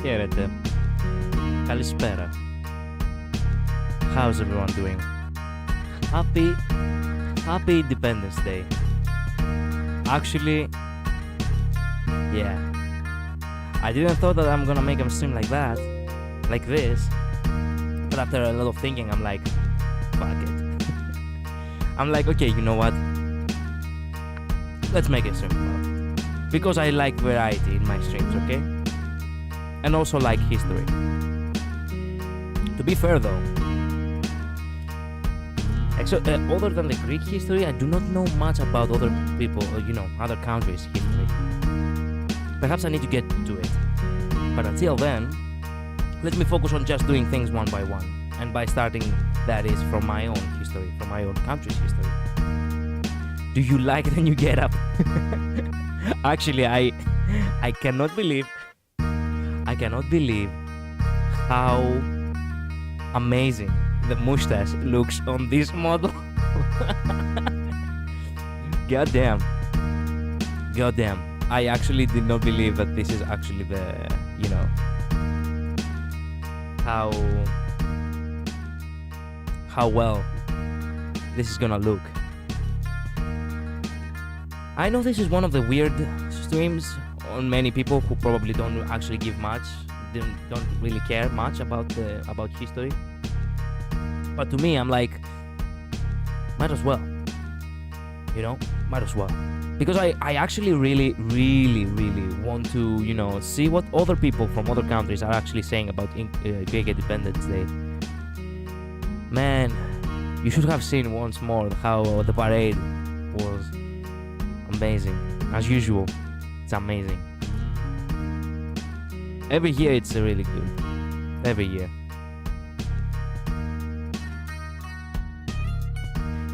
Χαίρετε. Καλησπέρα. How's everyone doing? Happy Independence Day. Actually, yeah. I didn't thought that I'm gonna make a stream like that, like this. But after a lot of thinking, I'm like, fuck it. I'm like, okay, you know what? Let's make a stream about it. Because I like variety in my streams, okay? And also like history. To be fair though, other than the Greek history, I do not know much about other people, or, other countries' history. Perhaps I need to get to it. But until then, let me focus on just doing things one by one. And by starting, that is, from my own history, from my own country's history. Do you like the new getup? Actually, I cannot believe how amazing the mustache looks on this model. Goddamn. I actually did not believe that this is actually the, how well this is gonna look. I know this is one of the weird streams on many people who probably don't actually give much, don't really care much about history. But to me, I'm like, might as well. Might as well. Because I actually really want to, see what other people from other countries are actually saying about Greek Independence Day. Man, you should have seen once more how the parade was amazing. As usual, it's amazing. Every year it's really good. Every year.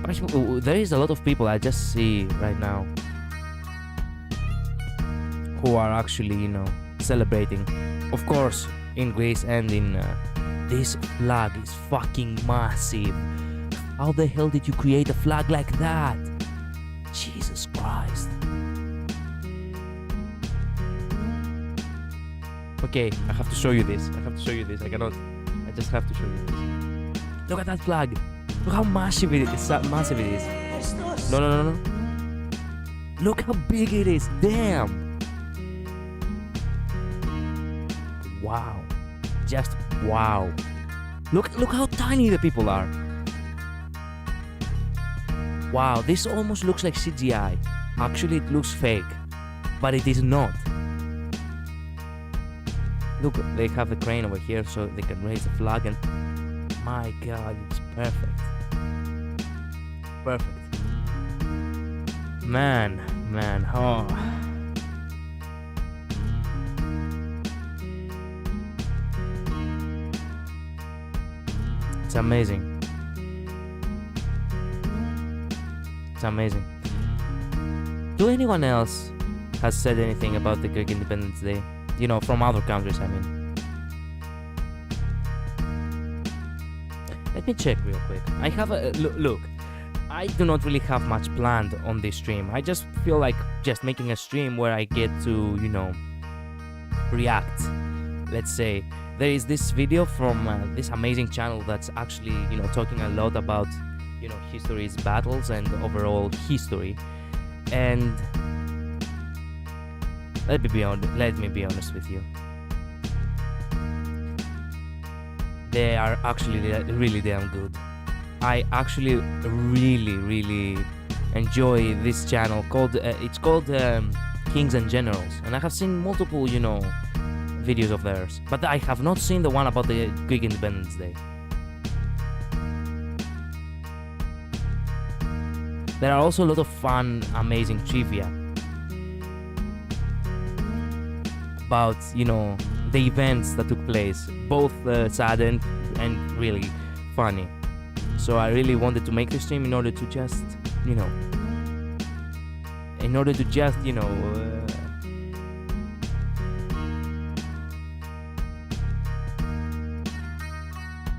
Actually, there is a lot of people I just see right now who are actually, celebrating. Of course, in Greece and in... this flag is fucking massive. How the hell did you create a flag like that? Jesus Christ. Okay, I have to show you this. I cannot. I just have to show you this. Look at that flag. Look how massive it is. No. Look how big it is. Damn. Wow. Just wow. Look how tiny the people are. Wow, this almost looks like CGI. Actually, it looks fake. But it is not. Look, they have the crane over here so they can raise the flag and... My god, it's perfect. Perfect. Man, oh. It's amazing. It's amazing. Do anyone else has said anything about the Greek Independence Day? From other countries, I mean. Let me check real quick. I have a... Look, I do not really have much planned on this stream. I just feel like just making a stream where I get to, react. Let's say, there is this video from this amazing channel that's actually, talking a lot about, history's battles and overall history. And let me be honest with you. They are actually really damn good. I actually really enjoy this channel called it's called Kings and Generals, and I have seen multiple videos of theirs, but I have not seen the one about the Greek Independence Day. There are also a lot of fun, amazing trivia about the events that took place, both sad and really funny. So I really wanted to make this stream in order to just,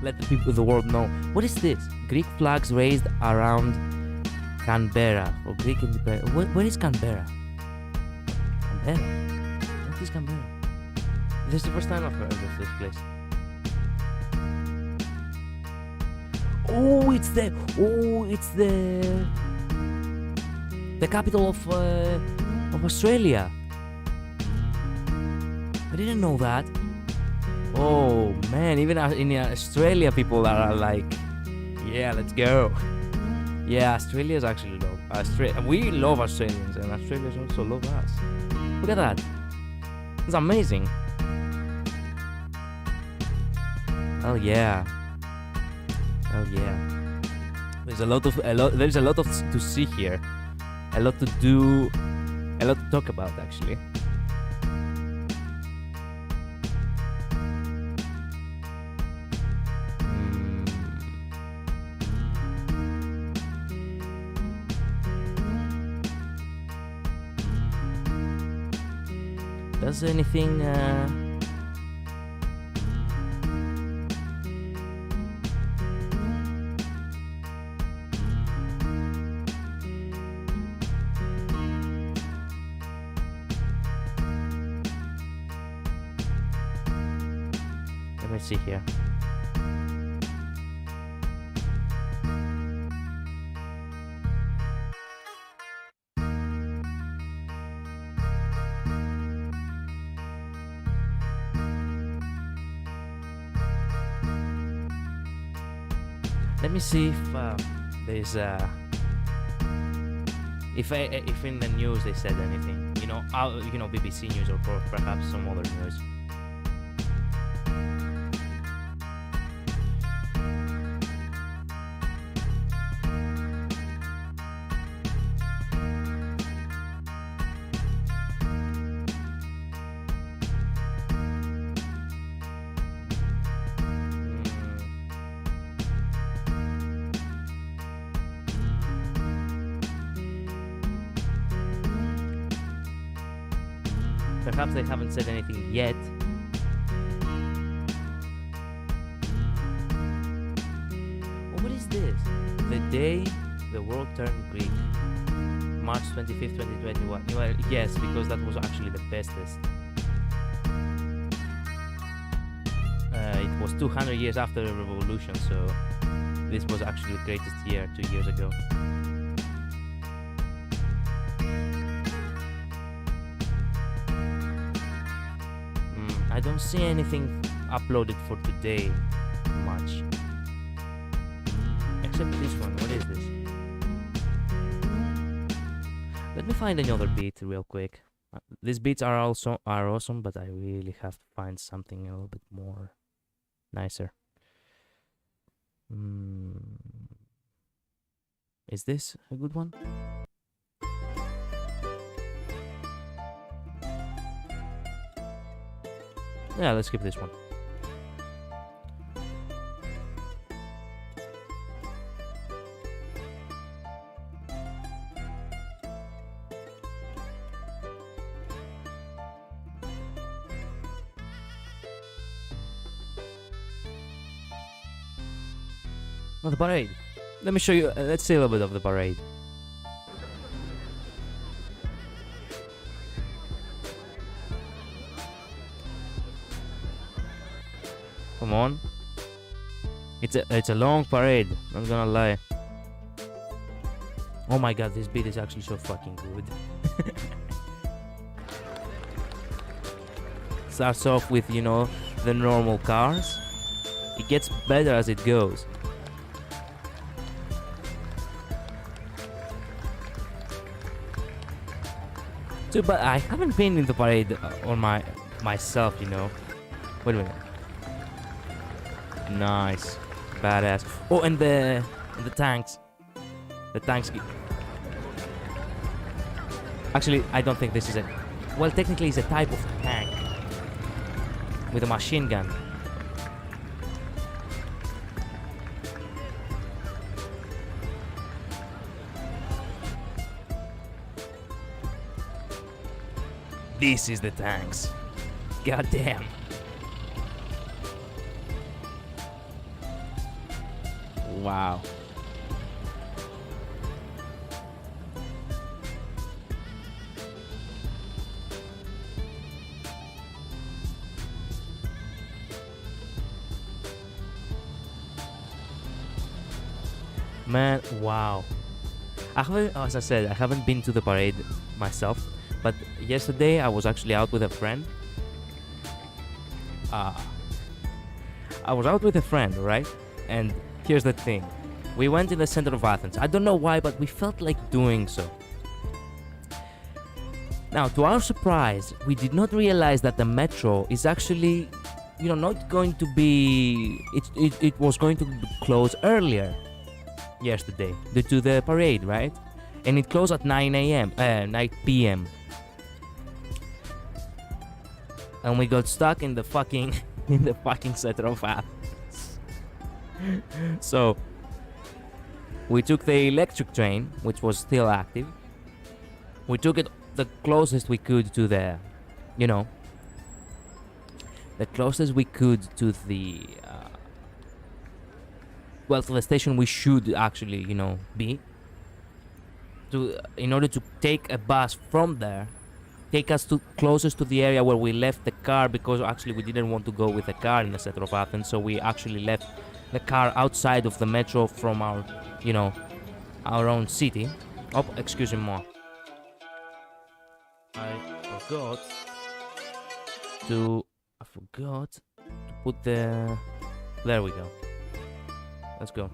let the people of the world know. What is this? Greek flags raised around Canberra for Greek independence. Where is Canberra? Canberra? What is Canberra? this is the first time I've heard of this place. Oh, it's the capital of Australia. I didn't know that. Oh man, even in Australia, people are like, yeah, let's go. Yeah, Australia's actually love. We love Australians, and Australians also love us. Look at that. It's amazing. Oh yeah. Oh yeah. There's a lot to see here. A lot to do. A lot to talk about actually. Does anything let me see here. Let me see if there's if in the news they said anything. BBC News or perhaps some other news. Perhaps they haven't said anything yet. Oh, what is this? The day the world turned Greek. March 25th, 2021. Well, yes, because that was actually the bestest. It was 200 years after the revolution, so this was actually the greatest year 2 years ago. I don't see anything uploaded for today much. Except this one. What is this? Let me find another beat real quick. These beats are awesome, but I really have to find something a little bit more nicer. Is this a good one? Yeah, let's skip this one. Oh, the parade. Let me show you. Let's see a little bit of the parade. Come on. It's a long parade, I'm gonna lie. Oh my god, this beat is actually so fucking good. Starts off with, the normal cars. It gets better as it goes. So, but I haven't been in the parade on myself, Wait a minute. Nice, badass. Oh, and the tanks. The tanks. Actually, I don't think this is well, technically, it's a type of tank with a machine gun. This is the tanks. God damn. Wow. Man, wow. I haven't, as I said, I haven't been to the parade myself, but yesterday I was actually out with a friend. Uh, I was out with a friend, right? And here's the thing. We went in the center of Athens. I don't know why, but we felt like doing so. Now, to our surprise, we did not realize that the metro is actually, not going to be... It was going to close earlier yesterday due to the parade, right? And it closed at 9 p.m. And we got stuck in the fucking center of Athens. So we took the electric train, which was still active. We took it the closest we could to the to the station we should actually be, in order to take a bus from there, take us to closest to the area where we left the car, because actually we didn't want to go with the car in the center of Athens, so we actually left the car outside of the metro from our own city. Oh, excuse me more. I forgot to put the... There we go. Let's go.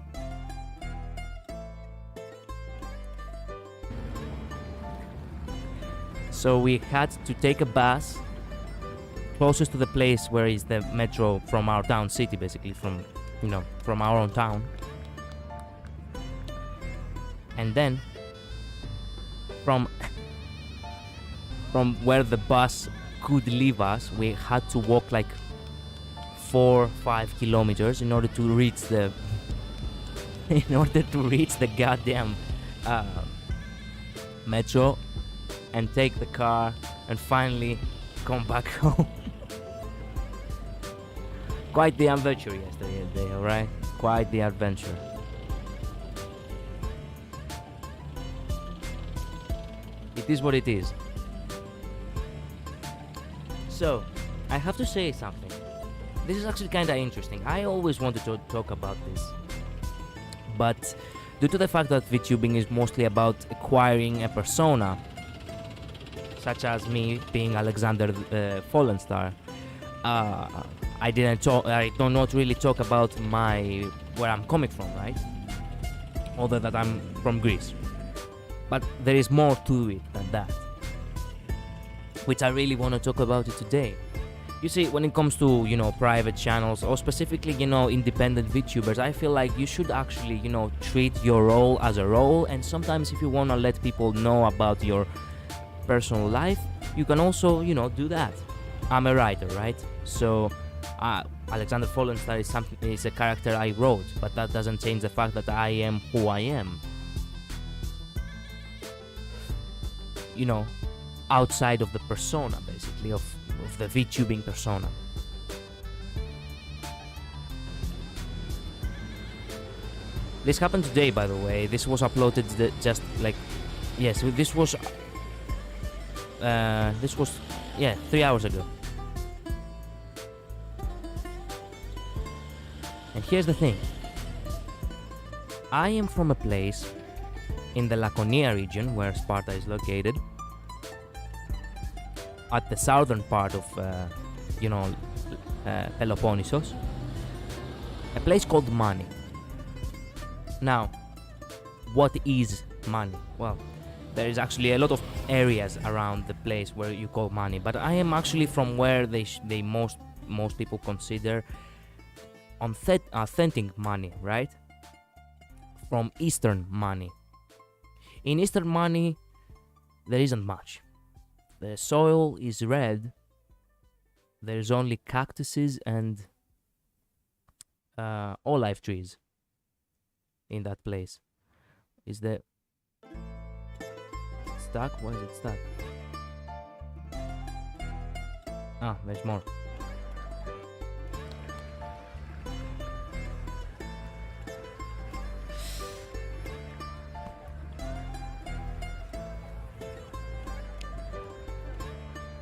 So we had to take a bus closest to the place where is the metro from our town city, basically from our own town. And then from where the bus could leave us, we had to walk like 4-5 kilometers in order to reach the goddamn metro and take the car and finally come back home. Quite the adventure yesterday, alright? Quite the adventure. It is what it is. So, I have to say something. This is actually kinda interesting. I always wanted to talk about this. But due to the fact that VTubing is mostly about acquiring a persona, such as me being Alexander Fallen Star, I do not really talk about where I'm coming from, right? Although that I'm from Greece. But there is more to it than that, which I really want to talk about it today. You see, when it comes to, private channels, or specifically, independent VTubers, I feel like you should actually, treat your role as a role, and sometimes if you want to let people know about your personal life, you can also, do that. I'm a writer, right? So, Alexander Fallen Star is a character I wrote, but that doesn't change the fact that I am who I am. Outside of the persona, basically, of the VTubing persona. This happened today, by the way. This was uploaded just like... Yes, this was 3 hours ago. And here's the thing. I am from a place in the Laconia region, where Sparta is located, at the southern part of, Peloponnesos, a place called Mani. Now, what is Mani? Well, there is actually a lot of areas around the place where you call Mani, but I am actually from where they most people consider authentic Mani, right? From Eastern Mani. In Eastern Mani, there isn't much. The soil is red. There's only cactuses and olive trees in that place. Is there... Stuck? Why is it stuck? Ah, there's more.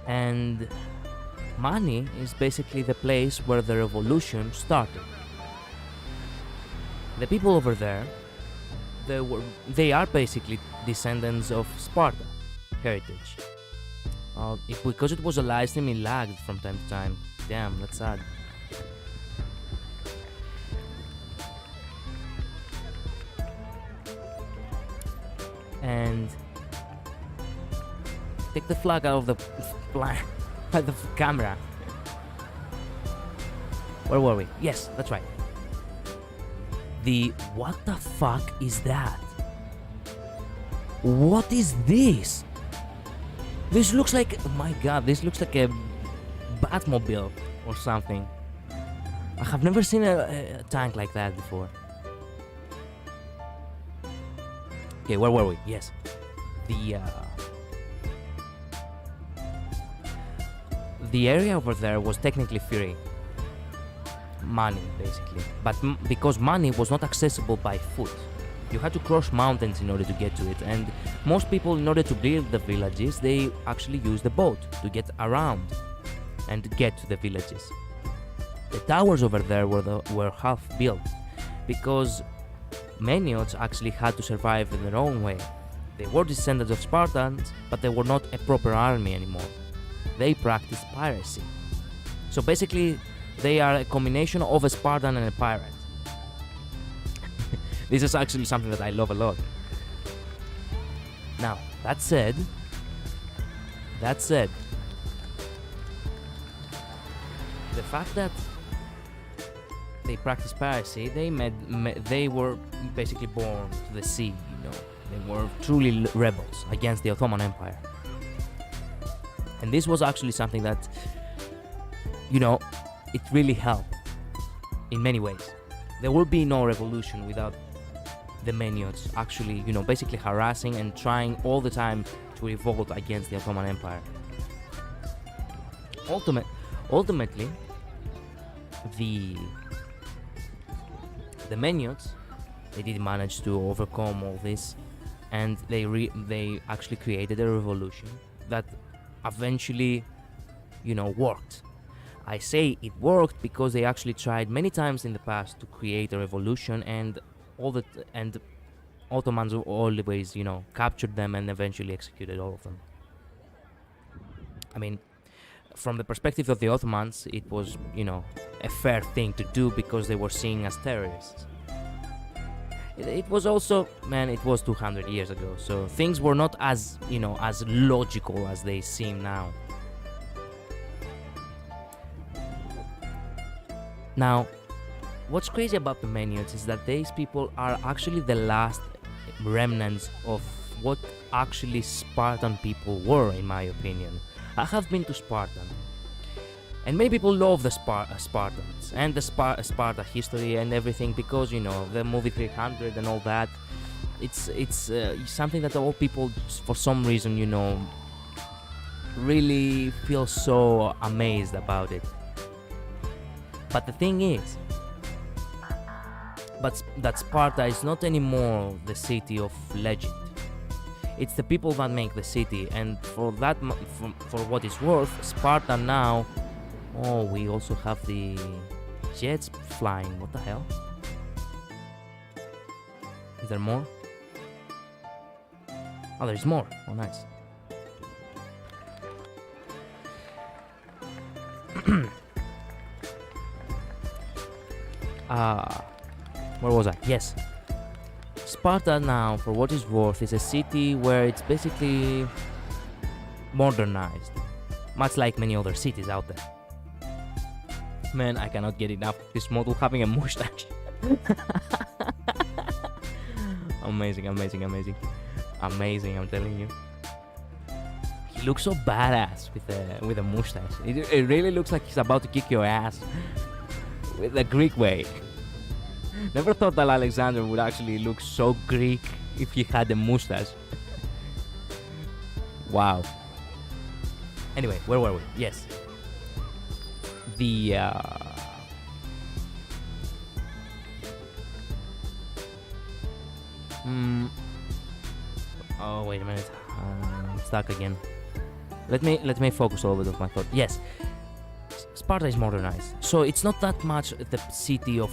And Mani is basically the place where the revolution started. The people over there they are basically descendants of Sparta heritage. Because it was a live stream, it lagged from time to time. Damn, that's sad. And take the flag out of the the camera. Where were we? Yes, that's right. What the fuck is that? What is this? This looks like, oh my god, this looks like a Batmobile or something. I have never seen a tank like that before. Okay, where were we? Yes. The area over there was technically free. Money, basically. But because money was not accessible by foot, you had to cross mountains in order to get to it, and most people, in order to build the villages, they actually used the boat to get around and get to the villages. The towers over there were half built because Maniots actually had to survive in their own way. They were descendants of Spartans, but they were not a proper army anymore. They practiced piracy. So basically, they are a combination of a Spartan and a pirate. This is actually something that I love a lot. Now, that said, the fact that they practice piracy, they were basically born to the sea, you know. They were truly rebels against the Ottoman Empire. And this was actually something that, you know, it really helped in many ways. There will be no revolution without the Maniots actually, you know, basically harassing and trying all the time to revolt against the Ottoman Empire. Ultimately, the Maniots, they did manage to overcome all this, and they actually created a revolution that eventually, you know, worked. I say it worked because they actually tried many times in the past to create a revolution, and Ottomans always, you know, captured them and eventually executed all of them. I mean, from the perspective of the Ottomans, it was, you know, a fair thing to do because they were seen as terrorists. It was also, man, it was 200 years ago, so things were not as, you know, as logical as they seem now. Now, what's crazy about the Maniots is that these people are actually the last remnants of what actually Spartan people were, in my opinion. I have been to Sparta, and many people love the Spartans and the Sparta history and everything because, you know, the movie 300 and all that. It's something that all people, for some reason, you know, really feel so amazed about it. But the thing is, that Sparta is not anymore the city of legend. It's the people that make the city, and for that, for what it's worth, Sparta now. Oh, we also have the jets flying. What the hell? Is there more? Oh, there's more. Oh, nice. Where was I? Yes. Sparta now, for what it's worth, is a city where it's basically modernized, much like many other cities out there. Man, I cannot get enough of this model having a mustache. Amazing, amazing, amazing. Amazing, I'm telling you. He looks so badass with a mustache. It really looks like he's about to kick your ass with the Greek way. Never thought that Alexander would actually look so Greek if he had a mustache. Wow. Anyway, where were we? Yes. Oh, wait a minute. I'm stuck again. Let me focus a little bit of my thought. Yes. Sparta is modernized, so it's not that much the city of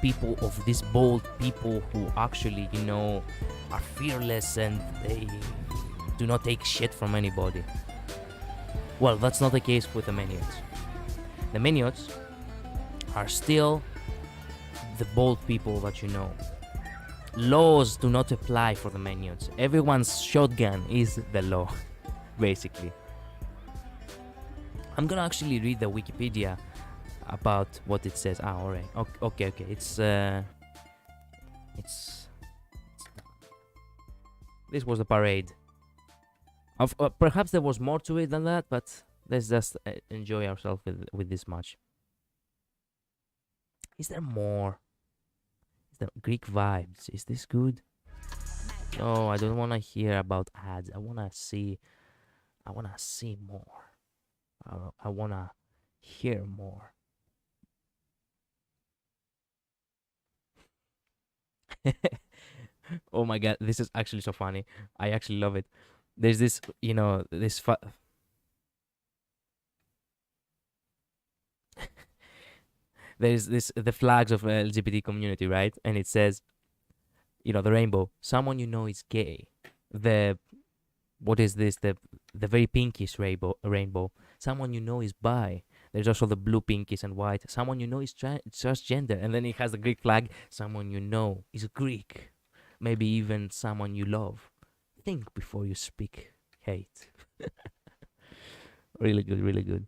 people, of these bold people who actually are fearless and they do not take shit from anybody. Well, that's not the case with the Meniots. The Meniots are still the bold people that Laws do not apply for the Meniots. Everyone's shotgun is the law, basically. I'm gonna actually read the Wikipedia about what it says. Alright. Okay. It's this was the parade. Perhaps there was more to it than that, but let's just enjoy ourselves with this much. Is there more? Is there Greek vibes? Is this good? No, I don't want to hear about ads. I want to see more. I want to hear more. Oh my god, this is actually so funny. I actually love it. There's this, there's the flags of LGBT community, right? And it says, the rainbow. Someone is gay. What is this? The very pinkish rainbow. Someone is bi. There's also the blue, pinkish, and white. Someone is transgender. And then it has the Greek flag. Someone is Greek. Maybe even someone you love. Think before you speak hate. Really good, really good.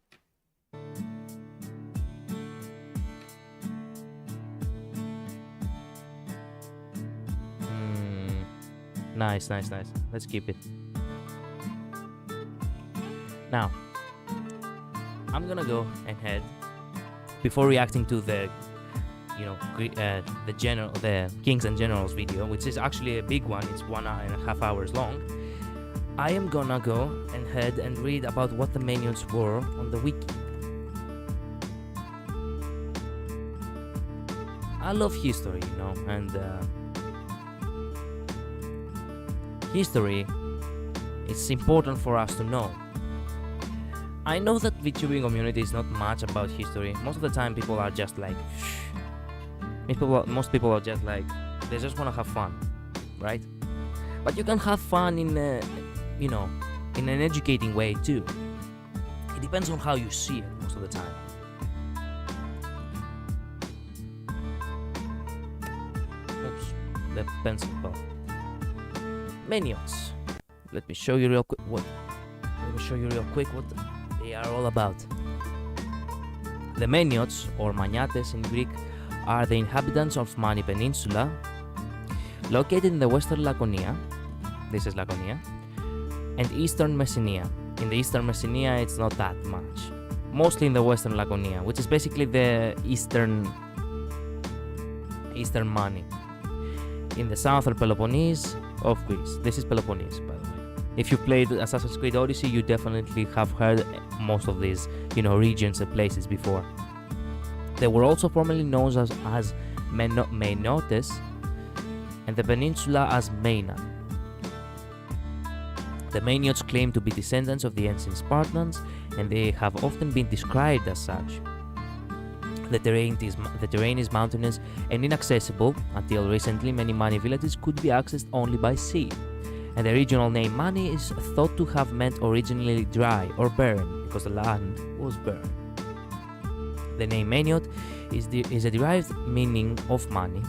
Nice. Let's keep it. Now, I'm gonna go ahead before reacting to the Kings and Generals video, which is actually a big one. It's 1.5 hours long. I am gonna go ahead and read about what the Meniots were on the wiki. I love history, and history, it's important for us to know. I know that VTubing community is not much about history. Most of the time people are just like, most people are just like, they just want to have fun, right? But you can have fun in in an educating way too. It depends on how you see it most of the time. Oops, the pencil fell. Meniots. Let me show you real quick what they are all about. The Meniots, or Maniates in Greek, are the inhabitants of Mani Peninsula, located in the western Laconia. This is Laconia. And eastern Messenia. In the eastern Messenia, it's not that much. Mostly in the western Laconia, which is basically the eastern Mani. In the southern Peloponnese of Greece. This is Peloponnese, by the way. If you played Assassin's Creed Odyssey, you definitely have heard most of these, regions and places before. They were also formerly known as Menotes, and the peninsula as Maina. The Meniots claim to be descendants of the ancient Spartans, and they have often been described as such. The terrain is mountainous and inaccessible. Until recently, many Mani villages could be accessed only by sea, and the regional name Mani is thought to have meant originally dry or barren, because the land was barren. The name Meniot is a derived meaning of Mani.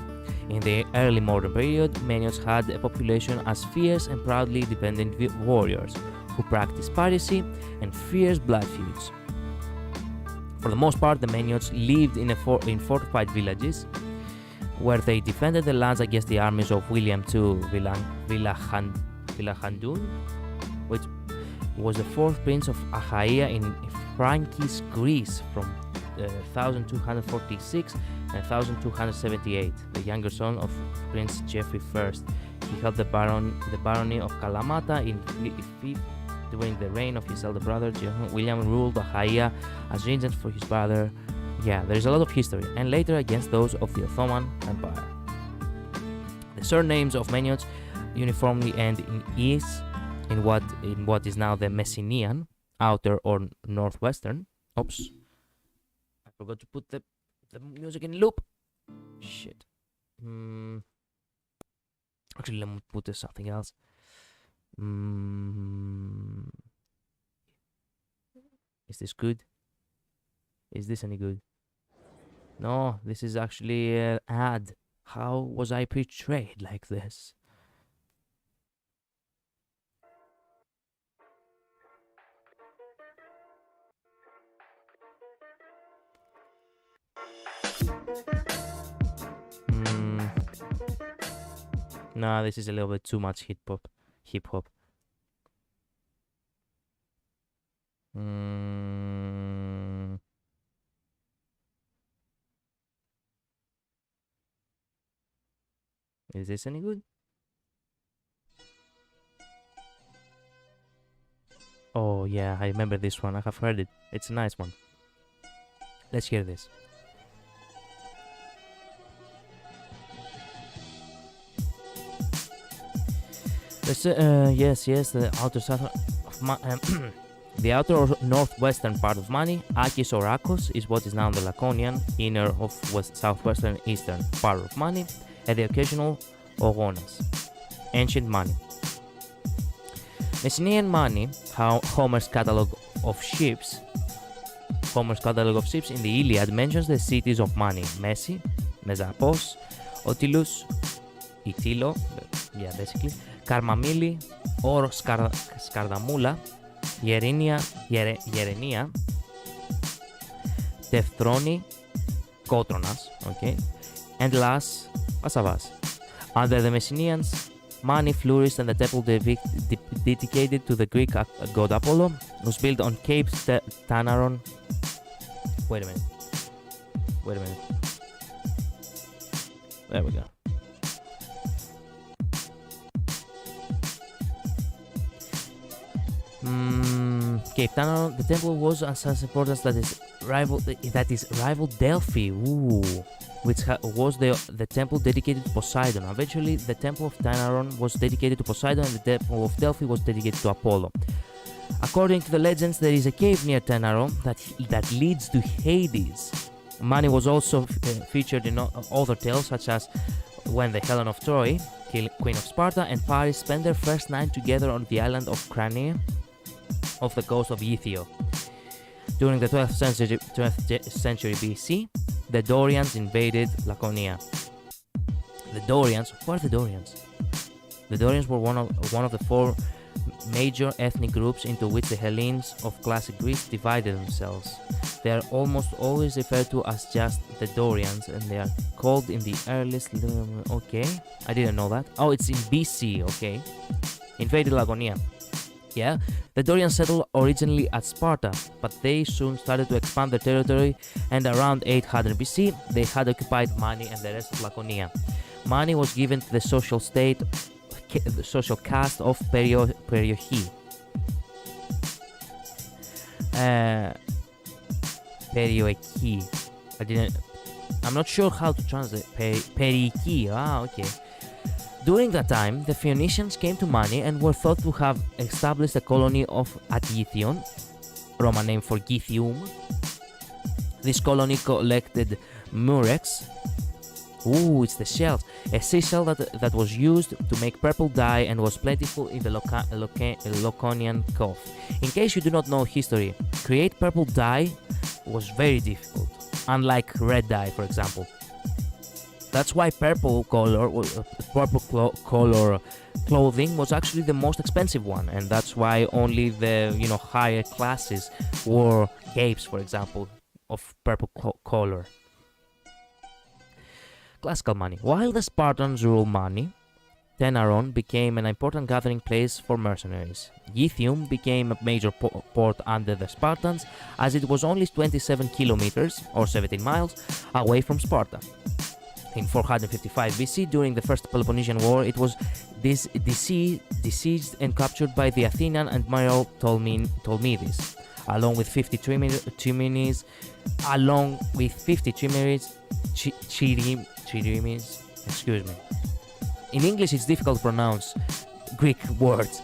In the early modern period, Meniots had a population as fierce and proudly independent warriors who practiced piracy and fierce blood feuds. For the most part, the Meniots lived in fortified villages where they defended the lands against the armies of William II Villahandun, which was the fourth prince of Achaia in Frankish Greece from 1246 and 1278, the younger son of Prince Geoffrey I. He held the barony of Kalamata in 5th. During the reign of his elder brother, William ruled Achaia as regent for his brother. Yeah, there is a lot of history, and later against those of the Ottoman Empire. The surnames of Meniots uniformly end in "is" in what is now the Messenian, outer or northwestern. Oops. Forgot to put the music in loop. Shit. Actually, let me put something else. Is this good? Is this any good? No, this is actually an ad. How was I portrayed like this? Nah, this is a little bit too much hip hop. Is this any good? Oh yeah, I remember this one. I have heard it. It's a nice one. Let's hear this. Yes, the outer south of the outer northwestern part of Mani, Akis or Akos, is what is now the Laconian, inner of southwestern eastern part of Mani, and the occasional Ogonas, ancient Mani. Messenian Mani, Homer's catalogue of ships in the Iliad mentions the cities of Mani, Messi, Mesapos, Otilus, Itilo, yeah, basically, Karmamili or Skardamula, Yerenia, Tefthroni, Kotronas, okay, and Las Pasavas. Under the Messenians, Mani flourished and the temple dedicated to the Greek god Apollo was built on Cape Tanaron. Wait a minute. There we go. Cape Tanaron, the temple was as important that is rival Delphi, which was the temple dedicated to Poseidon. Eventually, the temple of Tanaron was dedicated to Poseidon and the temple of Delphi was dedicated to Apollo. According to the legends, there is a cave near Tanaron that leads to Hades. Mani was also featured in other tales, such as when the Helen of Troy, Queen of Sparta, and Paris spent their first night together on the island of Crania, off the coast of Ethiopia. During the 12th century BC, the Dorians invaded Laconia. The Dorians, who are the Dorians? The Dorians were one of the four major ethnic groups into which the Hellenes of classic Greece divided themselves. They are almost always referred to as just the Dorians, and they are called in the earliest. Okay, I didn't know that. Oh, it's in BC. Okay, invaded Laconia. Yeah, the Dorians settled originally at Sparta, but they soon started to expand their territory, and around 800 BC, they had occupied Mani and the rest of Laconia. Mani was given to the social caste of Periohi. Perioeki. I'm not sure how to translate. Periki. Okay. During that time, the Phoenicians came to Mani and were thought to have established a colony at Githion, Roman name for Githium. This colony collected murex. It's the shells. A seashell that was used to make purple dye and was plentiful in the Laconian Coast. In case you do not know history, create purple dye was very difficult, unlike red dye, for example. That's why purple color clothing was actually the most expensive one, and that's why only the higher classes wore capes, for example, of purple color. Classical Mani. While the Spartans ruled Mani, Tenaron became an important gathering place for mercenaries. Githium became a major port under the Spartans, as it was only 27 kilometers or 17 miles away from Sparta. In 455 BC, during the First Peloponnesian War, it was besieged and captured by the Athenian admiral Ptolemy, along with 50 Chirimes. Excuse me. In English, it's difficult to pronounce Greek words,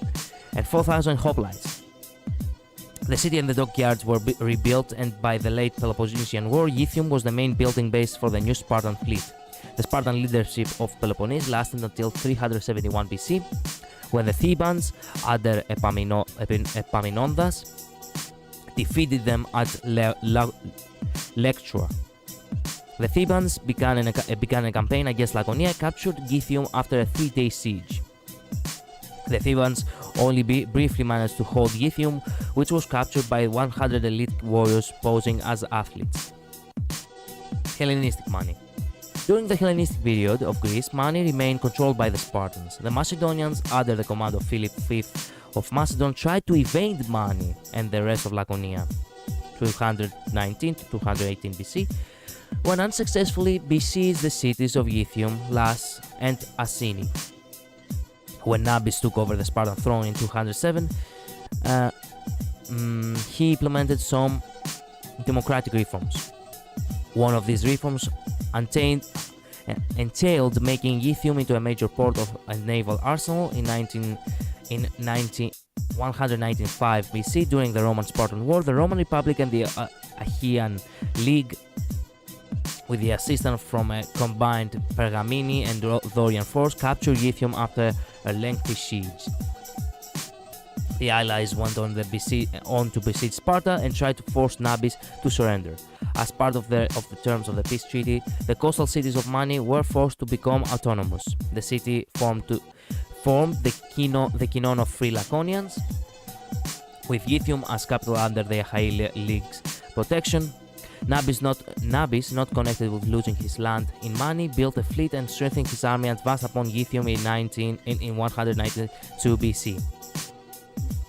and 4,000 hoplites. The city and the dockyards were rebuilt, and by the late Peloponnesian War, Ythium was the main building base for the new Spartan fleet. The Spartan leadership of Peloponnese lasted until 371 BC, when the Thebans, under Epaminondas, defeated them at Lectura. The Thebans began a campaign against Laconia, captured Ythium after a 3-day siege. The Thebans only briefly managed to hold Ythium, which was captured by 100 elite warriors posing as athletes. Hellenistic money. During the Hellenistic period of Greece, money remained controlled by the Spartans. The Macedonians, under the command of Philip V of Macedon, tried to evade money and the rest of Laconia, 219 to 218 BC, when unsuccessfully besieged the cities of Ythium, Las, and Asini. When Nabis took over the Spartan throne in 207, he implemented some democratic reforms. One of these reforms entailed making Ythium into a major port of a naval arsenal in 195 BC. During the Roman-Spartan War, the Roman Republic and the Achaean League, with the assistance from a combined Pergamini and Dorian force, captured Ythium after a lengthy siege. The allies went on to besiege Sparta and tried to force Nabis to surrender. As part of the terms of the peace treaty, the coastal cities of Mani were forced to become autonomous. The city formed the Kinon of Free Laconians, with Ythium as capital under the Achaean League's protection. Nabis, not connected with losing his land in Mani, built a fleet and strengthened his army and advanced upon Ythium in 192 BC.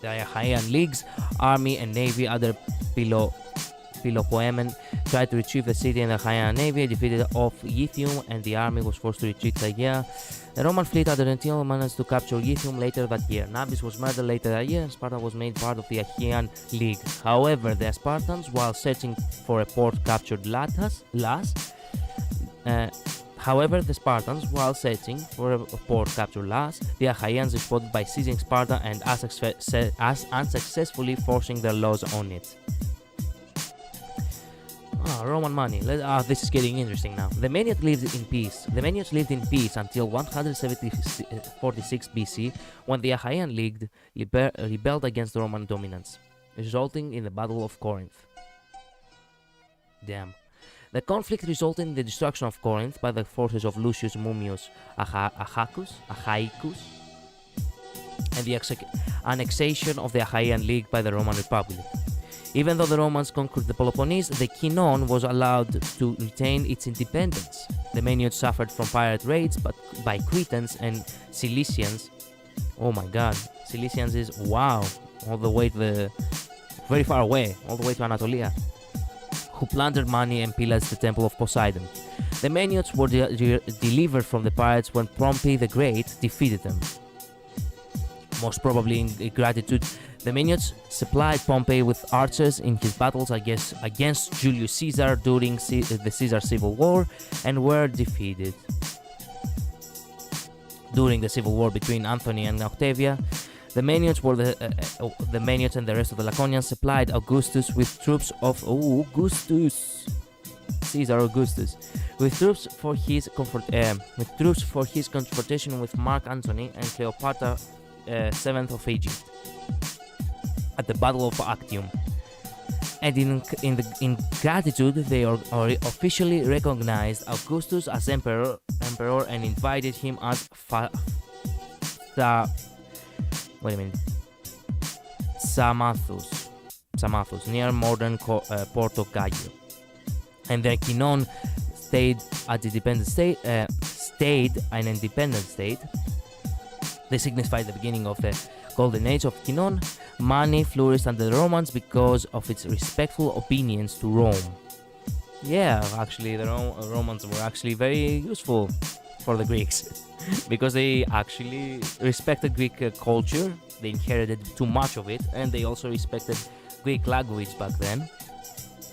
The Achaean League's army and navy under Pelopoemen tried to retrieve the city, and the Achaean navy defeated off Ythium, and the army was forced to retreat to Aegea. The Roman fleet under Antiochus managed to capture Ythium later that year. Nabis was murdered later that year, and Sparta was made part of the Achaean League. However, the Spartans, while searching for a port, captured Las. The Achaeans responded by seizing Sparta and as unsuccessfully forcing their laws on it. Roman money. This is getting interesting now. The Maniots lived in peace. Until 146 BC, when the Achaean League rebelled against the Roman dominance, resulting in the Battle of Corinth. Damn. The conflict resulted in the destruction of Corinth by the forces of Lucius Mummius Achaicus, and the annexation of the Achaean League by the Roman Republic. Even though the Romans conquered the Peloponnese, the Kinon was allowed to retain its independence. The Maniots suffered from pirate raids by Cretans and Cilicians. Oh my god, Cilicians is wow, all the way to very far away, all the way to Anatolia, who plundered money and pillaged the temple of Poseidon. The Maniots were delivered from the pirates when Pompey the Great defeated them. Most probably in gratitude, the Maniots supplied Pompey with archers in his battles against Julius Caesar during the Caesar Civil War, and were defeated. During the civil war between Antony and Octavia, the Maniots and the rest of the Laconians supplied Augustus with troops of Caesar Augustus, with troops for his confrontation with Mark Antony and Cleopatra VII of Egypt at the Battle of Actium. And in gratitude, they officially recognized Augustus as emperor and invited him as Samathus, near modern Porto Gallo. And their Kinon stayed an independent state. They signified the beginning of the golden age of Kinon. Money flourished under the Romans because of its respectful opinions to Rome. Yeah, actually, the Romans were actually very useful for the Greeks because they actually respected Greek culture. They inherited too much of it, and they also respected Greek language back then,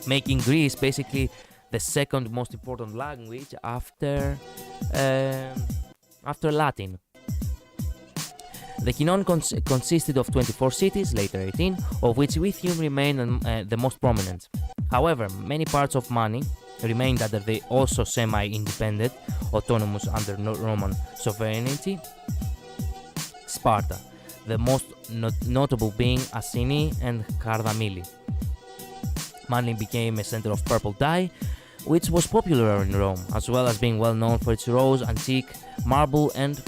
making Greece basically the second most important language after Latin. The Kinon consisted of 24 cities, later 18, of which Rhythium remained the most prominent. However, many parts of Mani remained under the also semi-independent, autonomous under Roman sovereignty, Sparta, the most notable being Assini and Kardamili. Mani became a center of purple dye, which was popular in Rome, as well as being well known for its rose, antique, marble, and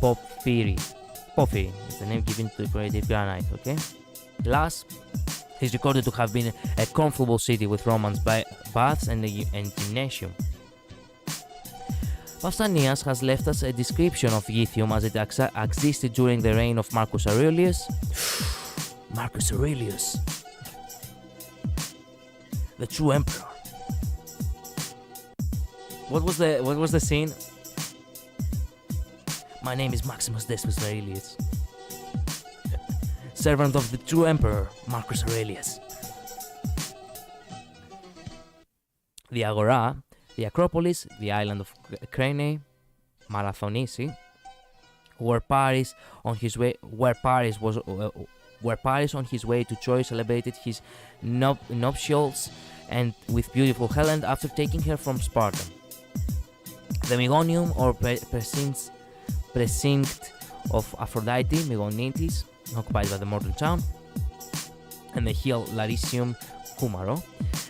porphyry. Porphyry is the name given to decorative granite, okay? Las is recorded to have been a comfortable city with Roman baths and gymnasium. Pausanias has left us a description of Rhythium as it existed during the reign of Marcus Aurelius. Marcus Aurelius, the true emperor. What was the scene? My name is Maximus Decimus Aurelius, servant of the true emperor, Marcus Aurelius. The Agora, the Acropolis, the island of Crane, Marathonisi, where Paris on his way to Troy celebrated his nuptials and with beautiful Helen after taking her from Sparta. The Megonium, or precinct of Aphrodite, Megonitis, occupied by the modern town, and the hill Laricium Kumaro,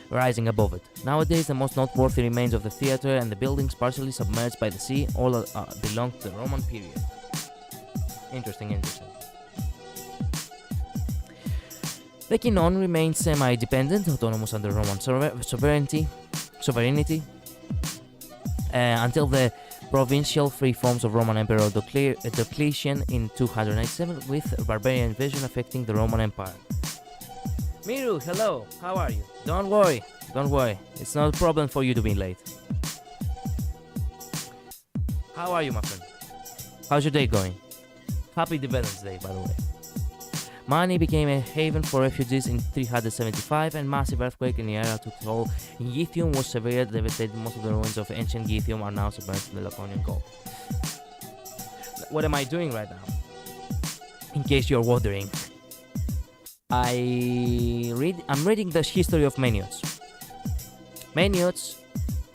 rising above it. Nowadays, the most noteworthy remains of the theatre and the buildings partially submerged by the sea all belong to the Roman period. Interesting. The Kinon remained semi-dependent, autonomous under Roman sovereignty, until the provincial free forms of Roman Emperor Diocletian in 297, with barbarian invasion affecting the Roman Empire. Miru, hello, how are you? Don't worry, it's not a problem for you to be late. How are you, my friend? How's your day going? Happy Independence Day, by the way. Mani became a haven for refugees in 375, and massive earthquake in the area took toll. In Rhythium was severely devastated. Most of the ruins of ancient Rhythium are now submerged in the Laconian Gulf. What am I doing right now? In case you're wondering, I'm reading the history of Maniots. Maniots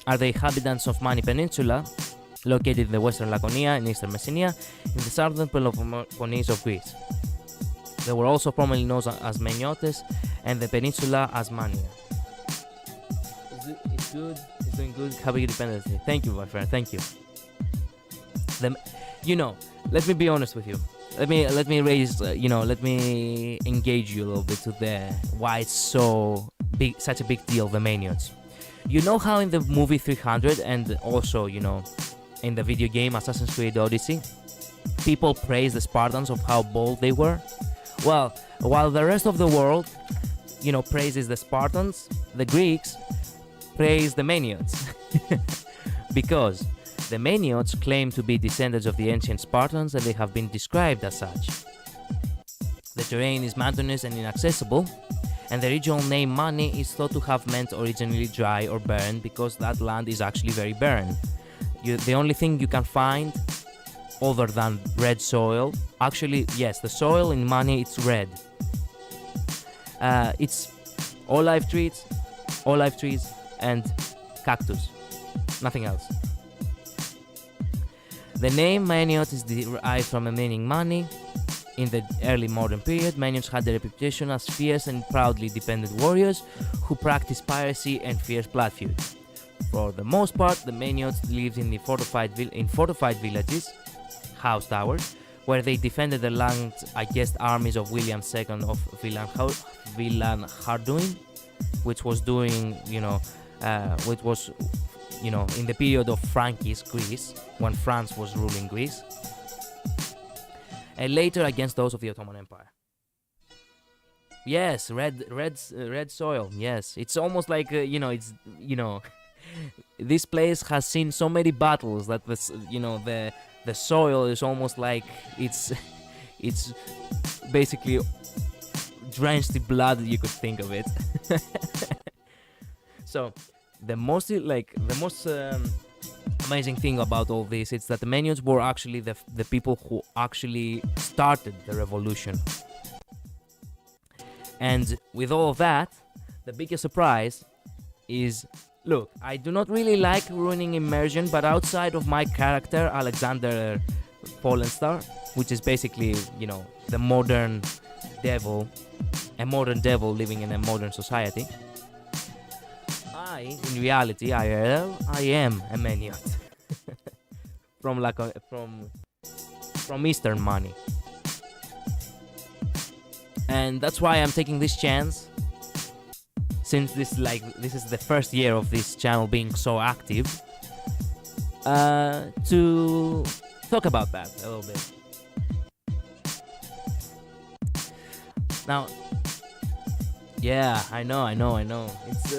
are the inhabitants of Mani Peninsula, located in the western Laconia and eastern Messenia, in the southern Peloponnese of Greece. They were also formerly known as Maniotes and the peninsula as Mania. It's good. It's doing good. Happy Independence Day. Thank you, my friend. Thank you. Let me be honest with you. Let me engage you a little bit to the why it's so big, such a big deal, the Maniots. You know how in the movie 300 and also, in the video game Assassin's Creed Odyssey, people praise the Spartans of how bold they were? Well, while the rest of the world, praises the Spartans, the Greeks praise the Maniots. Because the Maniots claim to be descendants of the ancient Spartans, and they have been described as such. The terrain is mountainous and inaccessible, and the regional name Mani is thought to have meant originally dry or barren, because that land is actually very barren. The only thing you can find other than red soil, actually yes, the soil in Mani, it's red. It's olive trees and cactus, nothing else. The name Maniot is derived from a meaning Mani. In the early modern period, Maniots had a reputation as fierce and proudly dependent warriors who practiced piracy and fierce blood feuds. For the most part, the Maniots lived in fortified villages, house towers, where they defended the land against armies of William II of Villehardouin, which was in the period of Frankish Greece, when France was ruling Greece, and later against those of the Ottoman Empire. Yes, red soil. Yes, it's almost like this place has seen so many battles that the soil is almost like it's basically drenched in blood. You could think of it. So the most amazing thing about all this is that the Menions were actually the people who actually started the revolution. And with all of that, the biggest surprise is, look, I do not really like ruining immersion, but outside of my character, Alexander Pollenstar, which is basically, the modern devil, a modern devil living in a modern society, in reality, IRL, I am a Menion. from Eastern money. And that's why I'm taking this chance, since this is the first year of this channel being so active, to talk about that a little bit. Now, yeah, I know. It's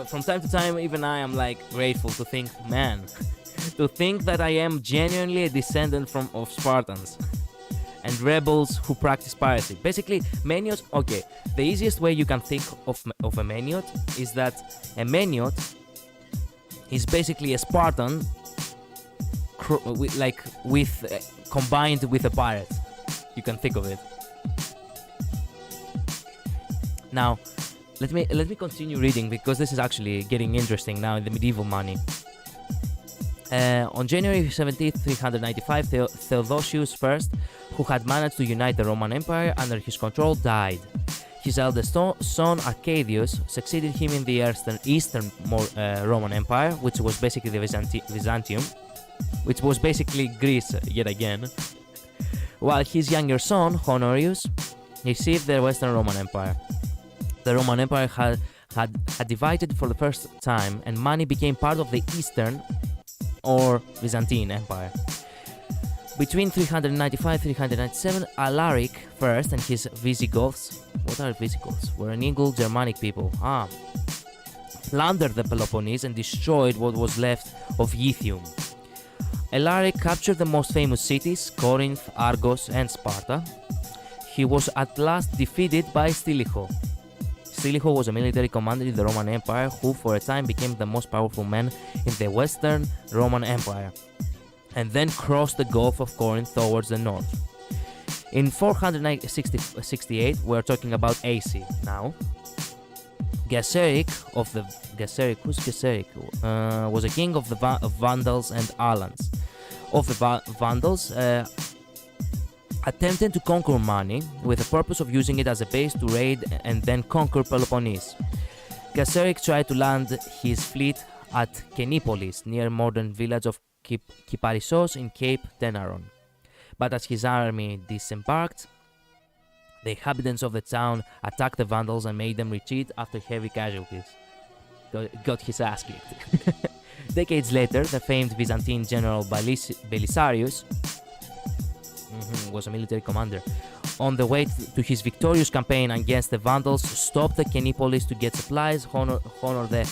from time to time, even I am grateful to think, to think that I am genuinely a descendant of Spartans and rebels who practice piracy. Basically, Meniot. Okay, the easiest way you can think of a Meniot is that a Meniot is basically a Spartan, combined with a pirate. You can think of it. Now, let me continue reading, because this is actually getting interesting now in the medieval money. On January 17th, 395, Theodosius I, who had managed to unite the Roman Empire under his control, died. His eldest son, Arcadius, succeeded him in the Eastern Roman Empire, which was basically the Byzantium, which was basically Greece yet again, while his younger son, Honorius, received the Western Roman Empire. The Roman Empire had divided for the first time, and money became part of the Eastern or Byzantine Empire. Between 395-397, Alaric I and his Visigoths, what are Visigoths? Were an Eagle Germanic people, plundered the Peloponnese and destroyed what was left of Ythium. Alaric captured the most famous cities, Corinth, Argos, and Sparta. He was at last defeated by Stilicho. Stilicho was a military commander in the Roman Empire who for a time became the most powerful man in the Western Roman Empire, and then crossed the Gulf of Corinth towards the north. In 468, we're talking about AC now. Gesseric who's Gesseric? Was a king of the Vandals and Alans. Of the Vandals, attempted to conquer Mani with the purpose of using it as a base to raid and then conquer Peloponnese. Gesseric tried to land his fleet at Kenipolis, near modern village of Kyparissos in Cape Tenaron. But as his army disembarked, the inhabitants of the town attacked the Vandals and made them retreat after heavy casualties. Got his ass kicked. Decades later, the famed Byzantine general Belisarius was a military commander. On the way to his victorious campaign against the Vandals, stopped the Kenipolis to get supplies, honor the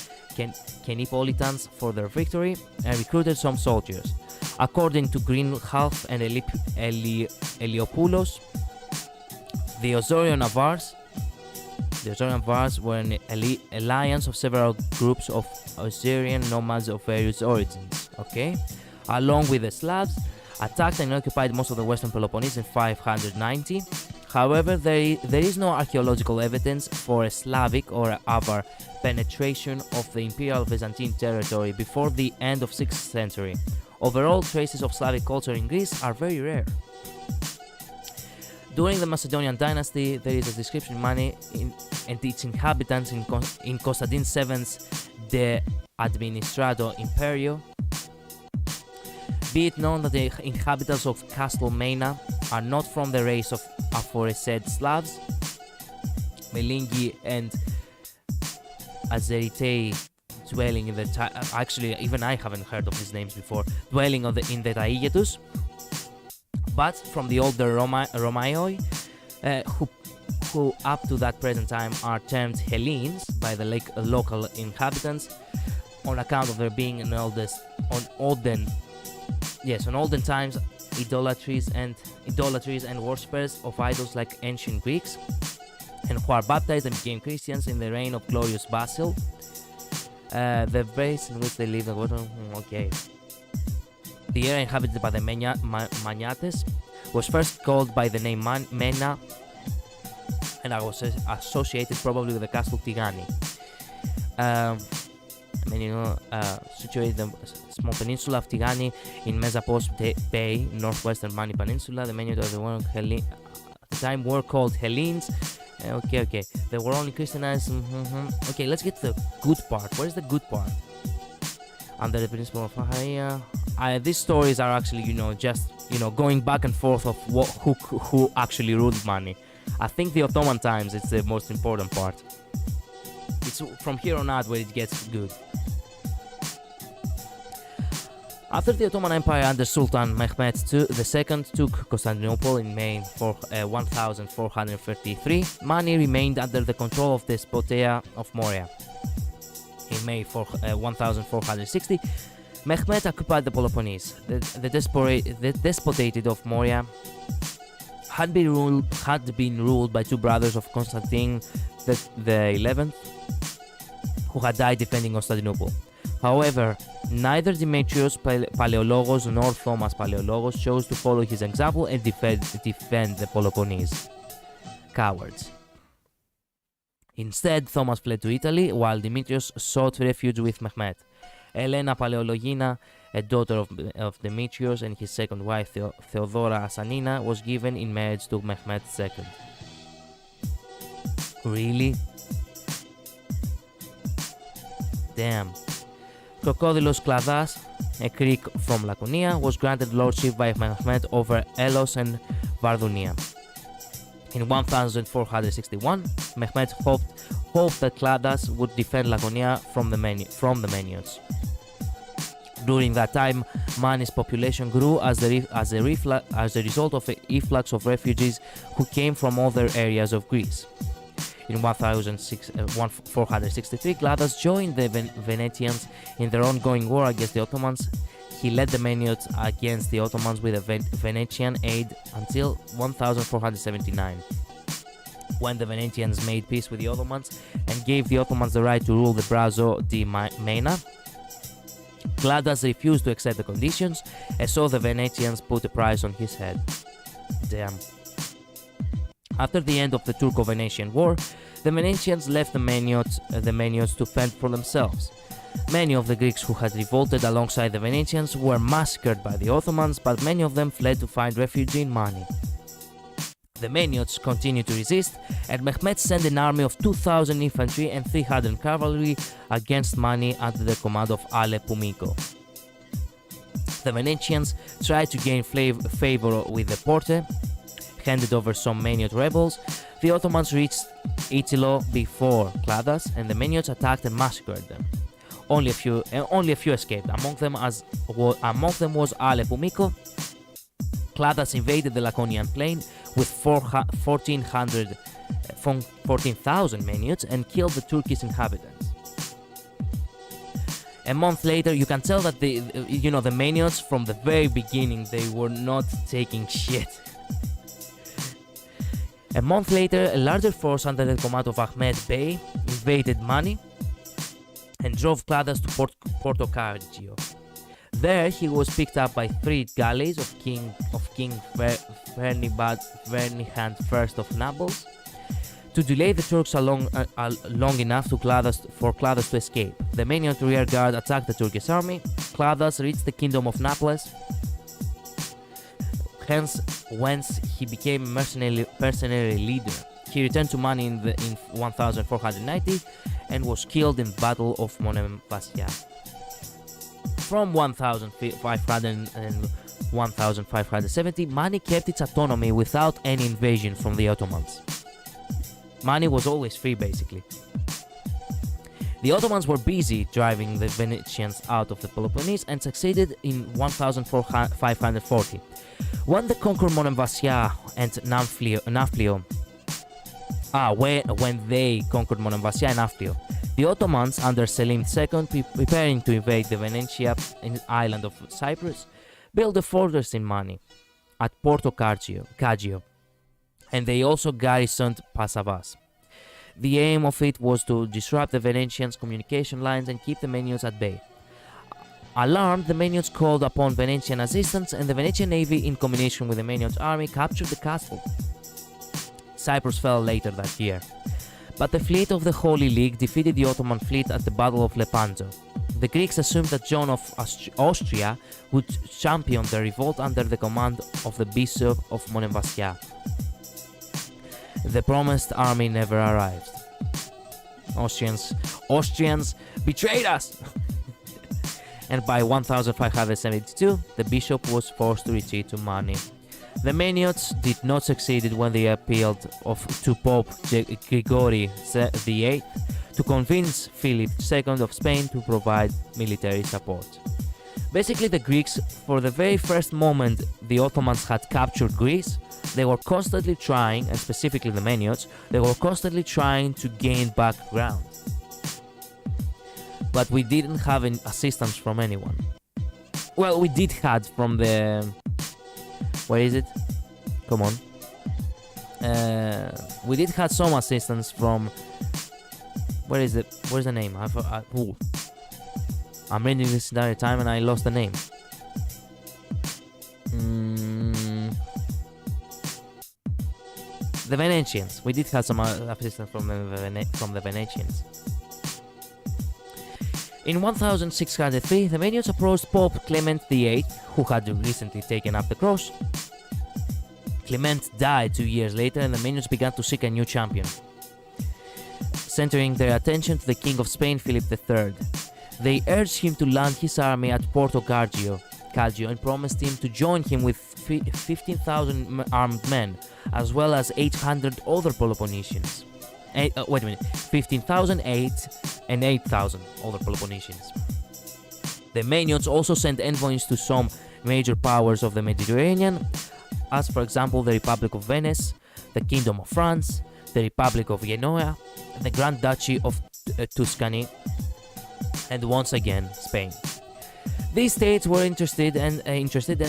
Kenipolitans for their victory, and recruited some soldiers. According to Greenhalgh and Eliopoulos, the Osorian Avars were an alliance of several groups of Osirian nomads of various origins, along with the Slavs, attacked and occupied most of the western Peloponnese in 590. However, there is no archaeological evidence for a Slavic or Avar penetration of the Imperial Byzantine territory before the end of 6th century. Overall, traces of Slavic culture in Greece are very rare. During the Macedonian dynasty, there is a description in Mani and its inhabitants in Constantine VII's De Administrato Imperio. Be it known that the inhabitants of Castle Maina are not from the race of aforesaid Slavs, Melingi and Azeritei, dwelling in the actually even I haven't heard of these names before, dwelling in the Taigetus, but from the older Romaioi, who up to that present time are termed Hellenes by the local inhabitants on account of their being in olden times idolatries and worshippers of idols like ancient Greeks, and who are baptized and became Christians in the reign of glorious Basil. The base in which they live, The area inhabited by the Magnates was first called by the name Mena, and I was associated probably with the castle Tigani. Situated in the small peninsula of Tigani in Mezapos Bay, northwestern Mani Peninsula. The Meniots of the world at the time were called Hellenes. Okay. They were only Christianized. Okay, let's get to the good part. Where's the good part? Under the principle of Ahaya. These stories are actually, just, going back and forth of who actually ruled Mani. I think the Ottoman times is the most important part. It's from here on out where it gets good. After the Ottoman Empire under Sultan Mehmed II took Constantinople in May 1433, Mani remained under the control of the Despotea of Morea. In May 1460, Mehmed occupied the Peloponnese. The Despotate of Morea had been ruled by two brothers of Constantine the 11th, who had died defending Constantinople. However, neither Demetrius Palaiologos nor Thomas Palaiologos chose to follow his example and defend the Peloponnese. Cowards. Instead, Thomas fled to Italy, while Demetrius sought refuge with Mehmed. Elena Palaiologina, a daughter of Demetrius and his second wife Theodora Asanina, was given in marriage to Mehmed II. Really? Damn. Crocodilos Kladas, a Greek from Laconia, was granted lordship by Mehmed over Elos and Vardunia. In 1461, Mehmed hoped that Kladas would defend Laconia from the Meniots. During that time, Mani's population grew as a result of an influx of refugees who came from other areas of Greece. In 1463, Kladas joined the Venetians in their ongoing war against the Ottomans. He led the Meniots against the Ottomans with a Venetian aid until 1479, when the Venetians made peace with the Ottomans and gave the Ottomans the right to rule the Brazo di Mena. Kladas refused to accept the conditions, and so the Venetians put a price on his head. Damn. After the end of the Turco-Venetian War, the Venetians left the Meniots to fend for themselves. Many of the Greeks who had revolted alongside the Venetians were massacred by the Ottomans, but many of them fled to find refuge in Mani. The Meniots continued to resist, and Mehmed sent an army of 2,000 infantry and 300 cavalry against Mani under the command of Ale Pumiko. The Venetians tried to gain favor with the Porte, handed over some Meniot rebels. The Ottomans reached Itilo before Kladas, and the Meniots attacked and massacred them. Only a few escaped. Among them was Ale Pumiko. Kladas invaded the Laconian plain with 14,000 Meniots and killed the Turkish inhabitants. A month later, you can tell that the Meniots from the very beginning, they were not taking shit. A month later, a larger force under the command of Ahmed Bey invaded Mani and drove Kladas to Porto Cargio. There, he was picked up by 3 galleys of King Ferdinand I of Naples. To delay the Turks long enough for Kladas to escape, the Meniote rear guard attacked the Turkish army. Kladas reached the kingdom of Naples, whence he became a mercenary leader. He returned to Mani in 1490 and was killed in the Battle of Monemvasia. From 1500 and 1570, Mani kept its autonomy without any invasion from the Ottomans. Mani was always free, basically. The Ottomans were busy driving the Venetians out of the Peloponnese and succeeded in 1540. When they conquered Monemvasia and Nafplio, the Ottomans, under Selim II, preparing to invade the Venetia island of Cyprus, built a fortress in Mani, at Porto Cargio, and they also garrisoned Passavas. The aim of it was to disrupt the Venetians' communication lines and keep the Meniots at bay. Alarmed, the Manions called upon Venetian assistance, and the Venetian navy, in combination with the Manions army, captured the castle. Cyprus fell later that year. But the fleet of the Holy League defeated the Ottoman fleet at the Battle of Lepanto. The Greeks assumed that John of Austria would champion the revolt under the command of the Bishop of Monemvasia. The promised army never arrived. Austrians betrayed us! And by 1572, the bishop was forced to retreat to Mani. The Maniots did not succeed when they appealed to Pope Gregory VIII to convince Philip II of Spain to provide military support. Basically, the Greeks, for the very first moment the Ottomans had captured Greece, they were constantly trying, and specifically the Maniots, they were constantly trying to gain back ground. But we didn't have any assistance from anyone. Well, we did have from the... Where is it? Come on. We did have some assistance from... Where's the name? I'm reading this entire time and I lost the name. The Venetians. We did have some assistance from the Venetians. In 1603, the Manions approached Pope Clement VIII, who had recently taken up the cross. Clement died 2 years later, and the Manions began to seek a new champion, centering their attention to the King of Spain, Philip III. They urged him to land his army at Porto Cargio and promised him to join him with 15,000 armed men, as well as 800 other Peloponnesians. 15,000, 8 and 8,000 other Peloponnesians. The Manions also sent envoys to some major powers of the Mediterranean, as for example the Republic of Venice, the Kingdom of France, the Republic of Genoa, the Grand Duchy of Tuscany, and once again Spain. These states were interested and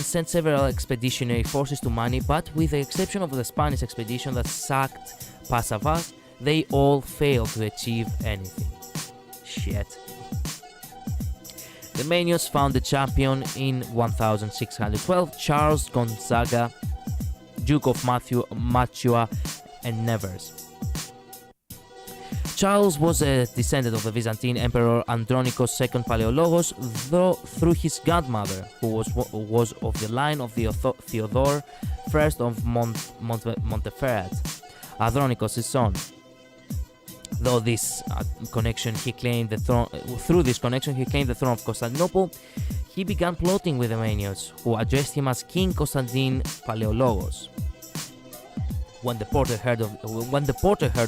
sent several expeditionary forces to Mani, but with the exception of the Spanish expedition that sacked Passavas, they all failed to achieve anything. Shit. The Manions found a champion in 1612, Charles Gonzaga, Duke of Mantua and Nevers. Charles was a descendant of the Byzantine Emperor Andronikos II Palaiologos, though through his grandmother, who was of the line of the Theodore I of Montferrat, Andronikos' son. Through this connection, he claimed the throne of Constantinople. He began plotting with the Manions, who addressed him as King Constantine Palaiologos. When the Porter heard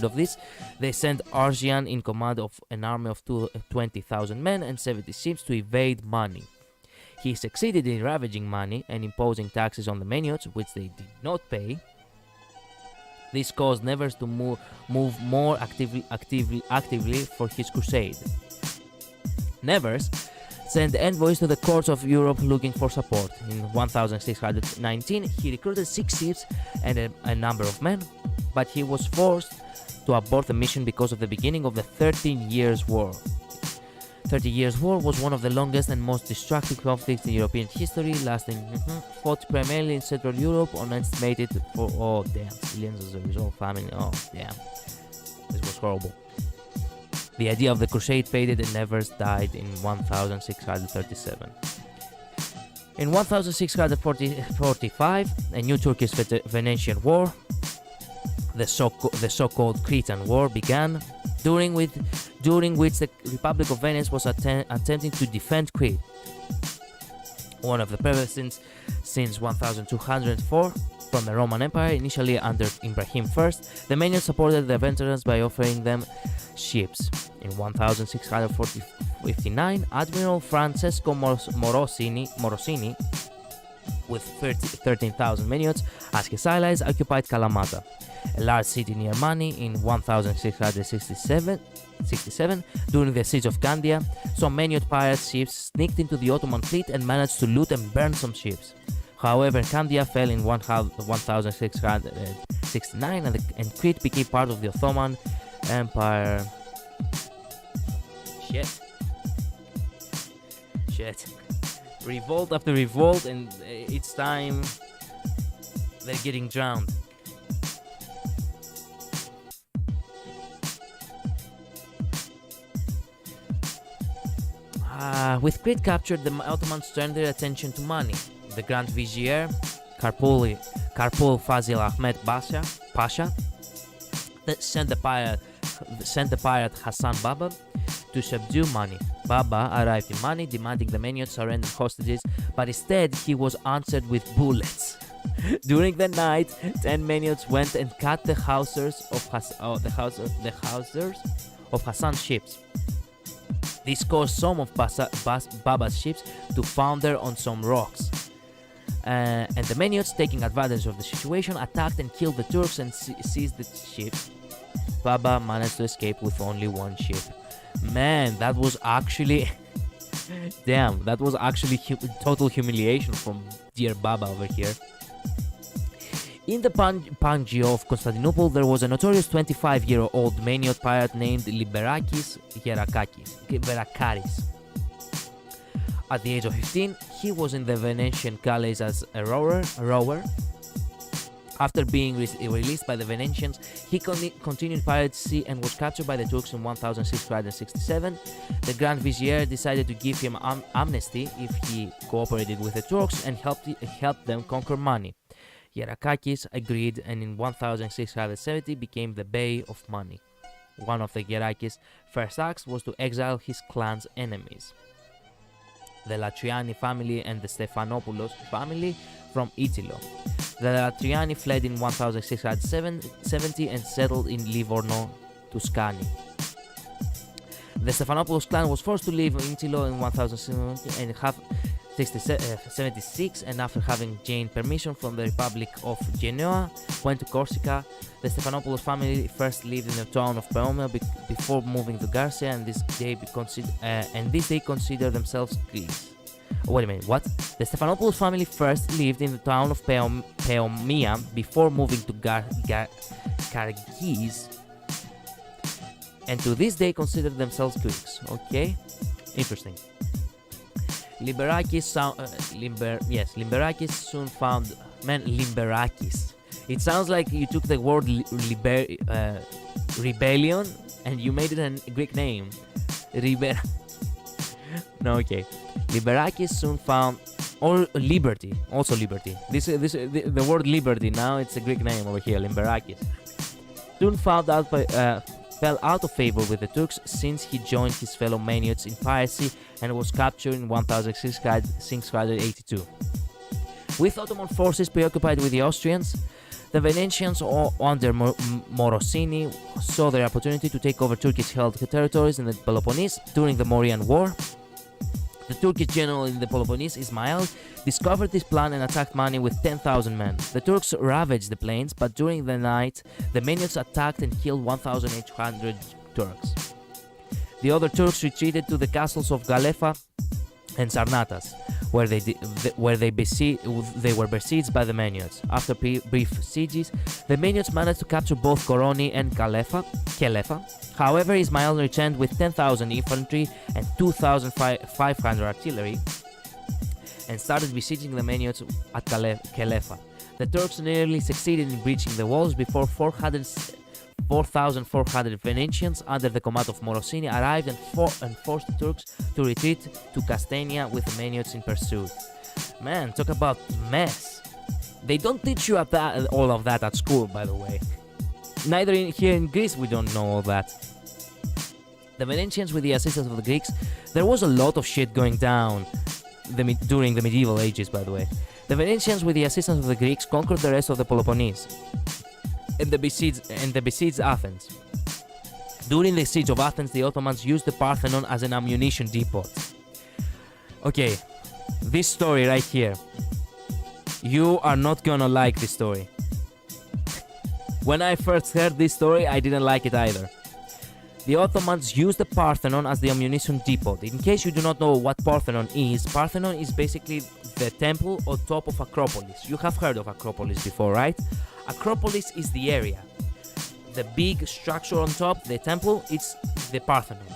of this, they sent Argian in command of an army of 20,000 men and 70 ships to evade Mani. He succeeded in ravaging Mani and imposing taxes on the Maniots, which they did not pay. This caused Nevers to move more actively for his crusade. Nevers sent envoys to the courts of Europe looking for support. In 1619, he recruited 6 ships and a number of men, but he was forced to abort the mission because of the beginning of the 30 Years' War. 30 Years' War was one of the longest and most destructive conflicts in European history, fought primarily in Central Europe on estimated for, millions as a result of famine. This was horrible. The idea of the crusade faded and Nevers died in 1637. In 1645, a new Turkish-Venetian war, the so-called Cretan War, began, during which the Republic of Venice was attempting to defend Crete, one of the prevalent since 1204 from the Roman Empire, initially under Ibrahim I. The Manions supported the veterans by offering them ships. In 1659, Admiral Francesco Morosini, with 13,000 Maniots as his allies, occupied Kalamata, a large city near Mani. In 1667, during the siege of Candia, some Maniot pirate ships sneaked into the Ottoman fleet and managed to loot and burn some ships. However, Candia fell in 1669 and Crete became part of the Ottoman Empire. Shit. Revolt after revolt, and each time they're getting drowned. With Crete captured, the Ottomans turned their attention to money. The Grand Vizier, Karpul Fazil Ahmed Pasha, sent the pirate Hassan Baba to subdue Mani. Baba arrived in Mani, demanding the Maniot surrender hostages, but instead he was answered with bullets. During the night, 10 Maniots went and cut the hawsers of Hassan's ships. This caused some of Baba's ships to founder on some rocks. And the Maniots, taking advantage of the situation, attacked and killed the Turks and seized the ships. Baba managed to escape with only one ship. Man, that was actually... Damn, that was actually total humiliation from dear Baba over here. In the Pangio of Constantinople, there was a notorious 25-year-old Maniot pirate named Liberakis Verakaris. At the age of 15, he was in the Venetian galleys as a rower. After being released by the Venetians, he continued piracy and was captured by the Turks in 1667. The Grand Vizier decided to give him amnesty if he cooperated with the Turks and helped them conquer Mani. Yerakakis agreed, and in 1670 became the Bey of Mani. One of the Yerakis' first acts was to exile his clan's enemies, the Latriani family and the Stephanopoulos family, from Itilo. The Latriani fled in 1670 and settled in Livorno, Tuscany. The Stephanopoulos clan was forced to leave Itilo in 1676, and after having gained permission from the Republic of Genoa, went to Corsica. The Stephanopoulos family first lived in the town of Paomia before moving to Garcia, and this day consider themselves Greeks. Oh, wait a minute, what? The Stephanopoulos family first lived in the town of Paomia before moving to Kargis, and to this day consider themselves Greeks. Okay, interesting. Liberakis soon found... Man, Liberakis. It sounds like you took the word rebellion and you made it a Greek name. No, okay. Liberakis soon found... Or liberty. Also liberty. The word liberty, now it's a Greek name over here, Liberakis. Soon found out fell out of favor with the Turks since he joined his fellow Maniots in piracy and was captured in 1682. With Ottoman forces preoccupied with the Austrians, the Venetians under Morosini saw their opportunity to take over Turkish-held territories in the Peloponnese during the Mauryan War. The Turkish general in the Peloponnese, Ismail, discovered this plan and attacked Mani with 10,000 men. The Turks ravaged the plains, but during the night, the Maniots attacked and killed 1,800 Turks. The other Turks retreated to the castles of Galefa and Sarnatas, where they were besieged by the Maniots. After brief sieges, the Maniots managed to capture both Koroni and Kelefa. However, Ismail returned with 10,000 infantry and 2,500 artillery and started besieging the Maniots at Kelefa. The Turks nearly succeeded in breaching the walls before 4,400 Venetians under the command of Morosini arrived and forced the Turks to retreat to Castania with the Maniots in pursuit. Man, talk about mess. They don't teach you all of that at school, by the way. Neither here in Greece we don't know all that. The Venetians, with the assistance of the Greeks, there was a lot of shit going down during the medieval ages, by the way. The Venetians, with the assistance of the Greeks, conquered the rest of the Peloponnese and the besieged Athens. During the siege of Athens, the Ottomans used the Parthenon as an ammunition depot. Okay, this story right here. You are not gonna like this story. When I first heard this story, I didn't like it either. The Ottomans used the Parthenon as the ammunition depot. In case you do not know what Parthenon is basically the temple on top of Acropolis. You have heard of Acropolis before, right? Acropolis is the area. The big structure on top, the temple, it's the Parthenon.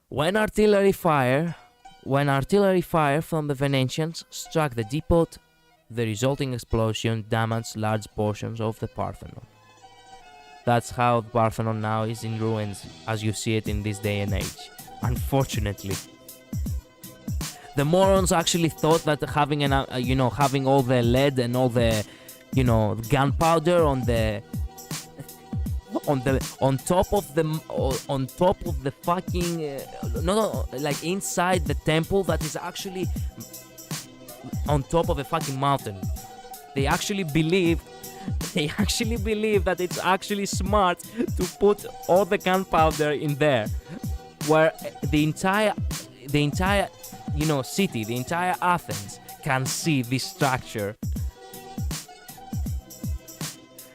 When artillery fire When artillery fire from the Venetians struck the depot, the resulting explosion damaged large portions of the Parthenon. That's how the Parthenon now is in ruins, as you see it in this day and age. Unfortunately. The morons actually thought that having having all the lead and all the, gunpowder on top of the fucking like inside the temple that is actually on top of a fucking mountain. They actually believe that it's actually smart to put all the gunpowder in there, where the entire city, the entire Athens can see this structure.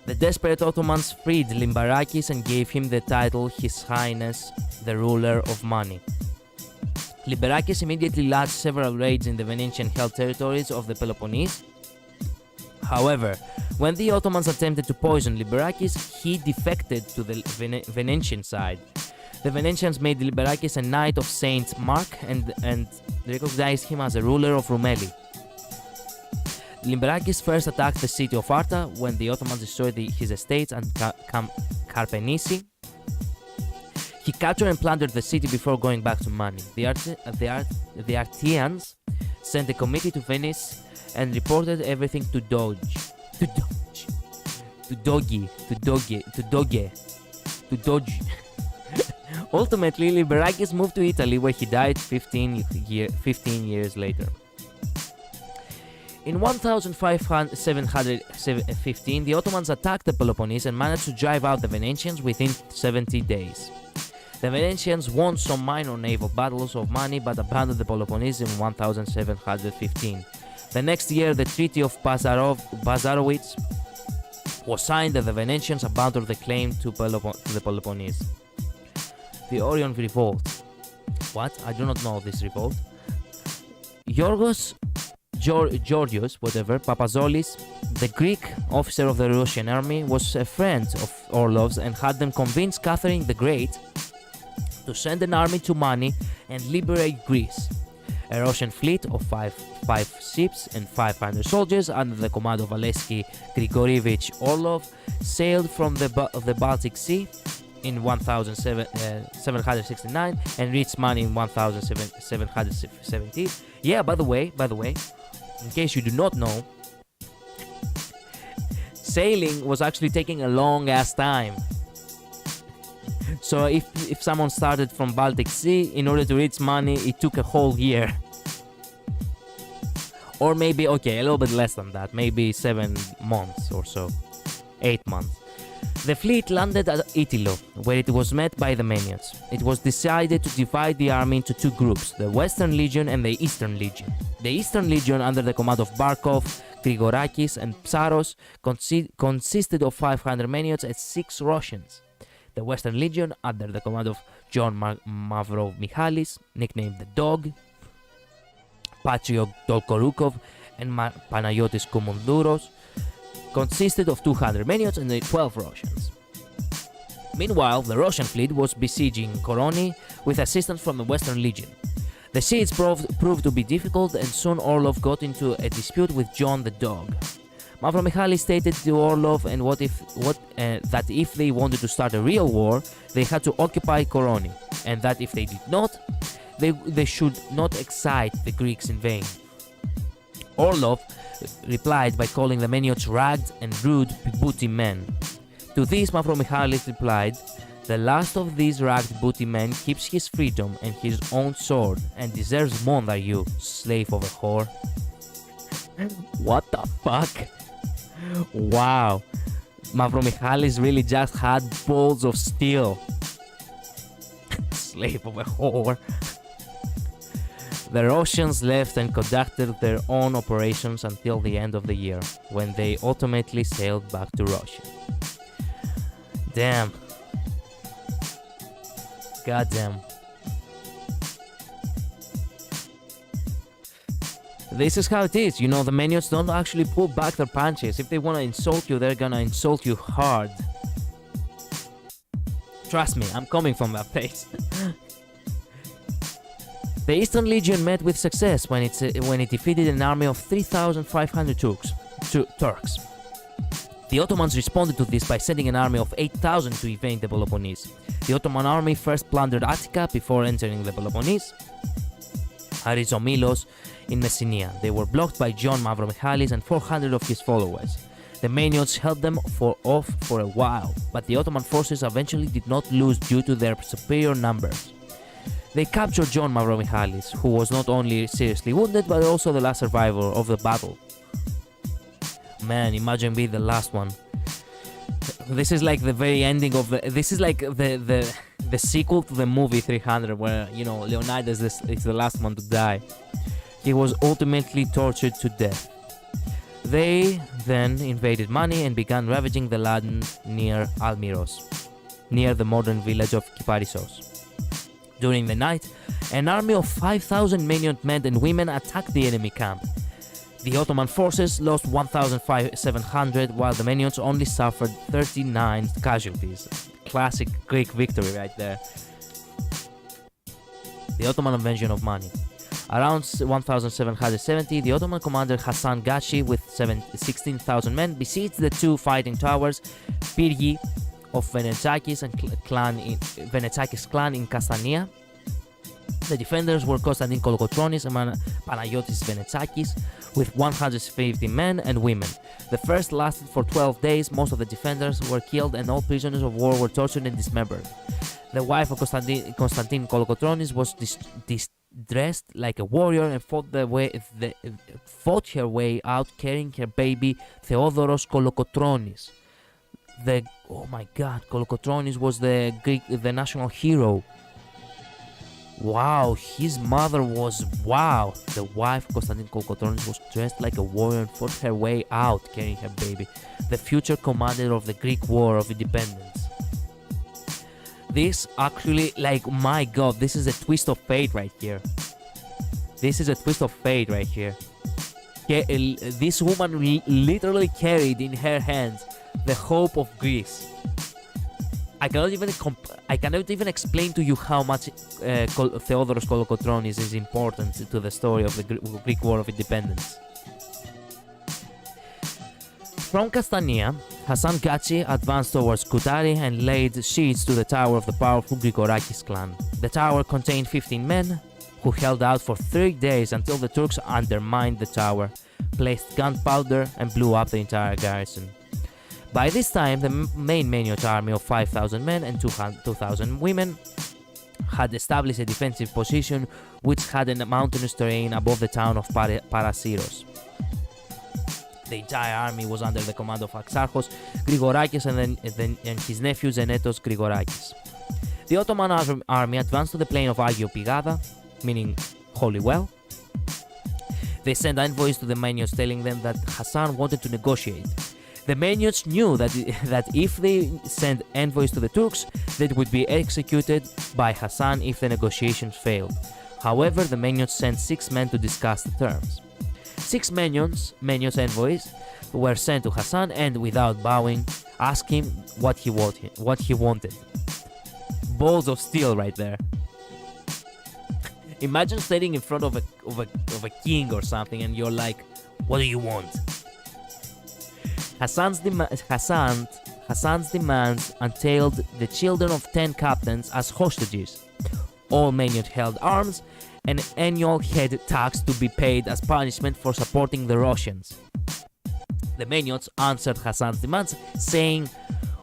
The desperate Ottomans freed Limbarakis and gave him the title His Highness, the Ruler of Money. Limbarakis immediately launched several raids in the Venetian-held territories of the Peloponnese. However, when the Ottomans attempted to poison Limbarakis, he defected to the Venetian side. The Venetians made Limbarakis a Knight of Saint Mark and recognized him as a ruler of Rumeli. Limbarakis first attacked the city of Arta when the Ottomans destroyed his estates and Karpenisi. He captured and plundered the city before going back to Mani. The Artians sent a committee to Venice and reported everything to Doge. Ultimately, Limbarakis moved to Italy, where he died 15 years later. In 1715, the Ottomans attacked the Peloponnese and managed to drive out the Venetians within 70 days. The Venetians won some minor naval battles of Mani but abandoned the Peloponnese in 1715. The next year, the Treaty of Bazarowitz was signed and the Venetians abandoned the claim to the Peloponnese. The Orion Revolt. What? I do not know this revolt. Georgios Papazolis, the Greek officer of the Russian army, was a friend of Orlov's and had them convince Catherine the Great to send an army to Mani and liberate Greece. A Russian fleet of five ships and 500 soldiers under the command of Alexei Grigorievich Orlov sailed from the Baltic Sea in 1769 and reached Mani in 1770. Yeah, by the way, in case you do not know, sailing was actually taking a long ass time. So if someone started from Baltic Sea, in order to reach Mani, it took a whole year. Or maybe, a little bit less than that, maybe 7 months or so, 8 months. The fleet landed at Itilo, where it was met by the Manians. It was decided to divide the army into two groups, the Western Legion and the Eastern Legion. The Eastern Legion, under the command of Barkov, Grigorakis and Psaros, consisted of 500 Maniots and 6 Russians. The Western Legion, under the command of John Mavrov Michalis, nicknamed the Dog, Patriot Dolkorukov and Panayotis Koumouduros, consisted of 200 Maniots and 12 Russians. Meanwhile, the Russian fleet was besieging Koroni with assistance from the Western Legion. The siege proved to be difficult, and soon Orlov got into a dispute with John the Dog. Mavro Michalis stated to Orlov that if they wanted to start a real war, they had to occupy Koroni, and that if they did not, they should not excite the Greeks in vain. Orlov replied by calling the Maniots ragged and rude booty men. To this, Mavro Michalis replied, "The last of these ragged booty men keeps his freedom and his own sword, and deserves more than you, slave of a whore." What the fuck? Wow. Mavro Michalis really just had balls of steel. Slave of a whore. The Russians left and conducted their own operations until the end of the year, when they ultimately sailed back to Russia. Damn. Goddamn. This is how it is, the Maniots don't actually pull back their punches. If they want to insult you, they're gonna insult you hard. Trust me, I'm coming from that place. The Eastern Legion met with success when it defeated an army of 3,500 Turks. The Ottomans responded to this by sending an army of 8,000 to invade the Peloponnese. The Ottoman army first plundered Attica before entering the Peloponnese, Arizomilos in Messenia. They were blocked by John Mavromichalis and 400 of his followers. The Maeniots held them off for a while, but the Ottoman forces eventually did not lose due to their superior numbers. They captured John Mavromichalis, who was not only seriously wounded but also the last survivor of the battle. Man, imagine being the last one. This is like the very ending of the. This is like the sequel to the movie 300, where Leonidas is the last one to die. He was ultimately tortured to death. They then invaded Mani and began ravaging the land near Almiros, near the modern village of Kyparissos. During the night, an army of 5,000 Maeniote men and women attacked the enemy camp. The Ottoman forces lost 1,700, while the Maeniotes only suffered 39 casualties. Classic Greek victory right there. The Ottoman invasion of Mani. Around 1,770, the Ottoman commander Hasan Gachi with 16,000 men besieged the two fighting towers, Pyrgi of Venetsakis clan in Castania. The defenders were Konstantin Kolokotronis and Panayotis Venetsakis with 150 men and women. The first lasted for 12 days, most of the defenders were killed and all prisoners of war were tortured and dismembered. The wife of Konstantin Kolokotronis was dressed like a warrior and fought her way out carrying her baby Theodoros Kolokotronis. Oh my god, Kolokotronis was the national hero. Wow, his mother was, the wife Konstantin Kolokotronis was dressed like a warrior and fought her way out carrying her baby, the future commander of the Greek War of Independence. This actually, my god, this is a twist of fate right here. This woman literally carried in her hands the hope of Greece. I cannot even explain to you how much Theodoros Kolokotronis is important to the story of the Greek War of Independence. From Castania, Hasan Gachi advanced towards Koutari and laid siege to the tower of the powerful Grigorakis clan. The tower contained 15 men who held out for 3 days until the Turks undermined the tower, placed gunpowder and blew up the entire garrison. By this time, the main Maeniote army of 5,000 men and 2,000 women had established a defensive position which had a mountainous terrain above the town of Parasiros. The entire army was under the command of Axarchos Grigorakis and his nephew Zenetos Grigorakis. The Ottoman army advanced to the plain of Agio Pigada, meaning Holy Well. They sent envoys to the Maeniotes telling them that Hasan wanted to negotiate. The Maeniotes knew that if they sent envoys to the Turks, they would be executed by Hasan if the negotiations failed. However, the Maeniotes sent 6 men to discuss the terms. 6 Maeniotes envoys were sent to Hasan and, without bowing, asked him what he wanted. Balls of steel right there. Imagine standing in front of a king or something and you're like, what do you want? Hasan's demands entailed the children of 10 captains as hostages. All Maeniotes held arms, and an annual head tax to be paid as punishment for supporting the Russians. The Maeniotes answered Hasan's demands, saying,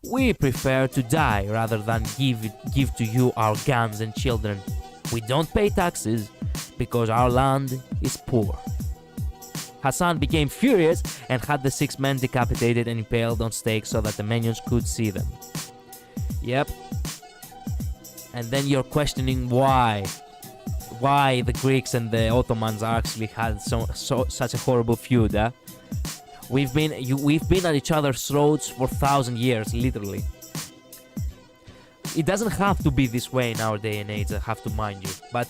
"We prefer to die rather than give to you our guns and children. We don't pay taxes because our land is poor." Hasan became furious and had the 6 men decapitated and impaled on stakes so that the Maeniotes could see them. Yep. And then you're questioning why the Greeks and the Ottomans actually had such a horrible feud, huh? We've been at each other's throats for 1,000 years, literally. It doesn't have to be this way in our day and age, I have to mind you. But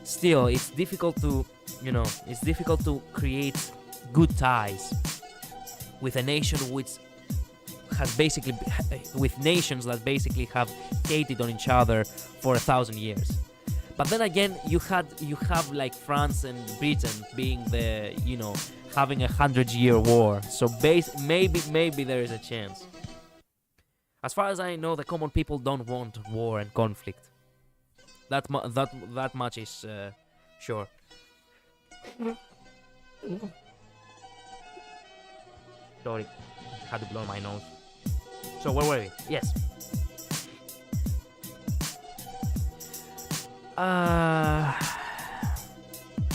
still, it's difficult to create good ties with a nation with nations that basically have hated on each other for 1,000 years. But then again, you have like France and Britain being the having 100-year war. So maybe there is a chance. As far as I know, the common people don't want war and conflict. That much is sure. Sorry, had to blow my nose. So where were we? Yes.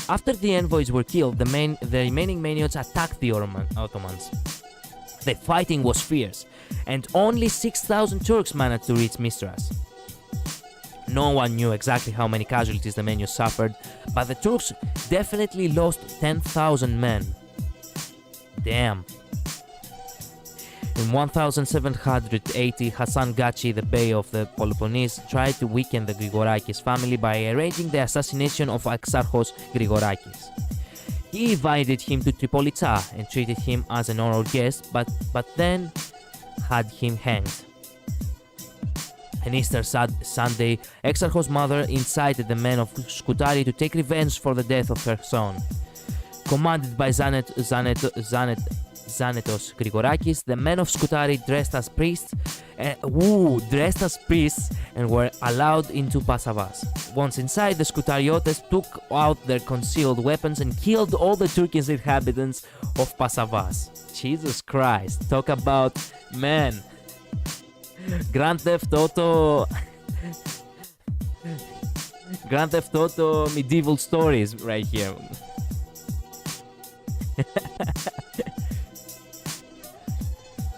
After the envoys were killed, the remaining Maniots attacked the Ottomans. The fighting was fierce, and only 6,000 Turks managed to reach Mistras. No one knew exactly how many casualties the Maniots suffered, but the Turks definitely lost 10,000 men. Damn. In 1780, Hassan Gachi, the Bey of the Peloponnese, tried to weaken the Grigorakis family by arranging the assassination of Exarchos Grigorakis. He invited him to Tripolitsa and treated him as an honored guest, but then had him hanged. On Easter Sunday, Exarchos' mother incited the men of Skoutari to take revenge for the death of her son. Commanded by Zanetos Grigorakis, the men of Skoutari dressed as priests and were allowed into Passavas. Once inside, the Skoutariotes took out their concealed weapons and killed all the Turkish inhabitants of Passavas. Jesus Christ, talk about, man, Grand Theft Auto medieval stories right here.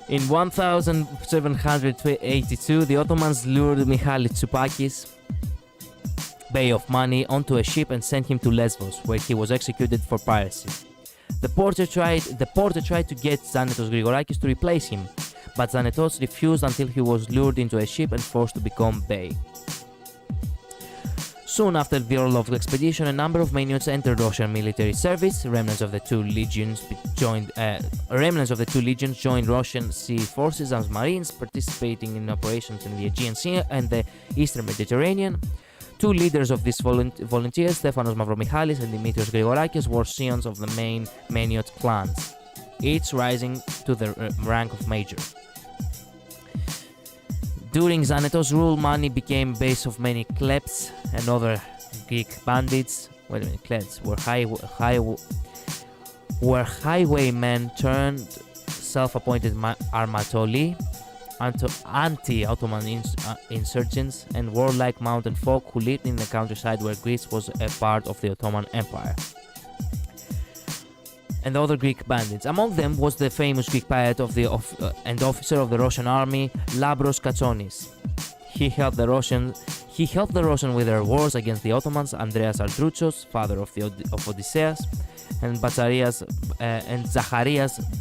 In 1782, the Ottomans lured Michalis Tsupakis, Bey of Mani, onto a ship and sent him to Lesbos, where he was executed for piracy. The porter tried to get Zanetos Grigorakis to replace him, but Zanetos refused until he was lured into a ship and forced to become Bey. Soon after the Orlov expedition, a number of Maniots entered Russian military service. Remnants of the two legions joined Russian sea forces as marines, participating in operations in the Aegean Sea and the Eastern Mediterranean. Two leaders of these volunteers, Stefanos Mavromichalis and Dimitrios Grigorakis, were scions of the main Maniot clans, each rising to the rank of major. During Zanetos' rule, Mani became base of many klebs and other Greek bandits. Wait a minute, klebs were highwaymen turned self-appointed armatoli, anti-Ottoman insurgents, and warlike mountain folk who lived in the countryside where Greece was a part of the Ottoman Empire. And other Greek bandits. Among them was the famous Greek pirate and officer of the Russian army, Labros Katsonis. He helped the Russians with their wars against the Ottomans, Andreas Ardrouchos, father of Odysseus, and Zacharias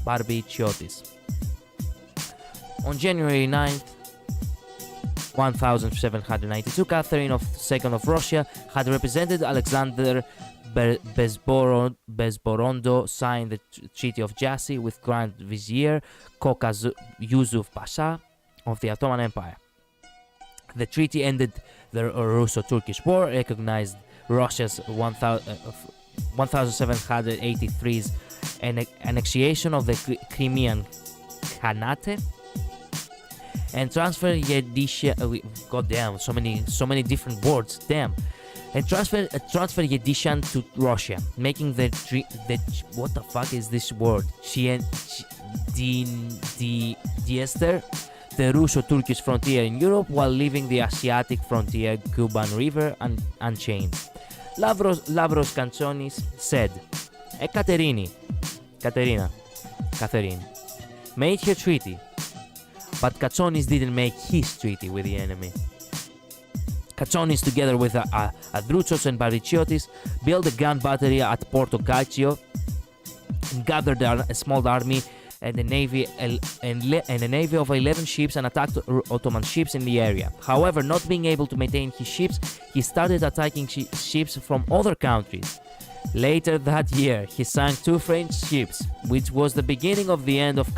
Barbichiotis. On January 9th, 1792, Catherine II of Russia had represented Alexander Bezborondo signed the Treaty of Jassy with Grand Vizier Kokaz Yusuf Pasha of the Ottoman Empire. The treaty ended the Russo-Turkish War, recognized Russia's 1783's annexation of the Crimean Khanate, and transferred Yedisha. Goddamn, so many different words. Damn. And transfer Yedishan to Russia, making the what the fuck is this word? Diester, the Russo-Turkish frontier in Europe, while leaving the Asiatic frontier Kuban River unchained. Lavros Kantsonis said, Catherine made her treaty, but Katsonis didn't make his treaty with the enemy. Katsonis, together with Adrouchos and Barbichiotis, built a gun battery at Porto Calcio and gathered a small army and a navy of 11 ships and attacked Ottoman ships in the area. However, not being able to maintain his ships, he started attacking ships from other countries. Later that year, he sank 2 French ships, which was the beginning of the end of for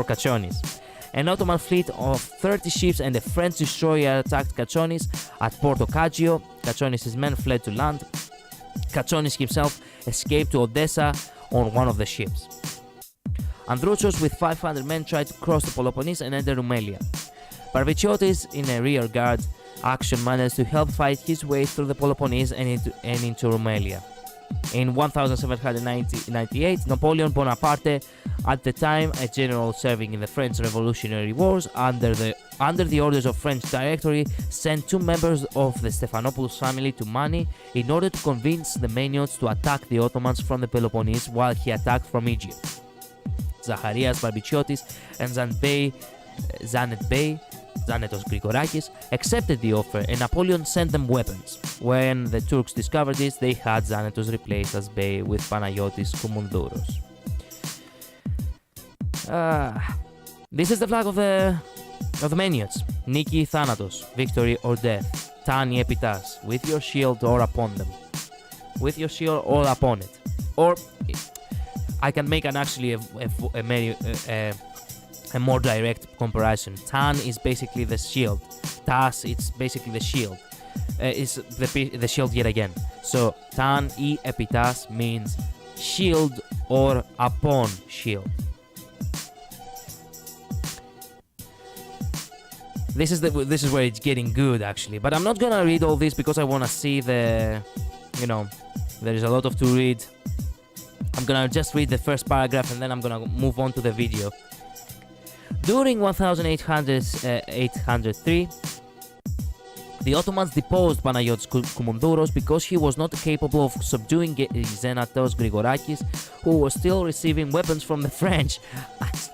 Katsonis. An Ottoman fleet of 30 ships and a French destroyer attacked Kachonis at Porto Caggio. Kachonis' men fled to land. Kachonis himself escaped to Odessa on one of the ships. Androuchos with 500 men tried to cross the Peloponnese and enter Rumelia. Barbichiotis, in a rearguard action, managed to help fight his way through the Peloponnese and into Rumelia. In 1798, Napoleon Bonaparte, at the time a general serving in the French Revolutionary Wars under the orders of French Directory, sent 2 members of the Stephanopoulos family to Mani in order to convince the Maeniots to attack the Ottomans from the Peloponnese while he attacked from Egypt. Zacharias Barbichiotis and Zanetos Grigorakis accepted the offer, and Napoleon sent them weapons. When the Turks discovered this, they had Zanetos replaced as Bey with Panayotis Koumoundouros. This is the flag of the Maeniots. Niki Thanatos, victory or death. Tani Epitas, with your shield or upon them. With your shield or upon it. Or I can make a more direct comparison. Tan is basically the shield. Tas, it's basically the shield. It's the shield yet again. So Tan e epitas means shield or upon shield. This is where it's getting good actually. But I'm not gonna read all this because I wanna see there is a lot to read. I'm gonna just read the first paragraph and then I'm gonna move on to the video. During 1803, the Ottomans deposed Panayotis Koumoundouros because he was not capable of subduing Zenatos Grigorakis, who was still receiving weapons from the French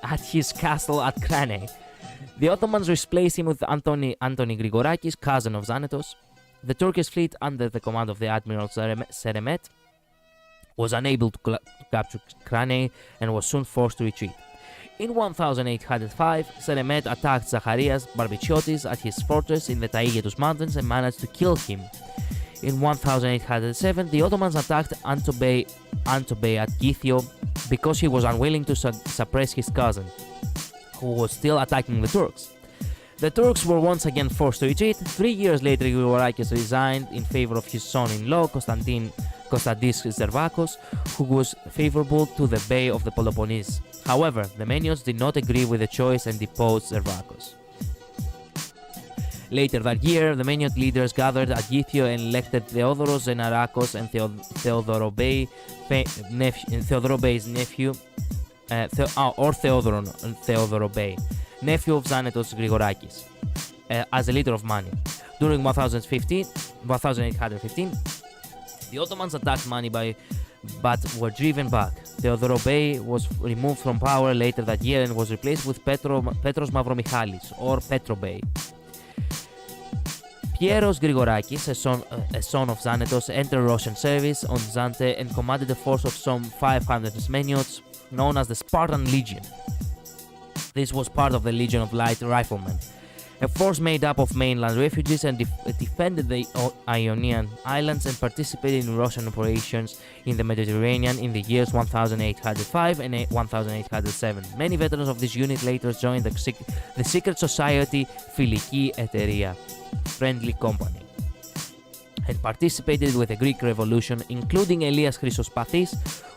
at his castle at Krane. The Ottomans replaced him with Antoni Grigorakis, cousin of Zanetos. The Turkish fleet, under the command of the Admiral Seremet, was unable to capture Krane and was soon forced to retreat. In 1805, Seremet attacked Zacharias Barbichiotis at his fortress in the Taigetus Mountains and managed to kill him. In 1807, the Ottomans attacked Antobey at Githio because he was unwilling to suppress his cousin, who was still attacking the Turks. The Turks were once again forced to retreat. 3 years later, Grigorakis resigned in favor of his son-in-law, Konstantis Zervakos, who was favorable to the Bey of the Peloponnese. However, the Maeniots did not agree with the choice and deposed Zervakos. Later that year, the Maeniot leaders gathered at Githio and elected Theodoros Zenarakos and Theodoro Bey's nephew, Theodoro Bey, nephew of Zanetos Grigorakis, as the leader of Mani. During 1815, the Ottomans attacked Mani but were driven back. Theodoro Bey was removed from power later that year and was replaced with Petros Mavromichalis, or Petro Bey. Pieros Grigorakis, a son of Zanetos, entered Russian service on Zante and commanded a force of some 500 Maeniots, known as the Spartan Legion. This was part of the Legion of Light Riflemen, a force made up of mainland refugees, and defended the Ionian Islands and participated in Russian operations in the Mediterranean in the years 1805 and 1807. Many veterans of this unit later joined the secret society Filiki Eteria, Friendly Company, and participated with the Greek Revolution, including Elias Chrysospathis,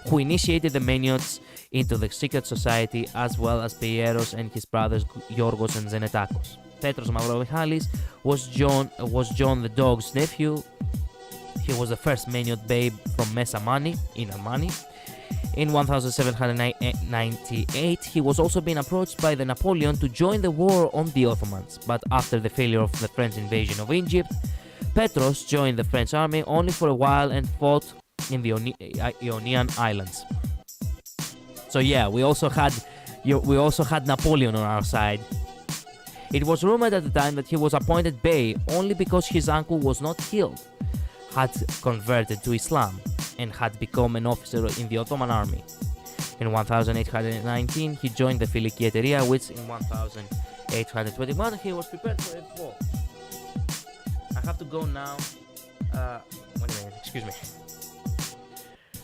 who initiated the Maeniots into the secret society, as well as Pieros and his brothers Yorgos and Zenetakos. Petros Mavromichalis was John the Dog's nephew. He was the first Maeniot Bey from Mesa Mani in Almani. In 1798, he was also being approached by the Napoleon to join the war on the Ottomans, but after the failure of the French invasion of Egypt, Petros joined the French army only for a while and fought in the Ionian Islands. So yeah, we also had Napoleon on our side. It was rumored at the time that he was appointed Bey only because his uncle was not killed, had converted to Islam, and had become an officer in the Ottoman army. In 1819, he joined the Filiki Eteria, which in 1821 he was prepared for a fall. I have to go now. Wait a minute, excuse me.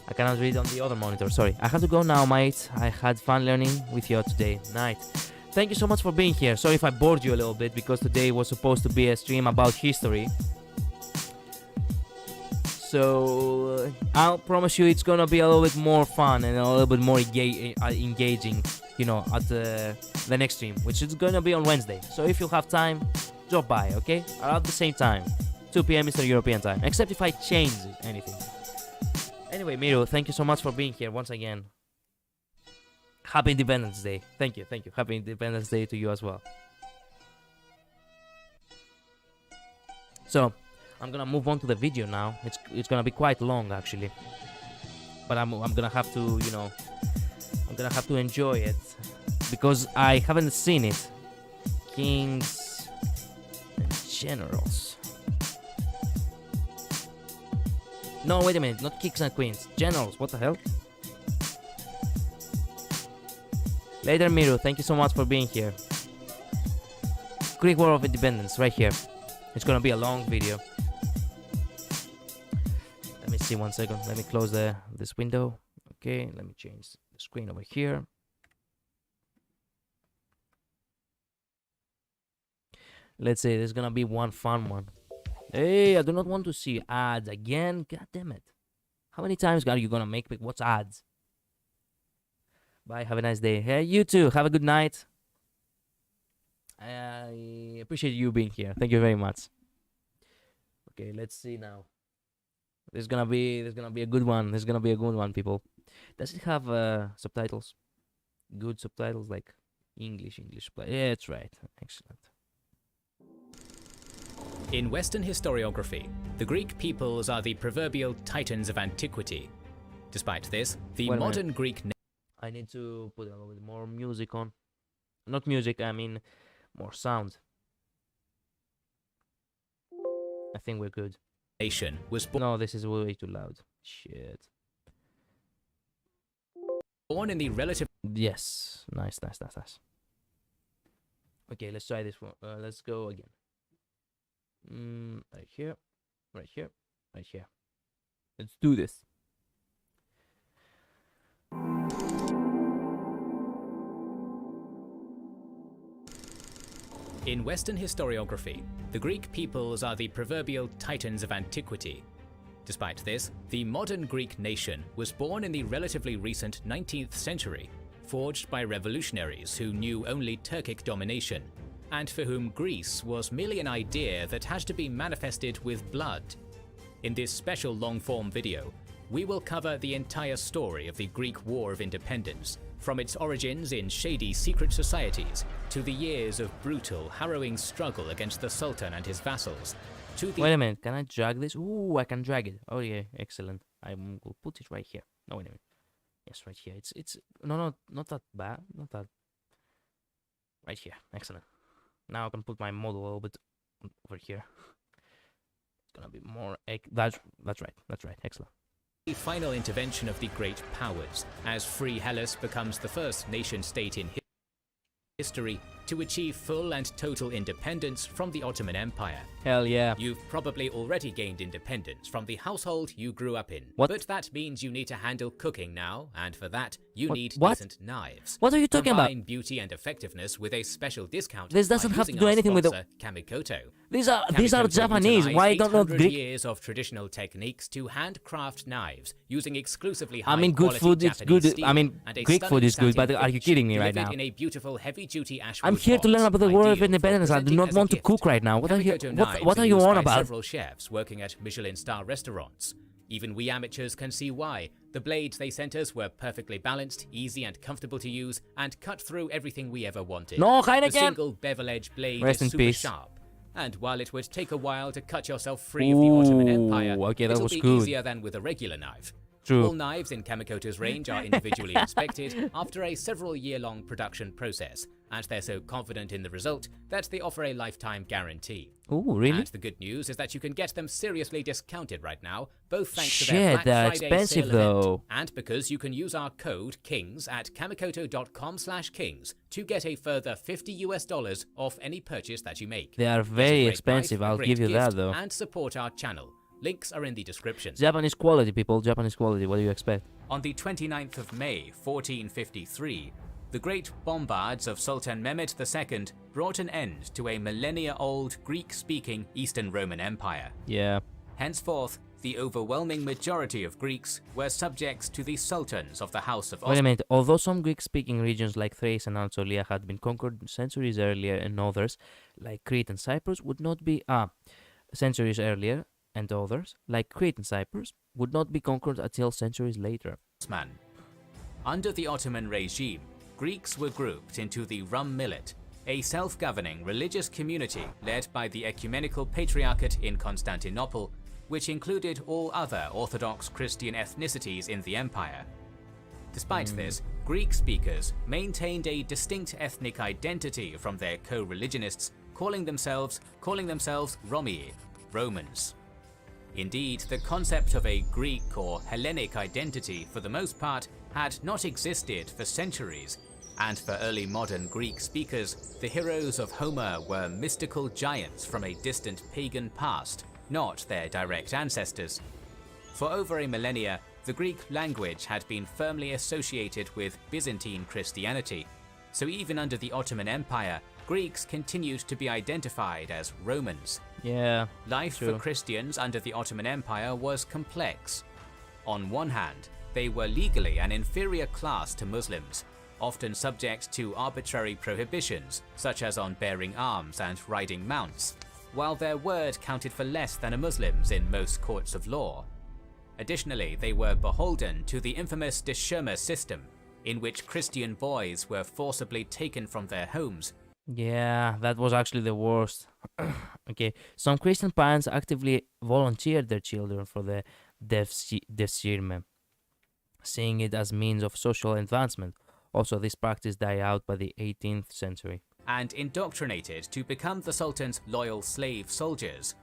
I cannot read on the other monitor, sorry. I have to go now, mate. I had fun learning with you today. Night. thank you so much for being here. Sorry if I bored you a little bit, because today was supposed to be a stream about history. So I'll promise you it's gonna be a little bit more fun and a little bit more engaging, you know, at the next stream, which is gonna be on Wednesday. So if you have time, drop by, okay? At the same time, 2 p.m. Eastern European time, except if I change anything. Anyway, Miru, thank you so much for being here once again. Happy Independence Day. Thank you, thank you. Happy Independence Day to you as well. So I'm gonna move on to the video now. It's gonna be quite long actually, but I'm gonna have to, you know, I'm gonna have to enjoy it because I haven't seen it. Kings and generals. No, wait a minute, not kings and queens, generals. What the hell? Later, Miru. Thank you so much for being here. Greek War of Independence, right here. It's gonna be a long video. Let me see 1 second. Let me close this window. Okay, let me change the screen over here. Let's say there's gonna be one fun one. Hey, I do not want to see ads again. God damn it. How many times are you gonna make me watch ads? Bye, have a nice day. Hey, you too. Have a good night. I appreciate you being here. Thank you very much. Okay, let's see now. There's gonna be a good one. There's gonna be a good one, people. Does it have subtitles? Good subtitles like English. Yeah, that's right. Excellent. In Western historiography, the Greek peoples are the proverbial titans of antiquity. Despite this, the modern Greek... I need to put a little bit more music on. Not music, I mean more sound. I think we're good. Nation was no, this is way too loud. Shit. Born in the relative... Yes. Nice. Okay, let's try this one. Let's go again. Right here. Let's do this. In Western historiography, the Greek peoples are the proverbial titans of antiquity. Despite this, the modern Greek nation was born in the relatively recent 19th century, forged by revolutionaries who knew only Turkic domination, and for whom Greece was merely an idea that had to be manifested with blood. In this special long-form video, we will cover the entire story of the Greek War of Independence, from its origins in shady secret societies, to the years of brutal, harrowing struggle against the Sultan and his vassals, to the... Wait a minute, can I drag this? Ooh, I can drag it. Oh yeah, excellent. I will put it right here. No, wait a minute. Yes, right here. It's no, not that bad. Not that... Right here. Excellent. Now I can put my model a little bit over here. It's gonna be more... That's right. Excellent. The final intervention of the great powers, as Free Hellas becomes the first nation-state in history to achieve full and total independence from the Ottoman Empire. Hell yeah. You've probably already gained independence from the household you grew up in. What? But that means you need to handle cooking now, and for that, you need what? decent knives. What are you talking about? Combine beauty and effectiveness with a special discount. This doesn't have to do anything with the... Kamikoto. These are Japanese. Why don't know Greek? Years of traditional techniques to handcraft knives using exclusively high I mean, good food is good. I mean, Greek food is good, but are you kidding me right now? In a beautiful heavy-duty I'm here to learn about the War of Independence. I do not want to cook right now. What are you on about? Several chefs working at Michelin-star restaurants. Even we amateurs can see why. The blades they sent us were perfectly balanced, easy and comfortable to use, and cut through everything we ever wanted. No, Heineken! The single bevel edge blade Rest is in super peace. sharp. And while it would take a while to cut yourself free of the Ottoman Empire, okay, that it'll was be good. easier than with a regular knife. True. All knives in Kamikoto's range are individually inspected after a several-year-long production process, and they're so confident in the result that they offer a lifetime guarantee. Ooh, really? And the good news is that you can get them seriously discounted right now, both thanks to Shit, their Black they're Friday expensive sale though. event, and because you can use our code KINGS at kamikoto.com/kings to get a further $50 off any purchase that you make. They are It's a very great expensive, knife, a I'll great give you that gift, though. And support our channel. Links are in the description. Japanese quality, people. Japanese quality. What do you expect? On the 29th of May, 1453, the great bombards of Sultan Mehmed II brought an end to a millennia-old Greek-speaking Eastern Roman Empire. Yeah. Henceforth, the overwhelming majority of Greeks were subjects to the sultans of the House of Wait a Osman. minute. Although some Greek-speaking regions like Thrace and Anatolia had been conquered centuries earlier, and others, like Crete and Cyprus, would not be centuries earlier, and others, like Crete and Cyprus, would not be conquered until centuries later. Under the Ottoman regime, Greeks were grouped into the Rum Millet, a self-governing religious community led by the Ecumenical Patriarchate in Constantinople, which included all other Orthodox Christian ethnicities in the empire. Despite this, Greek speakers maintained a distinct ethnic identity from their co-religionists, calling themselves Romii, Romans. Indeed, the concept of a Greek or Hellenic identity for the most part had not existed for centuries, and for early modern Greek speakers, the heroes of Homer were mystical giants from a distant pagan past, not their direct ancestors. For over a millennia, the Greek language had been firmly associated with Byzantine Christianity, so even under the Ottoman Empire, Greeks continued to be identified as Romans. Yeah. Life true. for Christians under the Ottoman Empire was complex. On one hand, they were legally an inferior class to Muslims, often subject to arbitrary prohibitions, such as on bearing arms and riding mounts, while their word counted for less than a Muslim's in most courts of law. Additionally, they were beholden to the infamous de Schirmer system, in which Christian boys were forcibly taken from their homes. Yeah, that was actually the worst. Okay, some Christian parents actively volunteered their children for the Devshirme, seeing it as means of social advancement. Also, this practice died out by the 18th century. And indoctrinated to become the Sultan's loyal slave soldiers.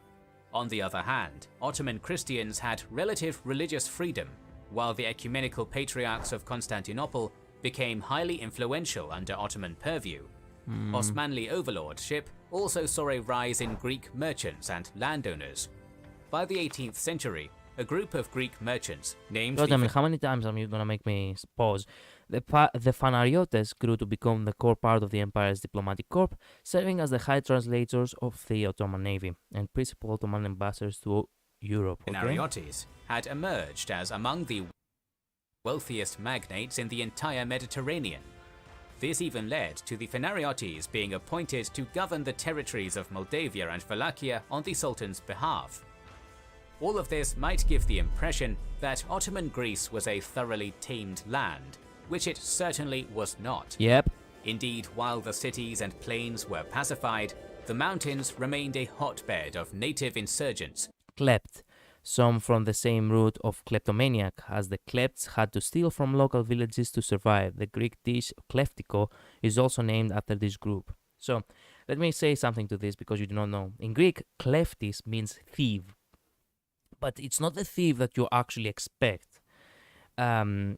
On the other hand, Ottoman Christians had relative religious freedom, while the ecumenical patriarchs of Constantinople became highly influential under Ottoman purview. Osmanli overlordship also saw a rise in Greek merchants and landowners. By the 18th century, a group of Greek merchants named How many times are you gonna make me pause? The Fanariotes grew to become the core part of the empire's diplomatic corps, serving as the high translators of the Ottoman navy and principal Ottoman ambassadors to Europe. Fanariotes had emerged as among the wealthiest magnates in the entire Mediterranean. This even led to the Fanariotes being appointed to govern the territories of Moldavia and Wallachia on the Sultan's behalf. All of this might give the impression that Ottoman Greece was a thoroughly tamed land, which it certainly was not. Yep. Indeed, while the cities and plains were pacified, the mountains remained a hotbed of native insurgents. Klept, some from the same root of kleptomaniac, as the klepts had to steal from local villages to survive. The Greek dish kleftiko is also named after this group. So, let me say something to this because you do not know. In Greek, kleftis means thief. But it's not the thief that you actually expect. Kleftis,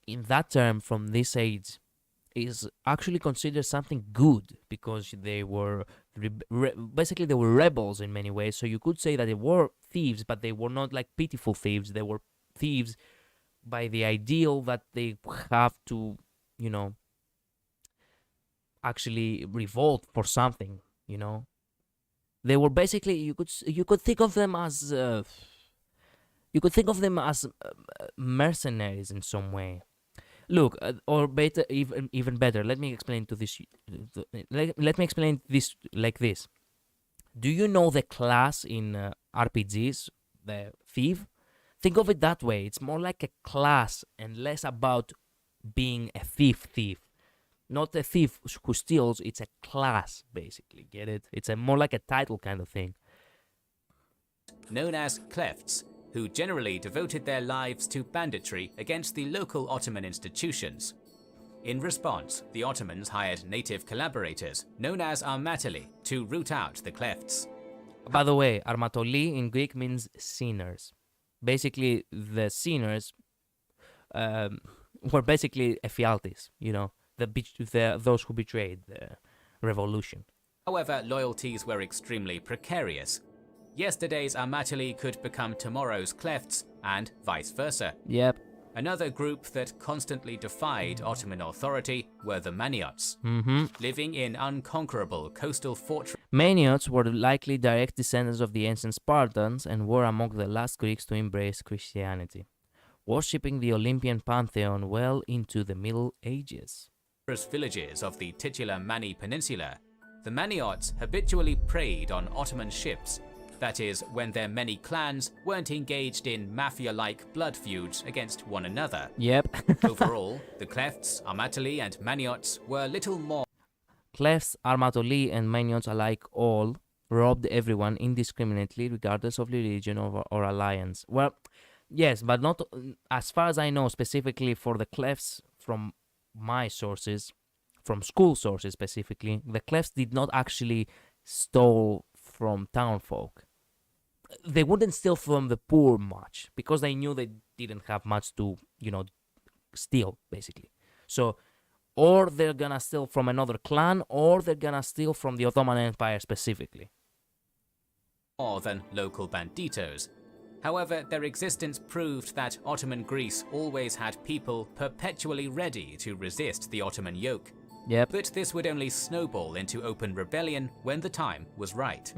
in that term from this age, is actually considered something good because they were basically they were rebels in many ways. So you could say that they were thieves, but they were not like pitiful thieves. They were thieves by the ideal that they have to, you know, actually revolt for something. You know, they were basically you could think of them as mercenaries in some way. Look, or better, even better. Let me explain this like this. Do you know the class in RPGs, the thief? Think of it that way. It's more like a class and less about being a thief. Not a thief who steals. It's a class, basically. Get it? It's more like a title kind of thing. Known as klefts, who generally devoted their lives to banditry against the local Ottoman institutions. In response, the Ottomans hired native collaborators, known as armatoli, to root out the klefts. By the way, armatoli in Greek means sinners. Basically, the sinners were basically Ephialtes, you know, those who betrayed the revolution. However, loyalties were extremely precarious. Yesterday's armatoli could become tomorrow's klefts, and vice versa. Yep. Another group that constantly defied Ottoman authority were the Maniots, living in unconquerable coastal fortresses. Maniots were likely direct descendants of the ancient Spartans and were among the last Greeks to embrace Christianity, worshipping the Olympian pantheon well into the Middle Ages. Villages of the titular Mani Peninsula, the Maniots habitually preyed on Ottoman ships, that is, when their many clans weren't engaged in mafia-like blood feuds against one another. Yep. Overall, the Klefts, Armatoli, and Maniots were little more. Klefts, Armatoli, and Maniots alike all robbed everyone indiscriminately, regardless of religion or alliance. Well, yes, but not as far as I know, specifically for the Klefts, from my sources, from school sources specifically, the Klefts did not actually steal from townfolk. They wouldn't steal from the poor much because they knew they didn't have much to, steal, basically. So, or they're gonna steal from another clan, or they're gonna steal from the Ottoman Empire specifically. More than local banditos. However, their existence proved that Ottoman Greece always had people perpetually ready to resist the Ottoman yoke. Yep. But this would only snowball into open rebellion when the time was right.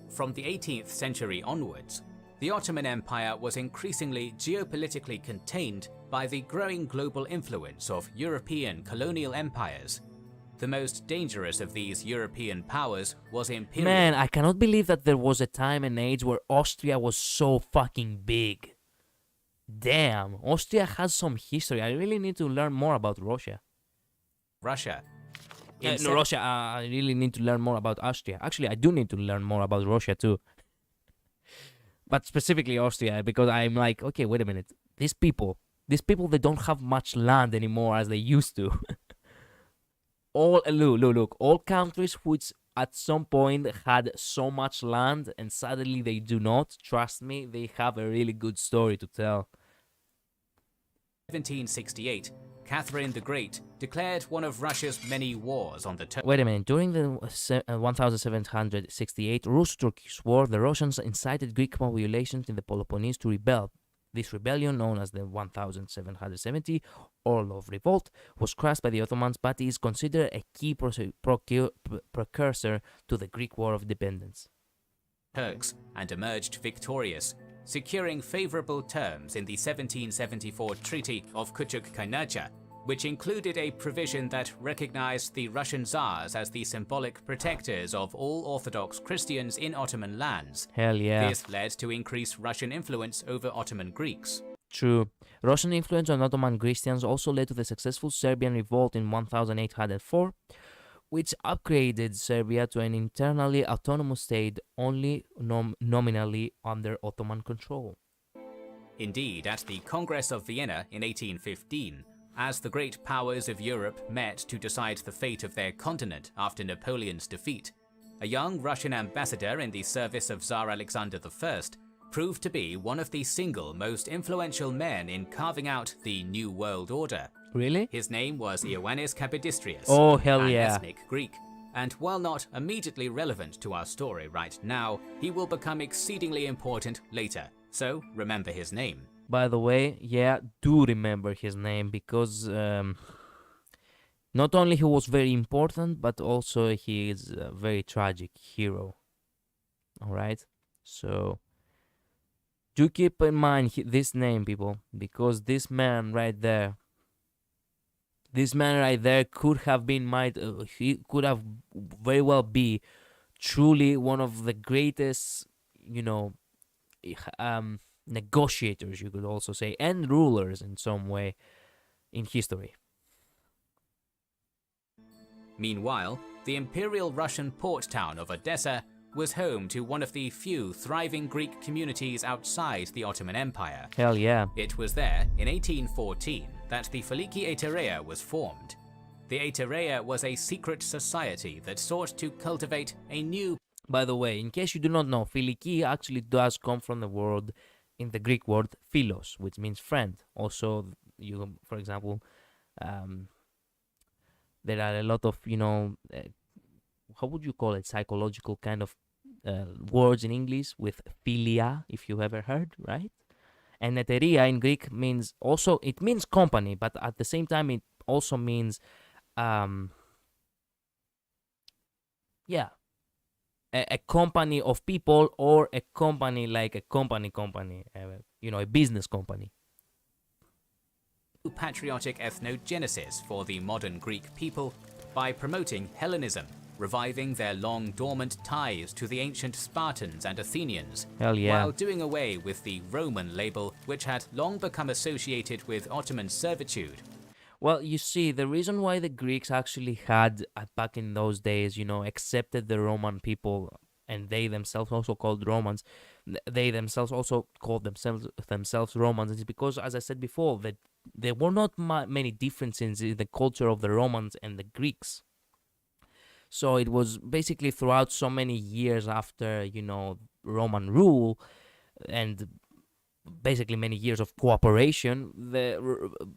From the 18th century onwards, the Ottoman Empire was increasingly geopolitically contained by the growing global influence of European colonial empires. The most dangerous of these European powers was Imperial. Man, I cannot believe that there was a time and age where Austria was so fucking big. Damn, Austria has some history. I really need to learn more about Russia. Russia. No, Russia, I really need to learn more about Austria. Actually, I do need to learn more about Russia too. But specifically Austria, because I'm like, okay, wait a minute. These people, they don't have much land anymore as they used to. Look, all countries which at some point had so much land and suddenly they do not, trust me, they have a really good story to tell. 1768, Catherine the Great declared one of Russia's many wars on the Turks. Wait a minute, during the 1768 Russo-Turkish War, the Russians incited Greek populations in the Peloponnese to rebel. This rebellion, known as the 1770 Orlov Revolt, was crushed by the Ottomans, but is considered a key precursor to the Greek War of Independence. Turks and emerged victorious, securing favorable terms in the 1774 Treaty of Küçük-Kaynarca, which included a provision that recognized the Russian Tsars as the symbolic protectors of all Orthodox Christians in Ottoman lands. Hell yeah. This led to increased Russian influence over Ottoman Greeks. True. Russian influence on Ottoman Christians also led to the successful Serbian revolt in 1804, which upgraded Serbia to an internally autonomous state only nominally under Ottoman control. Indeed, at the Congress of Vienna in 1815, as the great powers of Europe met to decide the fate of their continent after Napoleon's defeat, a young Russian ambassador in the service of Tsar Alexander I proved to be one of the single most influential men in carving out the New World Order. Really? His name was Ioannis Kapodistrias, Oh, hell an yeah. ethnic Greek. And while not immediately relevant to our story right now, he will become exceedingly important later, so remember his name. By the way, yeah, do remember his name because not only he was very important, but also he is a very tragic hero. Alright? So, do keep in mind this name, people, because this man right there could have been, he could have very well be truly one of the greatest, negotiators, you could also say, and rulers in some way in history. Meanwhile, the Imperial Russian port town of Odessa was home to one of the few thriving Greek communities outside the Ottoman Empire. Hell yeah. It was there, in 1814, that the Filiki Eterea was formed. The Eterea was a secret society that sought to cultivate a new... By the way, in case you do not know, Filiki actually does come from the word, in the Greek word, philos, which means friend. Also, for example, there are a lot of, how would you call it, psychological kind of words in English with philia, if you ever heard, right? And eteria in Greek means also, it means company, but at the same time it also means yeah, a company of people, or a company like a company, a business company. Patriotic ethnogenesis for the modern Greek people by promoting Hellenism, reviving their long dormant ties to the ancient Spartans and Athenians, Hell yeah. while doing away with the Roman label, which had long become associated with Ottoman servitude. Well, you see, the reason why the Greeks actually had, back in those days, accepted the Roman people, and they themselves also called Romans, they themselves also called themselves Romans, is because, as I said before, that there were not many differences in the culture of the Romans and the Greeks. So it was basically throughout so many years after, Roman rule, and basically many years of cooperation,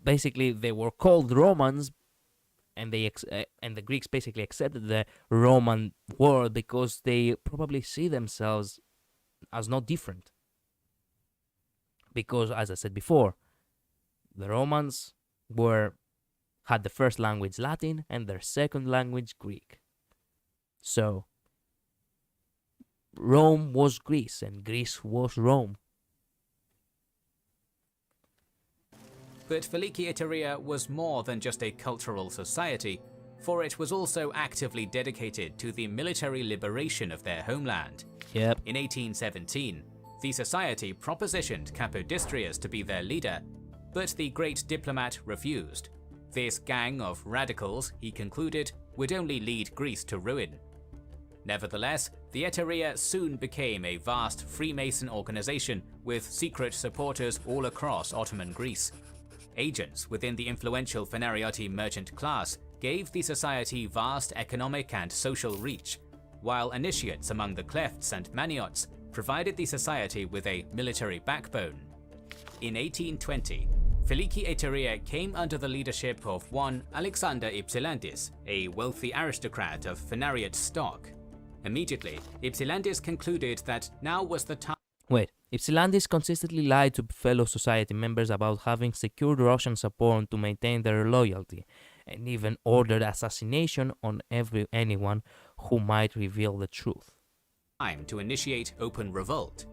basically they were called Romans, and and the Greeks basically accepted the Roman word because they probably see themselves as not different. Because, as I said before, the Romans had the first language Latin and their second language Greek. So Rome was Greece and Greece was Rome. But Veliki Iteria was more than just a cultural society, for it was also actively dedicated to the military liberation of their homeland. Yep. In 1817, the society propositioned Capodistrias to be their leader, but the great diplomat refused. This gang of radicals, he concluded, would only lead Greece to ruin. Nevertheless, the Iteria soon became a vast Freemason organization with secret supporters all across Ottoman Greece. Agents within the influential Phanariote merchant class gave the society vast economic and social reach, while initiates among the Klefts and Maniots provided the society with a military backbone. In 1820, Veliki Iteria came under the leadership of one Alexander Ypsilantis, a wealthy aristocrat of Phanariot stock. Immediately, Ypsilantis concluded that now was the time. Wait, Ypsilantis consistently lied to fellow society members about having secured Russian support to maintain their loyalty, and even ordered assassination on anyone who might reveal the truth. Time to initiate open revolt.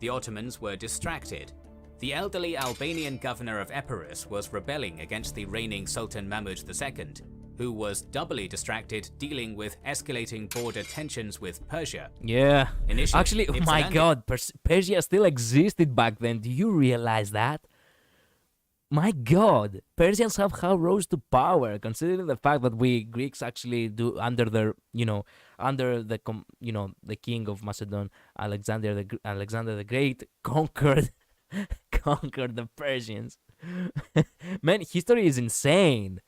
The Ottomans were distracted. The elderly Albanian governor of Epirus was rebelling against the reigning Sultan Mahmud II, who was doubly distracted dealing with escalating border tensions with Persia. Yeah. Initially, Actually, oh my god, Persia still existed back then. Do you realize that? My god, Persians somehow rose to power, considering the fact that we Greeks actually do under the king of Macedon, Alexander the Great, conquered the Persians. Man, history is insane.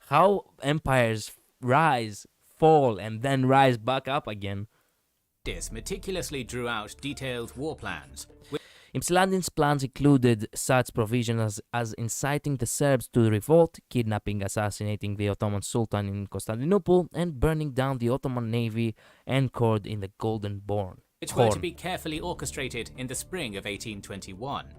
How empires rise, fall, and then rise back up again. This meticulously drew out detailed war plans. Ypsilantis' plans included such provisions as inciting the Serbs to revolt, kidnapping, assassinating the Ottoman Sultan in Constantinople, and burning down the Ottoman navy anchored in the Golden Horn. Which were to be carefully orchestrated in the spring of 1821.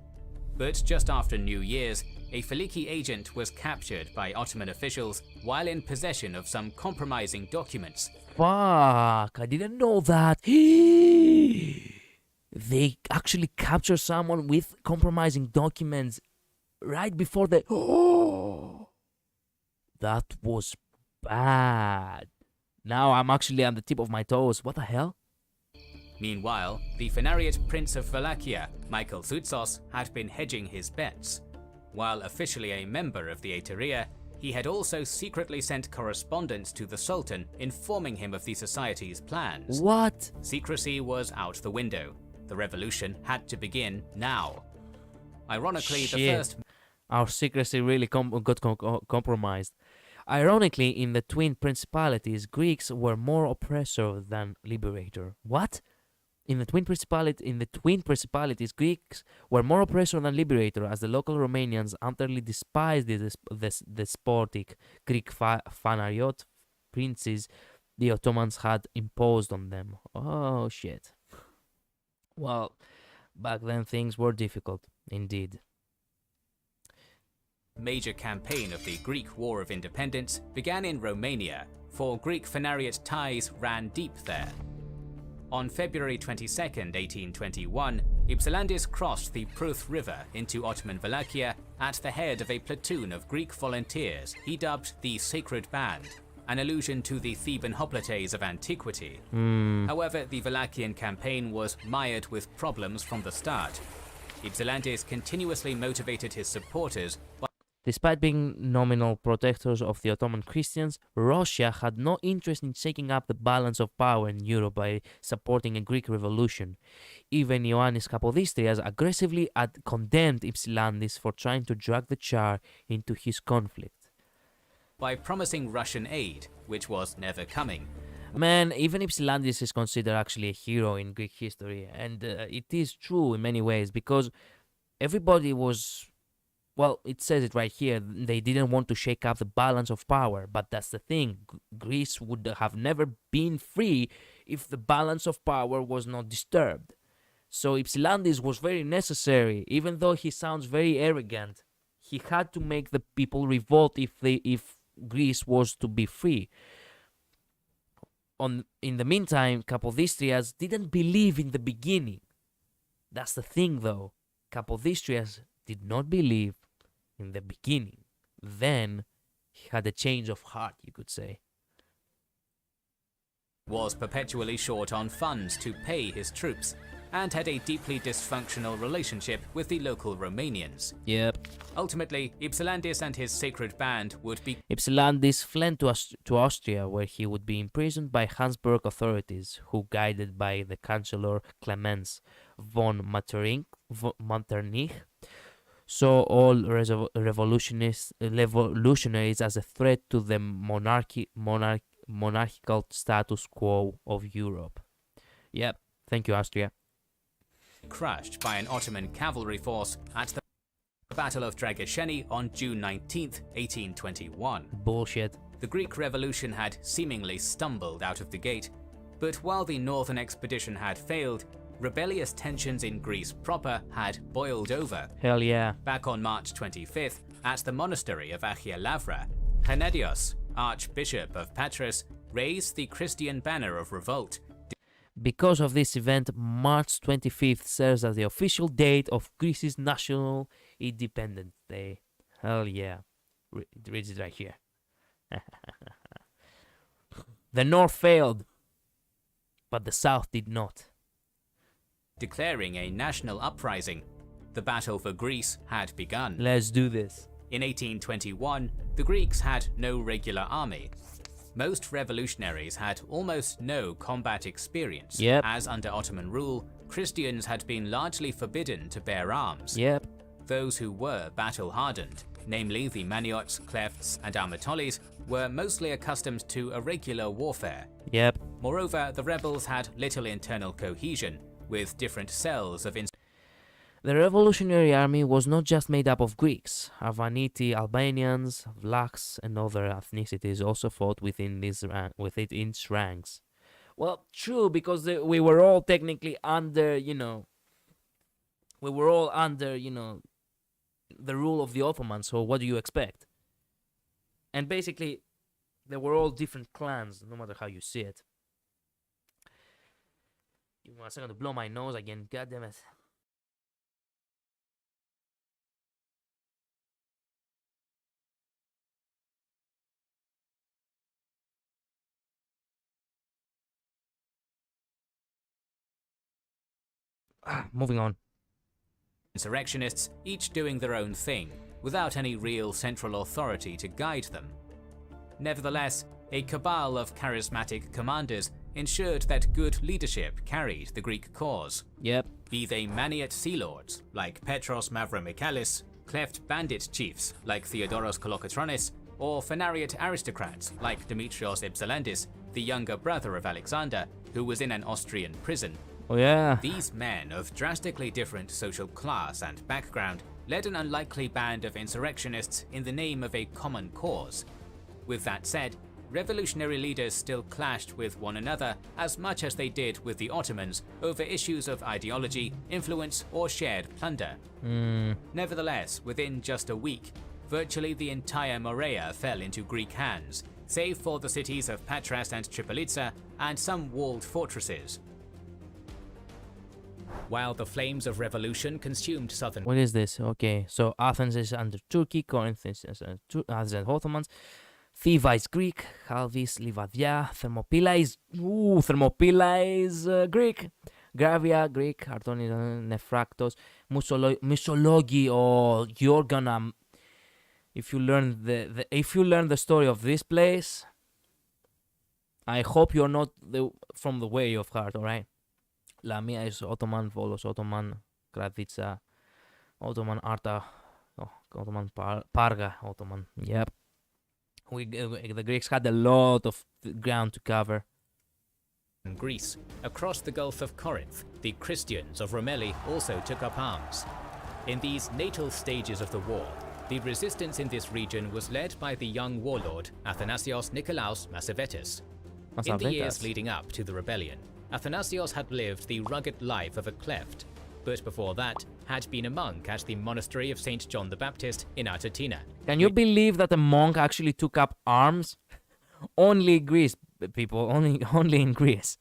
But just after New Year's, a Veliki agent was captured by Ottoman officials while in possession of some compromising documents. Fuck, I didn't know that. They actually captured someone with compromising documents right before they... Oh, that was bad. Now I'm actually on the tip of my toes. What the hell? Meanwhile, the Phanariot Prince of Wallachia, Michael Zoutsos, had been hedging his bets. While officially a member of the Iteria, he had also secretly sent correspondence to the Sultan informing him of the society's plans. What? Secrecy was out the window. The revolution had to begin now. Ironically, Shit. the first... Our secrecy really got compromised. Ironically, in the twin principalities, Greeks were more oppressor than liberator. What? In the twin principalities, Greeks were more oppressor than liberator, as the local Romanians utterly despised the despotic Greek Phanariot princes the Ottomans had imposed on them. Oh shit. Well, back then things were difficult. Indeed. Major campaign of the Greek War of Independence began in Romania, for Greek Phanariot ties ran deep there. On February 22, 1821, Ypsilantis crossed the Pruth River into Ottoman Wallachia at the head of a platoon of Greek volunteers he dubbed the Sacred Band, an allusion to the Theban hoplites of antiquity. However, the Wallachian campaign was mired with problems from the start. Ypsilantis continuously motivated his supporters by Despite being nominal protectors of the Ottoman Christians, Russia had no interest in shaking up the balance of power in Europe by supporting a Greek revolution. Even Ioannis Kapodistrias aggressively condemned Ypsilantis for trying to drag the Tsar into his conflict. promising Russian aid, which was never coming. Man, even Ypsilantis is considered actually a hero in Greek history, and it is true in many ways, because everybody was... Well, it says it right here, they didn't want to shake up the balance of power, but that's the thing, Greece would have never been free if the balance of power was not disturbed. So Ypsilantis was very necessary, even though he sounds very arrogant. He had to make the people revolt if Greece was to be free. In the meantime, Kapodistrias didn't believe in the beginning. That's the thing though, Kapodistrias did not believe in the beginning. Then he had a change of heart, you could say. Was perpetually short on funds to pay his troops, and had a deeply dysfunctional relationship with the local Romanians. Yep. Ultimately, Ypsilantis and his Sacred Band would be Ypsilantis fled to Austria, where he would be imprisoned by Habsburg authorities, who, guided by the Chancellor Clemens von Metternich, saw all revolutionaries as a threat to the monarchical status quo of Europe. Yep, thank you, Austria. crushed by an Ottoman cavalry force at the Battle of Dragasheni on June 19, 1821. Bullshit. The Greek Revolution had seemingly stumbled out of the gate, but while the northern expedition had failed, rebellious tensions in Greece proper had boiled over. Hell yeah. Back on March 25th, at the monastery of Achia Lavra, Henedios, Archbishop of Patras, raised the Christian banner of revolt. Because of this event, March 25th serves as the official date of Greece's National Independence Day. Hell yeah. It reads it right here. The North failed, but the South did not. Declaring a national uprising, the battle for Greece had begun. Let's do this. In 1821, the Greeks had no regular army. Most revolutionaries had almost no combat experience, as under Ottoman rule, Christians had been largely forbidden to bear arms. Those who were battle-hardened, namely the Maniots, Klefts, and Amatolis, were mostly accustomed to irregular warfare. Moreover, the rebels had little internal cohesion, with different cells of The Revolutionary Army was not just made up of Greeks. Arvaniti, Albanians, Vlachs, and other ethnicities also fought within its ranks. Well, true, because we were all technically under, the rule of the Ottomans, so what do you expect? And basically, they were all different clans, no matter how you see it. Give me 1 second to blow my nose again, god damn it. Moving on. Insurrectionists, each doing their own thing, without any real central authority to guide them. Nevertheless, a cabal of charismatic commanders ensured that good leadership carried the Greek cause. Be they Maniot sea lords, like Petros Mavromikalis, Cleft bandit chiefs, like Theodoros Kolokotronis, or Phanariot aristocrats, like Demetrios Ypsilantis, the younger brother of Alexander, who was in an Austrian prison. These men of drastically different social class and background led an unlikely band of insurrectionists in the name of a common cause. With that said, revolutionary leaders still clashed with one another as much as they did with the Ottomans over issues of ideology, influence, or shared plunder. Nevertheless, within just a week, virtually the entire Morea fell into Greek hands, save for the cities of Patras and Tripolitsa and some walled fortresses. While the flames of revolution consumed southern... What is this? Okay, so Athens is under Turkey, Corinth is Athens and Ottomans, Thiva is Greek, Chalvis, Livadia, Thermopylae is Greek, Gravia, Greek, Artoni, Nephraktos, Misologi, or you're gonna... If you learn the story of this place, I hope you're not from the way of heart, alright? Lamia is Ottoman, Volos Ottoman, Kravitsa, Ottoman, Arta, Ottoman, Parga, Ottoman. Yep. The Greeks had a lot of ground to cover. In Greece, across the Gulf of Corinth, the Christians of Romelli also took up arms. In these natal stages of the war, the resistance in this region was led by the young warlord Athanasios Nikolaos Massavetis. In the years leading up to the rebellion, Athanasios had lived the rugged life of a cleft, but before that had been a monk at the monastery of St. John the Baptist in Artatina. Can you believe that a monk actually took up arms? Only Greece, people, only in Greece.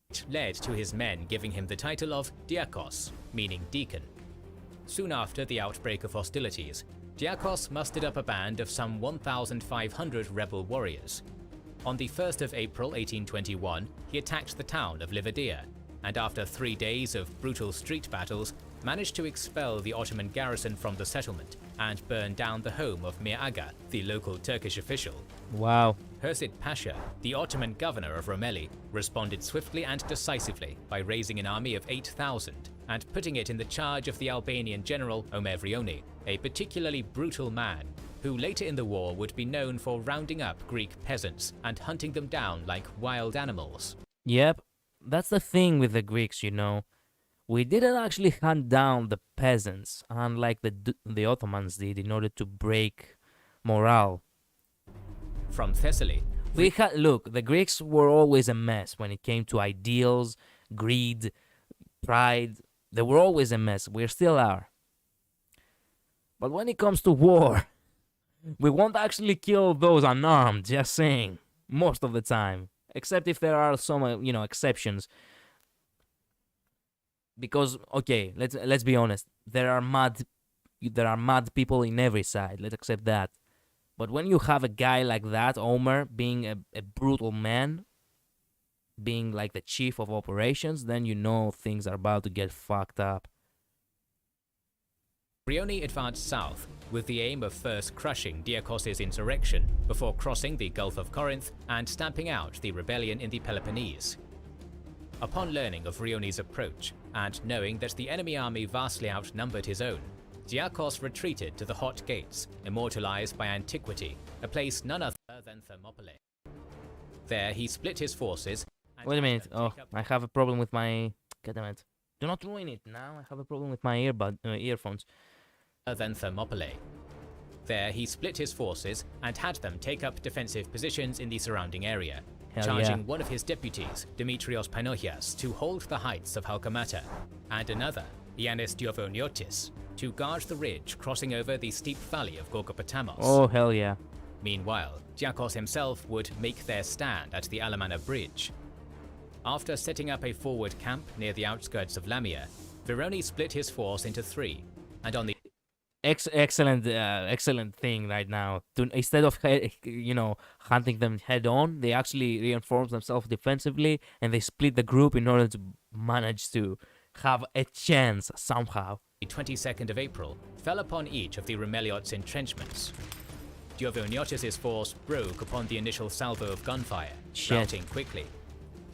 Which led to his men giving him the title of Diakos, meaning deacon. Soon after the outbreak of hostilities, Diakos mustered up a band of some 1,500 rebel warriors. On the 1st of April 1821, he attacked the town of Livadia, and after 3 days of brutal street battles, managed to expel the Ottoman garrison from the settlement and burn down the home of Mir Aga, the local Turkish official. Wow. Hursid Pasha, the Ottoman governor of Romelli, responded swiftly and decisively by raising an army of 8,000 and putting it in the charge of the Albanian general Omer Vrioni, a particularly brutal man who later in the war would be known for rounding up Greek peasants and hunting them down like wild animals. Yep, that's the thing with the Greeks, you know. We didn't actually hunt down the peasants, unlike the Ottomans did, in order to break morale. From Thessaly, look, the Greeks were always a mess when it came to ideals, greed, pride. They were always a mess. We still are. But when it comes to war, we won't actually kill those unarmed, just saying, most of the time. Except if there are some, exceptions. Because, okay, let's be honest, there are mad people in every side. Let's accept that. But when you have a guy like that, Omer, being a brutal man, being like the chief of operations, then you know things are about to get fucked up. Vrioni advanced south with the aim of first crushing Diakos' insurrection before crossing the Gulf of Corinth and stamping out the rebellion in the Peloponnese. Upon learning of Vrioni's approach, and knowing that the enemy army vastly outnumbered his own, Diakos retreated to the Hot Gates, immortalized by antiquity, a place none other than Thermopylae. There he split his forces... Wait a minute, I have a problem with my... Goddammit. Do not ruin it now, I have a problem with my earphones. Than Thermopylae. There he split his forces and had them take up defensive positions in the surrounding area, charging one of his deputies, Dimitrios Panochias, to hold the heights of Halkamata, and another, Ioannis Diovoniotis, to guard the ridge crossing over the steep valley of Gorgopotamos. Oh, hell yeah. Meanwhile, Diakos himself would make their stand at the Alamana Bridge. After setting up a forward camp near the outskirts of Lamia, Vrioni split his force into 3, and on the excellent thing right now. Instead of hunting them head on, they actually reinforce themselves defensively, and they split the group in order to manage to have a chance somehow. The 22nd of April fell upon each of the Romeliots' entrenchments. Diovoniotis' force broke upon the initial salvo of gunfire, routing quickly.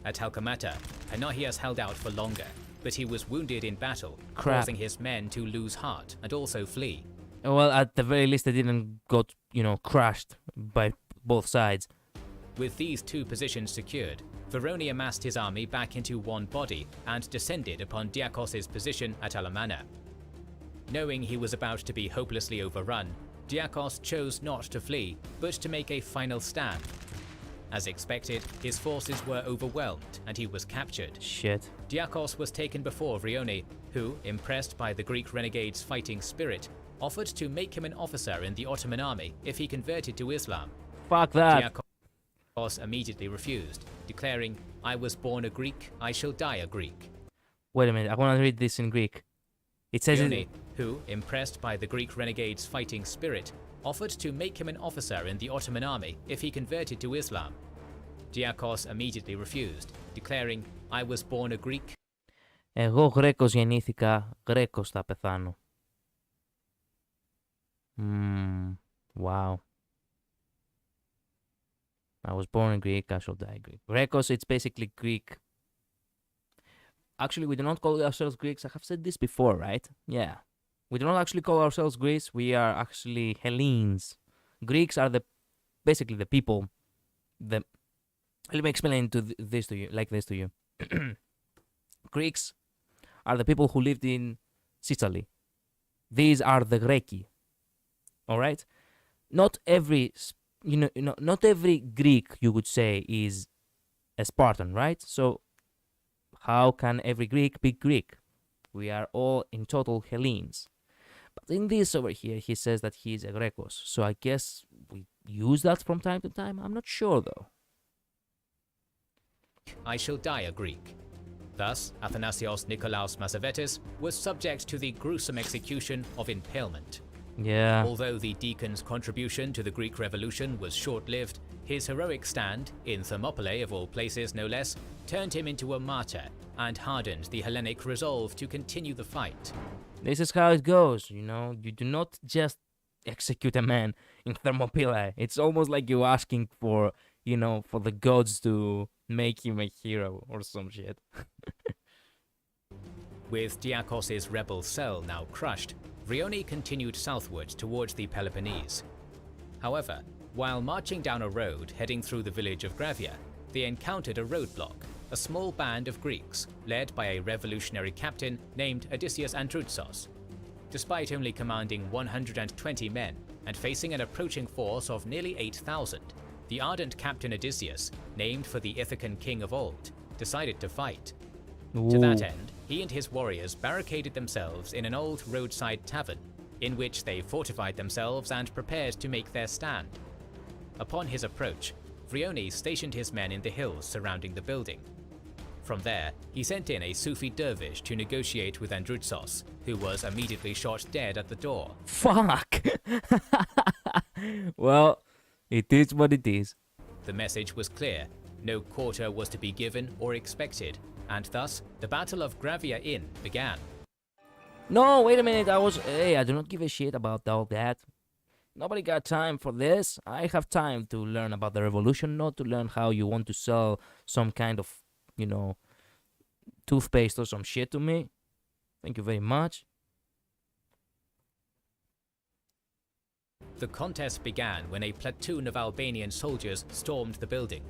At Halkamata, Panochias held out for longer, but he was wounded in battle, causing his men to lose heart and also flee. Well, at the very least, they didn't got, crushed by both sides. With these 2 positions secured, Vrioni amassed his army back into one body and descended upon Diakos' position at Alamana. Knowing he was about to be hopelessly overrun, Diakos chose not to flee, but to make a final stand. As expected, his forces were overwhelmed and he was captured. Shit. Diakos was taken before Vrioni, who, impressed by the Greek renegade's fighting spirit, offered to make him an officer in the Ottoman army if he converted to Islam. Fuck that. Diakos immediately refused, declaring, "I was born a Greek, I shall die a Greek." Wait a minute, I want to read this in Greek. It says Vrioni, who, impressed by the Greek renegade's fighting spirit, offered to make him an officer in the Ottoman army if he converted to Islam. Diakos immediately refused, declaring, "I was born a Greek." Εγώ Γρέκος γεννήθηκα, Γρέκος θα πεθάνω. Wow. I was born in Greek, I shall die Greek. Grekos, it's basically Greek. Actually, we do not call ourselves Greeks. I have said this before, right? Yeah. We do not actually call ourselves Greeks. We are actually Hellenes. Greeks are basically the people. Let me explain this to you. Greeks are the people who lived in Sicily. These are the Greki. All right? Not every Greek, you would say, is a Spartan, right? So how can every Greek be Greek? We are all in total Hellenes. But in this over here, he says that he is a Grekos. So I guess we use that from time to time. I'm not sure, though. I shall die a Greek. Thus, Athanasios Nikolaos Massavetis was subject to the gruesome execution of impalement. Yeah. Although the deacon's contribution to the Greek Revolution was short-lived, his heroic stand, in Thermopylae of all places no less, turned him into a martyr and hardened the Hellenic resolve to continue the fight. This is how it goes, you do not just execute a man in Thermopylae. It's almost like you're asking for, for the gods to make him a hero or some shit. With Diakos' rebel cell now crushed, Vrioni continued southward towards the Peloponnese. However, while marching down a road heading through the village of Gravia, they encountered a roadblock, a small band of Greeks, led by a revolutionary captain named Odysseus Androutsos. Despite only commanding 120 men and facing an approaching force of nearly 8,000, the ardent Captain Odysseus, named for the Ithacan king of old, decided to fight. Ooh. To that end, he and his warriors barricaded themselves in an old roadside tavern, in which they fortified themselves and prepared to make their stand. Upon his approach, Vrioni stationed his men in the hills surrounding the building. From there, he sent in a Sufi dervish to negotiate with Androutsos, who was immediately shot dead at the door. Fuck! Well, it is what it is. The message was clear: no quarter was to be given or expected, and thus the Battle of Gravia Inn began. No, wait a minute, I do not give a shit about all that. Nobody got time for this. I have time to learn about the revolution, not to learn how you want to sell some kind of, toothpaste or some shit to me. Thank you very much. The contest began when a platoon of Albanian soldiers stormed the building.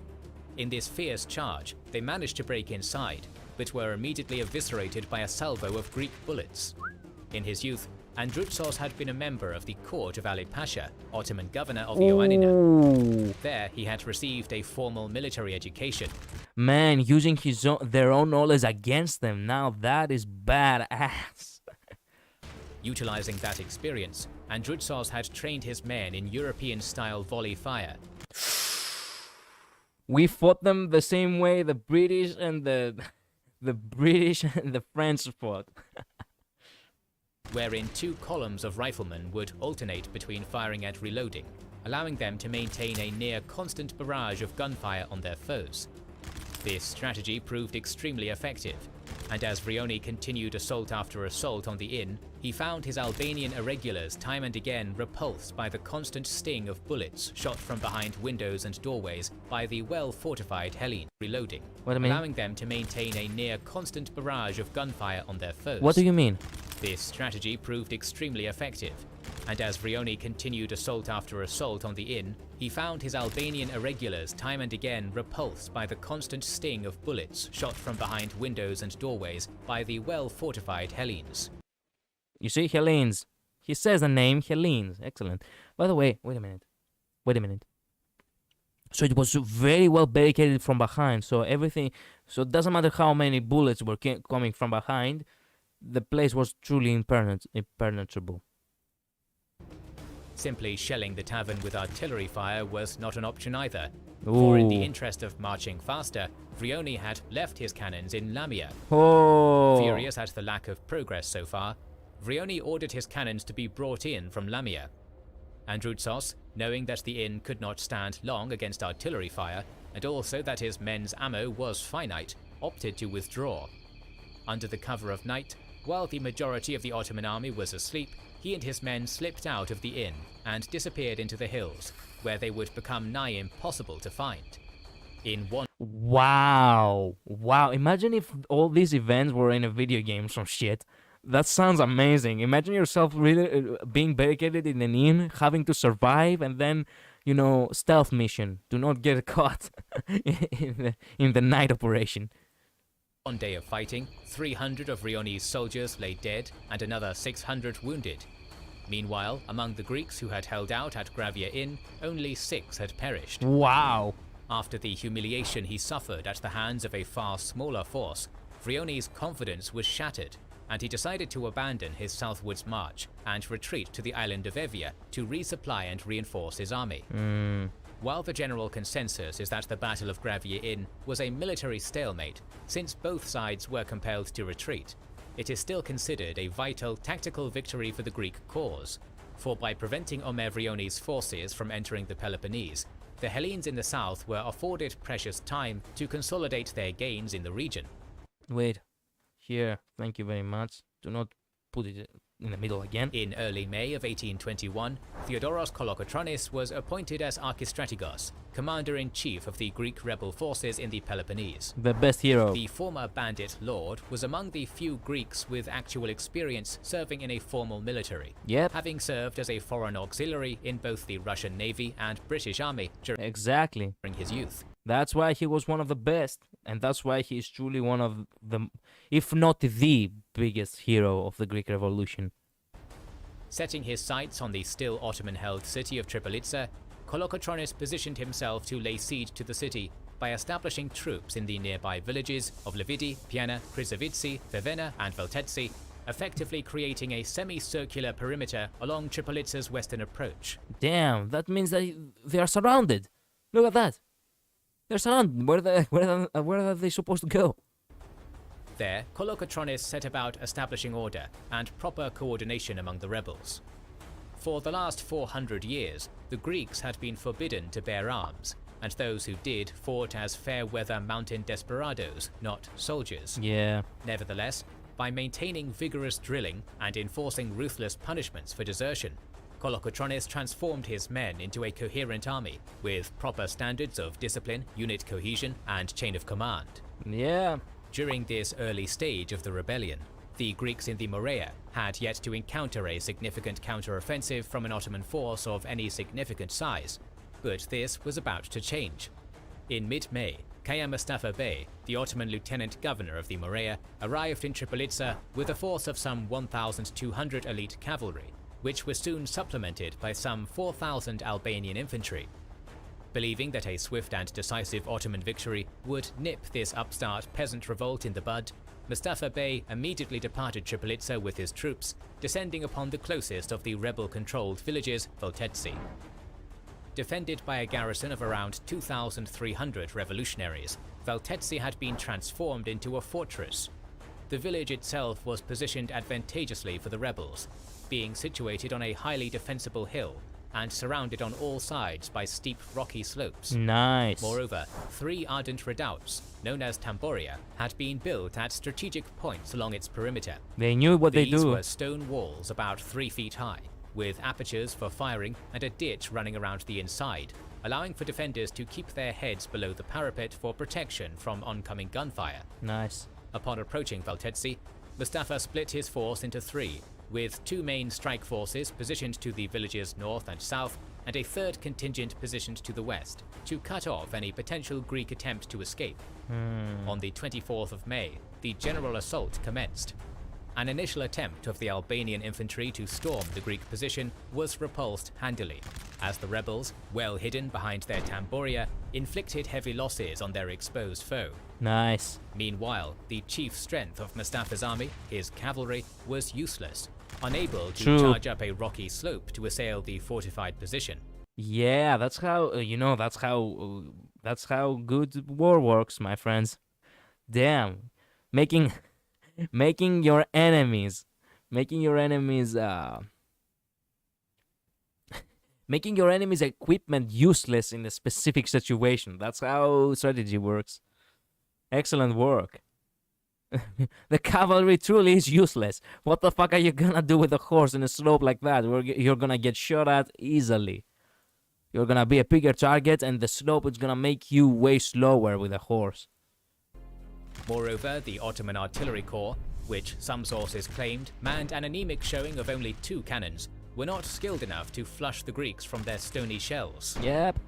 In this fierce charge, they managed to break inside, but were immediately eviscerated by a salvo of Greek bullets. In his youth, Androutsos had been a member of the court of Ali Pasha, Ottoman governor of Ioannina. There, he had received a formal military education. Man, using their own knowledge against them, now that is badass. Utilizing that experience, Androutsos had trained his men in European-style volley fire. We fought them the same way the British and the British and the French fought. Wherein two columns of riflemen would alternate between firing and reloading, allowing them to maintain a near constant barrage of gunfire on their foes. This strategy proved extremely effective, and as Vrioni continued assault after assault on the inn, he found his Albanian irregulars time and again repulsed by the constant sting of bullets shot from behind windows and doorways by the well-fortified Hellenes reloading, allowing them to maintain a near constant barrage of gunfire on their foes. What do you mean? This strategy proved extremely effective, and as Vrioni continued assault after assault on the inn, he found his Albanian irregulars time and again repulsed by the constant sting of bullets shot from behind windows and doorways by the well-fortified Hellenes. You see, Hellenes. He says the name Hellenes. Excellent. By the way, wait a minute. So it was very well barricaded from behind. So everything, so it doesn't matter how many bullets were coming from behind, the place was truly impenetrable. Simply shelling the tavern with artillery fire was not an option either, Ooh. for in the interest of marching faster, Vrioni had left his cannons in Lamia. Oh. Furious at the lack of progress so far, Vrioni ordered his cannons to be brought in from Lamia. Androutsos, knowing that the inn could not stand long against artillery fire, and also that his men's ammo was finite, opted to withdraw. Under the cover of night, while the majority of the Ottoman army was asleep, he and his men slipped out of the inn and disappeared into the hills, where they would become nigh impossible to find. In one Wow. Imagine if all these events were in a video game, some shit. That sounds amazing. Imagine yourself really being barricaded in an inn, having to survive, and then, stealth mission. Do not get caught in the night operation. One day of fighting, 300 of Vrioni's soldiers lay dead and another 600 wounded. Meanwhile, among the Greeks who had held out at Gravia Inn, only 6 had perished. Wow. After the humiliation he suffered at the hands of a far smaller force, Vrioni's confidence was shattered, and he decided to abandon his southwards march and retreat to the island of Evia to resupply and reinforce his army. While the general consensus is that the Battle of Gravia Inn was a military stalemate, since both sides were compelled to retreat, it is still considered a vital tactical victory for the Greek cause, for by preventing Omer Vrioni's forces from entering the Peloponnese, the Hellenes in the south were afforded precious time to consolidate their gains in the region. Wait, here, thank you very much. Do not put it in the middle again. In early May of 1821, Theodoros Kolokotronis was appointed as Archistrategos, commander-in-chief of the Greek rebel forces in the Peloponnese. The best hero. The former bandit lord was among the few Greeks with actual experience serving in a formal military, having served as a foreign auxiliary in both the Russian Navy and British Army during his youth. That's why he was one of the best, and that's why he is truly one of the, if not the biggest hero of the Greek Revolution. Setting his sights on the still Ottoman-held city of Tripolitsa, Kolokotronis positioned himself to lay siege to the city by establishing troops in the nearby villages of Levidi, Piana, Krysavitsi, Vevena, and Veltetsi, effectively creating a semicircular perimeter along Tripolitsa's western approach. Damn, that means that they are surrounded. Look at that. They're surrounded. Where are they supposed to go? There, Kolokotronis set about establishing order and proper coordination among the rebels. For the last 400 years, the Greeks had been forbidden to bear arms, and those who did fought as fair-weather mountain desperados, not soldiers. Yeah. Nevertheless, by maintaining vigorous drilling and enforcing ruthless punishments for desertion, Kolokotronis transformed his men into a coherent army with proper standards of discipline, unit cohesion, and chain of command. Yeah. During this early stage of the rebellion, the Greeks in the Morea had yet to encounter a significant counter-offensive from an Ottoman force of any significant size, but this was about to change. In mid-May, Kaya Mustafa Bey, the Ottoman lieutenant governor of the Morea, arrived in Tripolitsa with a force of some 1,200 elite cavalry, which was soon supplemented by some 4,000 Albanian infantry. Believing that a swift and decisive Ottoman victory would nip this upstart peasant revolt in the bud, Mustafa Bey immediately departed Tripolitsa with his troops, descending upon the closest of the rebel-controlled villages, Veltetsi. Defended by a garrison of around 2,300 revolutionaries, Veltetsi had been transformed into a fortress. The village itself was positioned advantageously for the rebels, being situated on a highly defensible hill and surrounded on all sides by steep rocky slopes. Nice. Moreover, 3 ardent redoubts, known as tamboria, had been built at strategic points along its perimeter. They knew what they do. These were stone walls about 3 feet high, with apertures for firing and a ditch running around the inside, allowing for defenders to keep their heads below the parapet for protection from oncoming gunfire. Nice. Upon approaching Veltetsi, Mustafa split his force into 3, with 2 main strike forces positioned to the villages north and south, and a 3rd contingent positioned to the west, to cut off any potential Greek attempt to escape. On the 24th of May, the general assault commenced. An initial attempt of the Albanian infantry to storm the Greek position was repulsed handily, as the rebels, well hidden behind their tamboria, inflicted heavy losses on their exposed foe. Nice. Meanwhile, the chief strength of Mustafa's army, his cavalry, was useless, unable to True. charge up a rocky slope to assail the fortified position. Yeah, that's how that's how good war works, my friends. Damn, making making your enemies, making your enemies, making your enemies' equipment useless in a specific situation. That's how strategy works. Excellent work. The cavalry truly is useless. What the fuck are you gonna do with a horse in a slope like that? You're gonna get shot at easily. You're gonna be a bigger target, and the slope is gonna make you way slower with a horse. Moreover, the Ottoman artillery corps, which some sources claimed manned an anemic showing of only 2 cannons, were not skilled enough to flush the Greeks from their stony shells. Yep.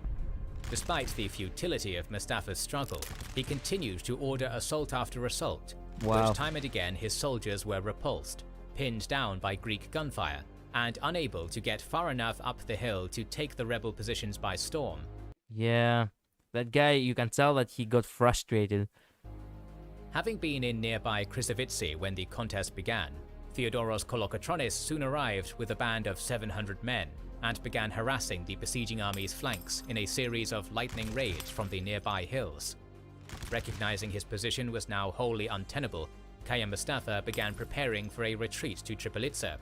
Despite the futility of Mustafa's struggle, he continued to order assault after assault, Wow. but time and again his soldiers were repulsed, pinned down by Greek gunfire, and unable to get far enough up the hill to take the rebel positions by storm. Yeah. That guy, you can tell that he got frustrated. Having been in nearby Krysavitsi when the contest began, Theodoros Kolokotronis soon arrived with a band of 700 men and began harassing the besieging army's flanks in a series of lightning raids from the nearby hills. Recognizing his position was now wholly untenable, Kaya Mustafa began preparing for a retreat to Tripolitsa.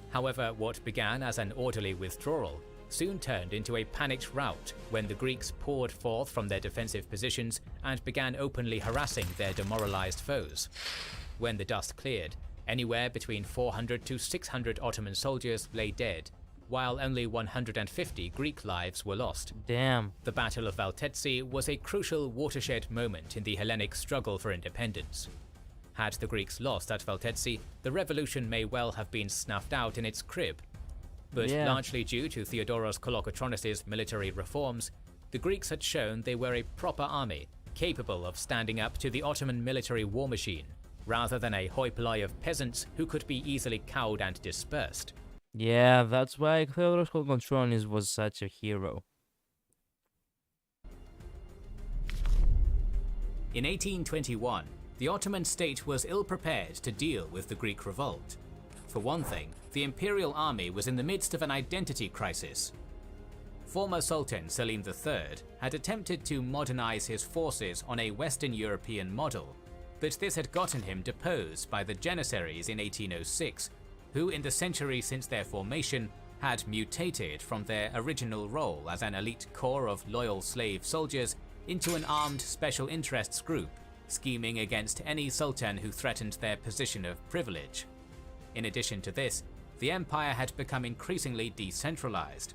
However, what began as an orderly withdrawal soon turned into a panicked rout when the Greeks poured forth from their defensive positions and began openly harassing their demoralized foes. When the dust cleared, anywhere between 400 to 600 Ottoman soldiers lay dead, while only 150 Greek lives were lost. Damn. The Battle of Valtetsi was a crucial watershed moment in the Hellenic struggle for independence. Had the Greeks lost at Valtetsi, the revolution may well have been snuffed out in its crib. But largely due to Theodoros Kolokotronis' military reforms, the Greeks had shown they were a proper army, capable of standing up to the Ottoman military war machine, rather than a hoi polloi of peasants who could be easily cowed and dispersed. Yeah, that's why Theodoros Kolokotronis was such a hero. In 1821, the Ottoman state was ill-prepared to deal with the Greek revolt. For one thing, the imperial army was in the midst of an identity crisis. Former Sultan Selim III had attempted to modernize his forces on a Western European model, but this had gotten him deposed by the Janissaries in 1806, who in the century since their formation had mutated from their original role as an elite corps of loyal slave soldiers into an armed special interests group, scheming against any sultan who threatened their position of privilege. In addition to this, the empire had become increasingly decentralized.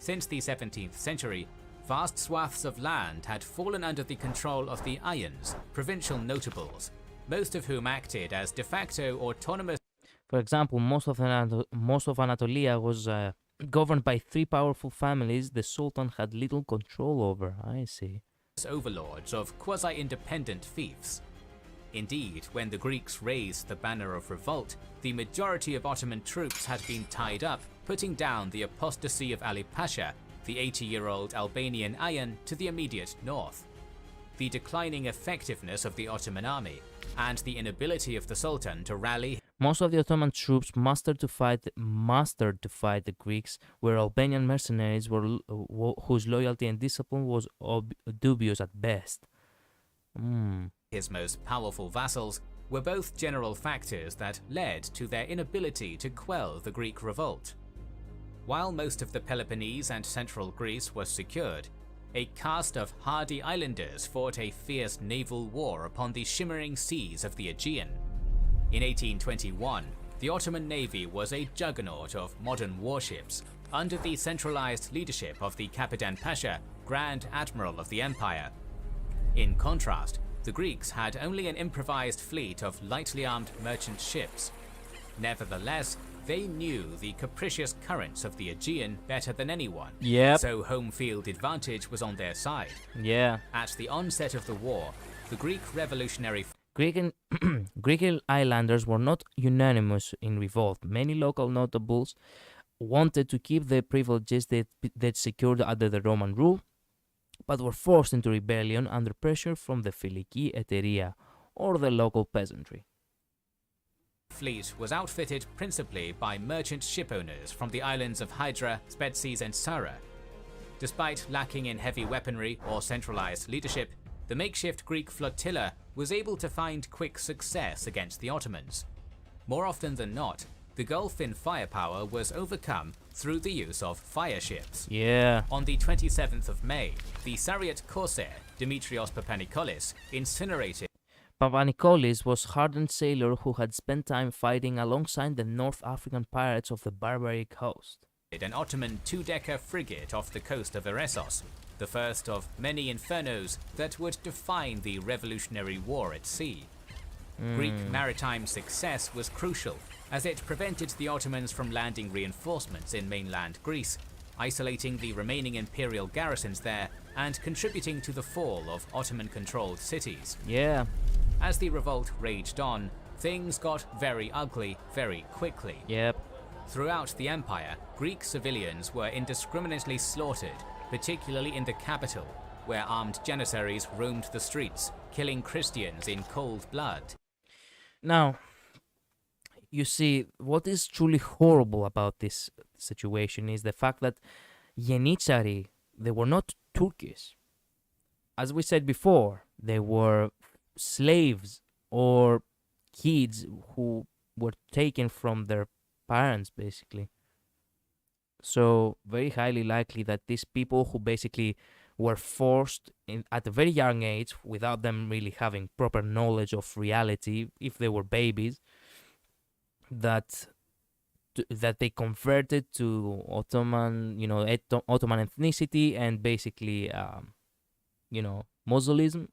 Since the 17th century, vast swaths of land had fallen under the control of the ayans, provincial notables, most of whom acted as de facto autonomous. For example, most of Anatolia was governed by 3 powerful families the Sultan had little control over. I see. Overlords of quasi-independent fiefs. Indeed, when the Greeks raised the banner of revolt, the majority of Ottoman troops had been tied up, putting down the apostasy of Ali Pasha, the 80-year-old Albanian ayan, to the immediate north. The declining effectiveness of the Ottoman army, and the inability of the Sultan to rally. Most of the Ottoman troops mustered to fight the Greeks were Albanian mercenaries whose loyalty and discipline was dubious at best. His most powerful vassals were both general factors that led to their inability to quell the Greek revolt. While most of the Peloponnese and central Greece was secured, a caste of hardy islanders fought a fierce naval war upon the shimmering seas of the Aegean. In 1821, the Ottoman navy was a juggernaut of modern warships, under the centralized leadership of the Kapitan Pasha, Grand Admiral of the Empire. In contrast, the Greeks had only an improvised fleet of lightly armed merchant ships. Nevertheless, they knew the capricious currents of the Aegean better than anyone, so home field advantage was on their side. At the onset of the war, the Greek revolutionary Greek islanders were not unanimous in revolt. Many local notables wanted to keep the privileges that secured under the Roman rule, but were forced into rebellion under pressure from the Filiki Eteria, or the local peasantry. Fleet was outfitted principally by merchant shipowners from the islands of Hydra, Spetses and Sara. Despite lacking in heavy weaponry or centralized leadership, the makeshift Greek flotilla was able to find quick success against the Ottomans. More often than not, the gulf in firepower was overcome through the use of fire ships. Yeah. On the 27th of May, the Sarriot corsair Dimitrios Papanikolis incinerated Papanikolis was a hardened sailor who had spent time fighting alongside the North African pirates of the barbaric host. an Ottoman two-decker frigate off the coast of Eresos, the first of many infernos that would define the Revolutionary War at sea. Greek maritime success was crucial, as it prevented the Ottomans from landing reinforcements in mainland Greece, isolating the remaining imperial garrisons there and contributing to the fall of Ottoman-controlled cities. Yeah. As the revolt raged on, things got very ugly very quickly. Yep. Throughout the empire, Greek civilians were indiscriminately slaughtered, particularly in the capital, where armed janissaries roamed the streets, killing Christians in cold blood. Now, you see, what is truly horrible about this situation is the fact that Yenichari, they were not Turkish. As we said before, they were slaves or kids who were taken from their parents, basically. So, very highly likely that these people who basically were forced at a very young age, without them really having proper knowledge of reality, if they were babies, that they converted to Ottoman, Ottoman ethnicity, and basically, Muslim.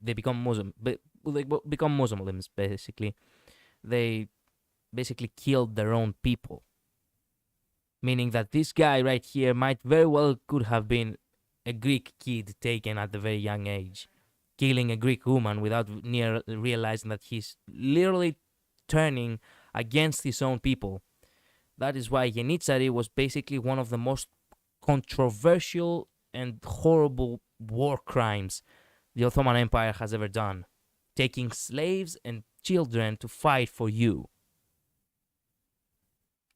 They become Muslim, but they become Muslims. Basically, they basically killed their own people. Meaning that this guy right here might very well could have been a Greek kid taken at a very young age, killing a Greek woman without realizing that he's literally turning against his own people. That is why Yenichari was basically one of the most controversial and horrible war crimes the Ottoman Empire has ever done, taking slaves and children to fight for you.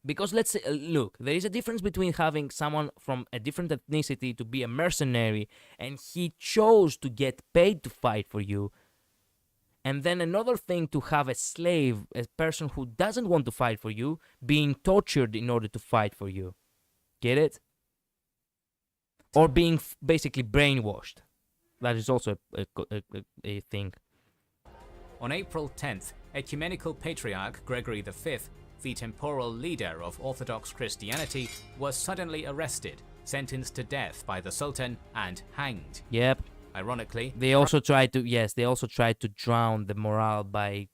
Because let's say, look, there is a difference between having someone from a different ethnicity to be a mercenary and he chose to get paid to fight for you, and then another thing to have a slave, a person who doesn't want to fight for you, being tortured in order to fight for you. Get it? Or being basically brainwashed. That is also a thing. On April 10th, Ecumenical Patriarch Gregory V, the temporal leader of Orthodox Christianity, was suddenly arrested, sentenced to death by the Sultan, and hanged. Yep. Ironically, they also tried to drown the morale by,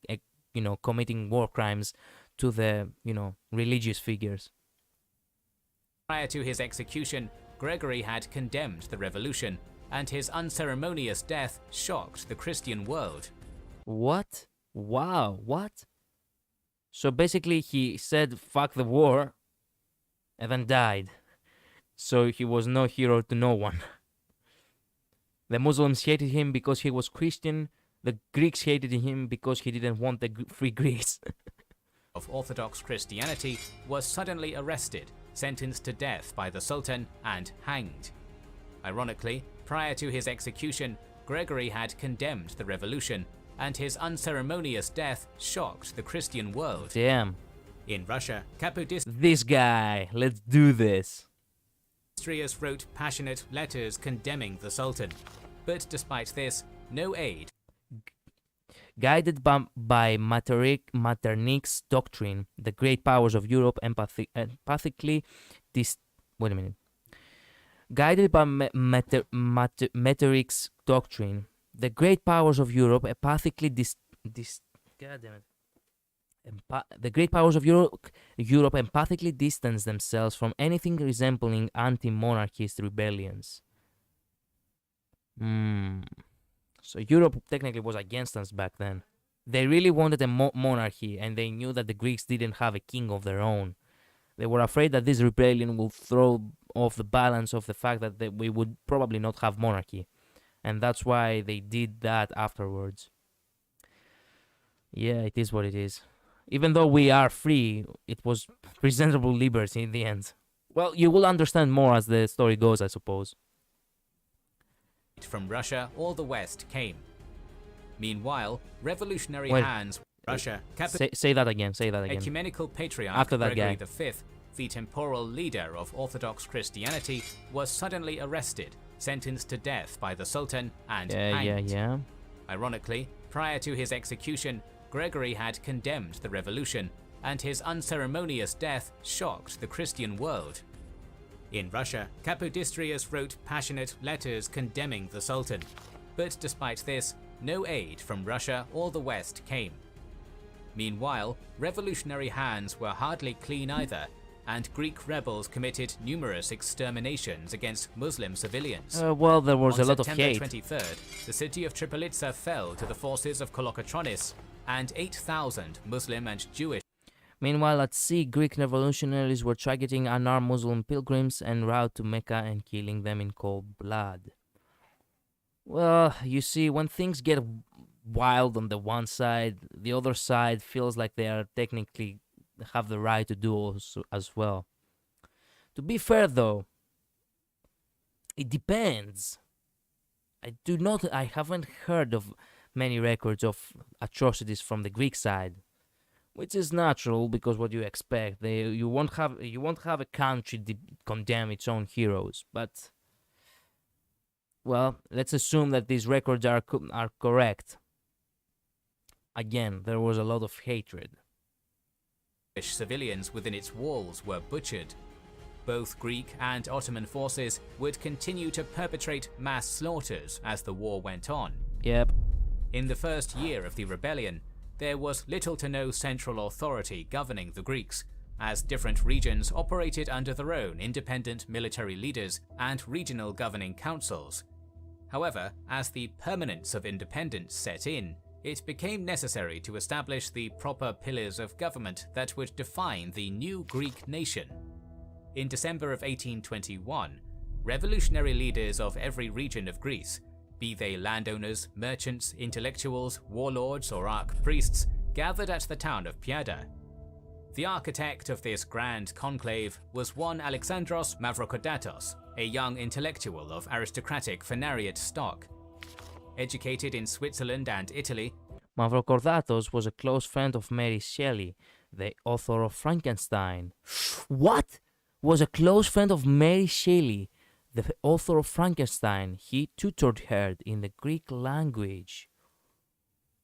committing war crimes to the, religious figures. Prior to his execution, Gregory had condemned the revolution, and his unceremonious death shocked the Christian world. What? Wow, what? So basically he said fuck the war and then died. So he was no hero to no one. The Muslims hated him because he was Christian. The Greeks hated him because he didn't want the free Greece. Of Orthodox Christianity was suddenly arrested, sentenced to death by the Sultan, and hanged. Ironically, prior to his execution, Gregory had condemned the revolution, and his unceremonious death shocked the Christian world. Damn. In Russia, Capodistria This guy, let's do this. wrote passionate letters condemning the Sultan. But despite this, no aid. Guided by Metternich's doctrine, the great powers of Europe empathically Guided by Metternich's doctrine, the great powers of Europe the great powers of Europe empathically distanced themselves from anything resembling anti-monarchist rebellions. So Europe technically was against us back then. They really wanted a monarchy, and they knew that the Greeks didn't have a king of their own. They were afraid that this rebellion will throw off the balance of the fact that we would probably not have monarchy, and that's why they did that afterwards. Yeah, it is what it is. Even though we are free, it was presentable liberty in the end. Well, you will understand more as the story goes, I suppose. From Russia, all the West came. Meanwhile, revolutionary Wait. hands Russia Say that again. Say that again. Ecumenical Patriarch After that Gregory guy. V, the temporal leader of Orthodox Christianity, was suddenly arrested, sentenced to death by the Sultan, and hanged. Yeah. Ironically, prior to his execution, Gregory had condemned the revolution, and his unceremonious death shocked the Christian world. In Russia, Capodistrias wrote passionate letters condemning the Sultan, but despite this, no aid from Russia or the West came. Meanwhile, revolutionary hands were hardly clean either, and Greek rebels committed numerous exterminations against Muslim civilians. Well, there was a lot of hate. On September 23rd, the city of Tripolitsa fell to the forces of Kolokotronis, and 8,000 Muslim and Jewish. Meanwhile, at sea, Greek revolutionaries were targeting unarmed Muslim pilgrims en route to Mecca and killing them in cold blood. Well, you see, when things get wild on the one side, the other side feels like they are technically have the right to do also as well. To be fair, though, it depends. I haven't heard of many records of atrocities from the Greek side, which is natural because what you expect. You won't have a country condemn its own heroes, but well, let's assume that these records are correct. Again, there was a lot of hatred. Civilians within its walls were butchered. Both Greek and Ottoman forces would continue to perpetrate mass slaughters as the war went on. Yep. In the first year of the rebellion, there was little to no central authority governing the Greeks, as different regions operated under their own independent military leaders and regional governing councils. However, as the permanence of independence set in, it became necessary to establish the proper pillars of government that would define the new Greek nation. In December of 1821, revolutionary leaders of every region of Greece, be they landowners, merchants, intellectuals, warlords, or archpriests, gathered at the town of Piada. The architect of this grand conclave was one Alexandros Mavrokordatos, a young intellectual of aristocratic Phanariot stock. Educated in Switzerland and Italy, Mavrokordatos was a close friend of Mary Shelley, the author of Frankenstein. What? Was a close friend of Mary Shelley, the author of Frankenstein. He tutored her in the Greek language.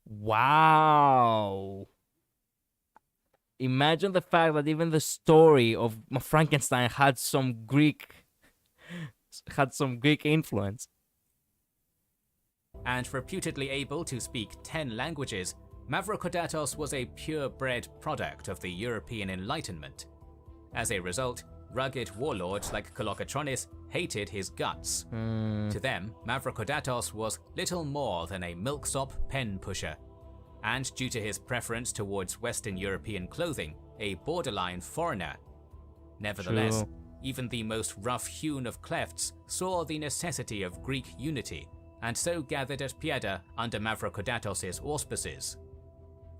Wow. Imagine the fact that even the story of Frankenstein had some Greek influence. And reputedly able to speak 10 languages, Mavrokordatos was a purebred product of the European Enlightenment. As a result, rugged warlords like Kolokotronis hated his guts. To them, Mavrokordatos was little more than a milksop pen pusher, and due to his preference towards Western European clothing, a borderline foreigner. Nevertheless, True. even the most rough-hewn of clefts saw the necessity of Greek unity, and so gathered at Piada under Mavrokordatos' auspices.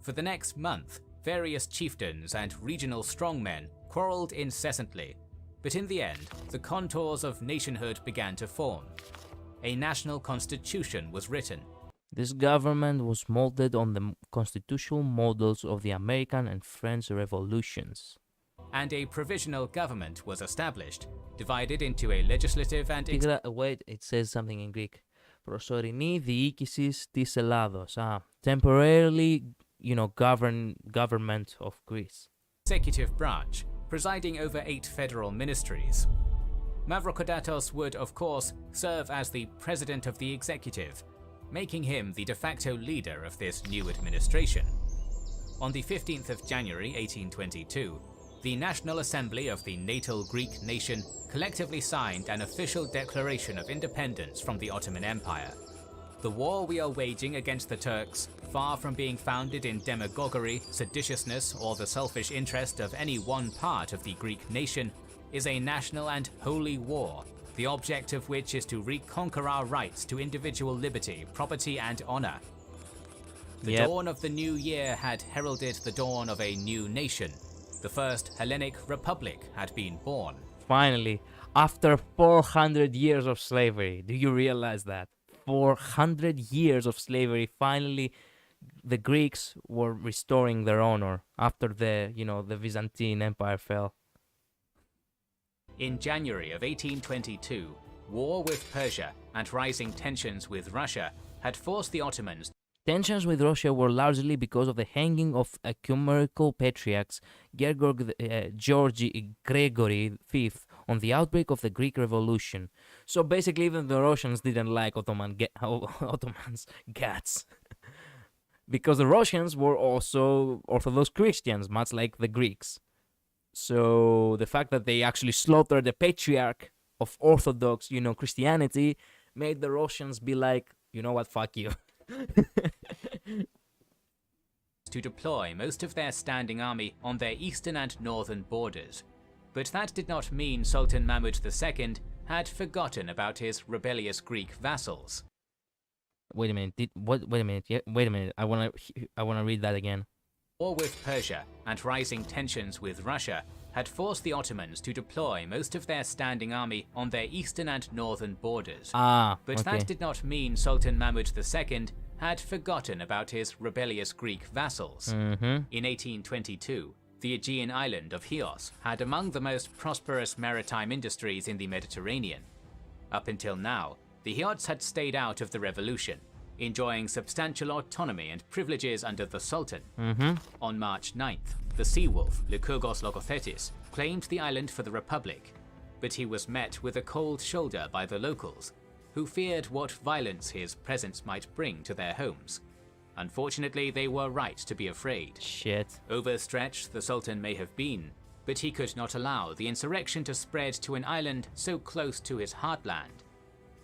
For the next month, various chieftains and regional strongmen quarreled incessantly, but in the end, the contours of nationhood began to form. A national constitution was written. This government was molded on the constitutional models of the American and French revolutions. And a provisional government was established, divided into a legislative and Wait, it says something in Greek. Προσωρινή διοίκησης της Ελλάδος. Temporarily, government of Greece. executive branch, presiding over 8 federal ministries. Mavrokordatos would, of course, serve as the president of the executive, making him the de facto leader of this new administration. On the 15th of January 1822, the National Assembly of the natal Greek nation collectively signed an official declaration of independence from the Ottoman Empire. The war we are waging against the Turks, far from being founded in demagoguery, seditiousness, or the selfish interest of any one part of the Greek nation, is a national and holy war, the object of which is to reconquer our rights to individual liberty, property, and honor. The dawn of the new year had heralded the dawn of a new nation. The first Hellenic Republic had been born. Finally, after 400 years of slavery, do you realize that? 400 years of slavery, finally the Greeks were restoring their honor after the Byzantine Empire fell. In January of 1822, war with Persia and rising tensions with Russia had forced the Ottomans. Tensions with Russia were largely because of the hanging of ecumenical patriarchs Georgi Gregory V on the outbreak of the Greek Revolution. So basically, even the Russians didn't like Ottomans' guts. Because the Russians were also Orthodox Christians, much like the Greeks. So the fact that they actually slaughtered the patriarch of Orthodox, Christianity, made the Russians be like, you know what, fuck you. To deploy most of their standing army on their eastern and northern borders. But that did not mean Sultan Mahmud II had forgotten about his rebellious Greek vassals. Wait a minute. Wait a minute. Yeah, wait a minute. I wanna read that again. War with Persia and rising tensions with Russia had forced the Ottomans to deploy most of their standing army on their eastern and northern borders. But that did not mean Sultan Mahmud II had forgotten about his rebellious Greek vassals. In 1822, the Aegean island of Chios had among the most prosperous maritime industries in the Mediterranean. Up until now, the Hyots had stayed out of the revolution, enjoying substantial autonomy and privileges under the Sultan. On March 9th, the sea wolf Lykurgos Logothetis claimed the island for the Republic, but he was met with a cold shoulder by the locals, who feared what violence his presence might bring to their homes. Unfortunately, they were right to be afraid. Shit. Overstretched the Sultan may have been, but he could not allow the insurrection to spread to an island so close to his heartland.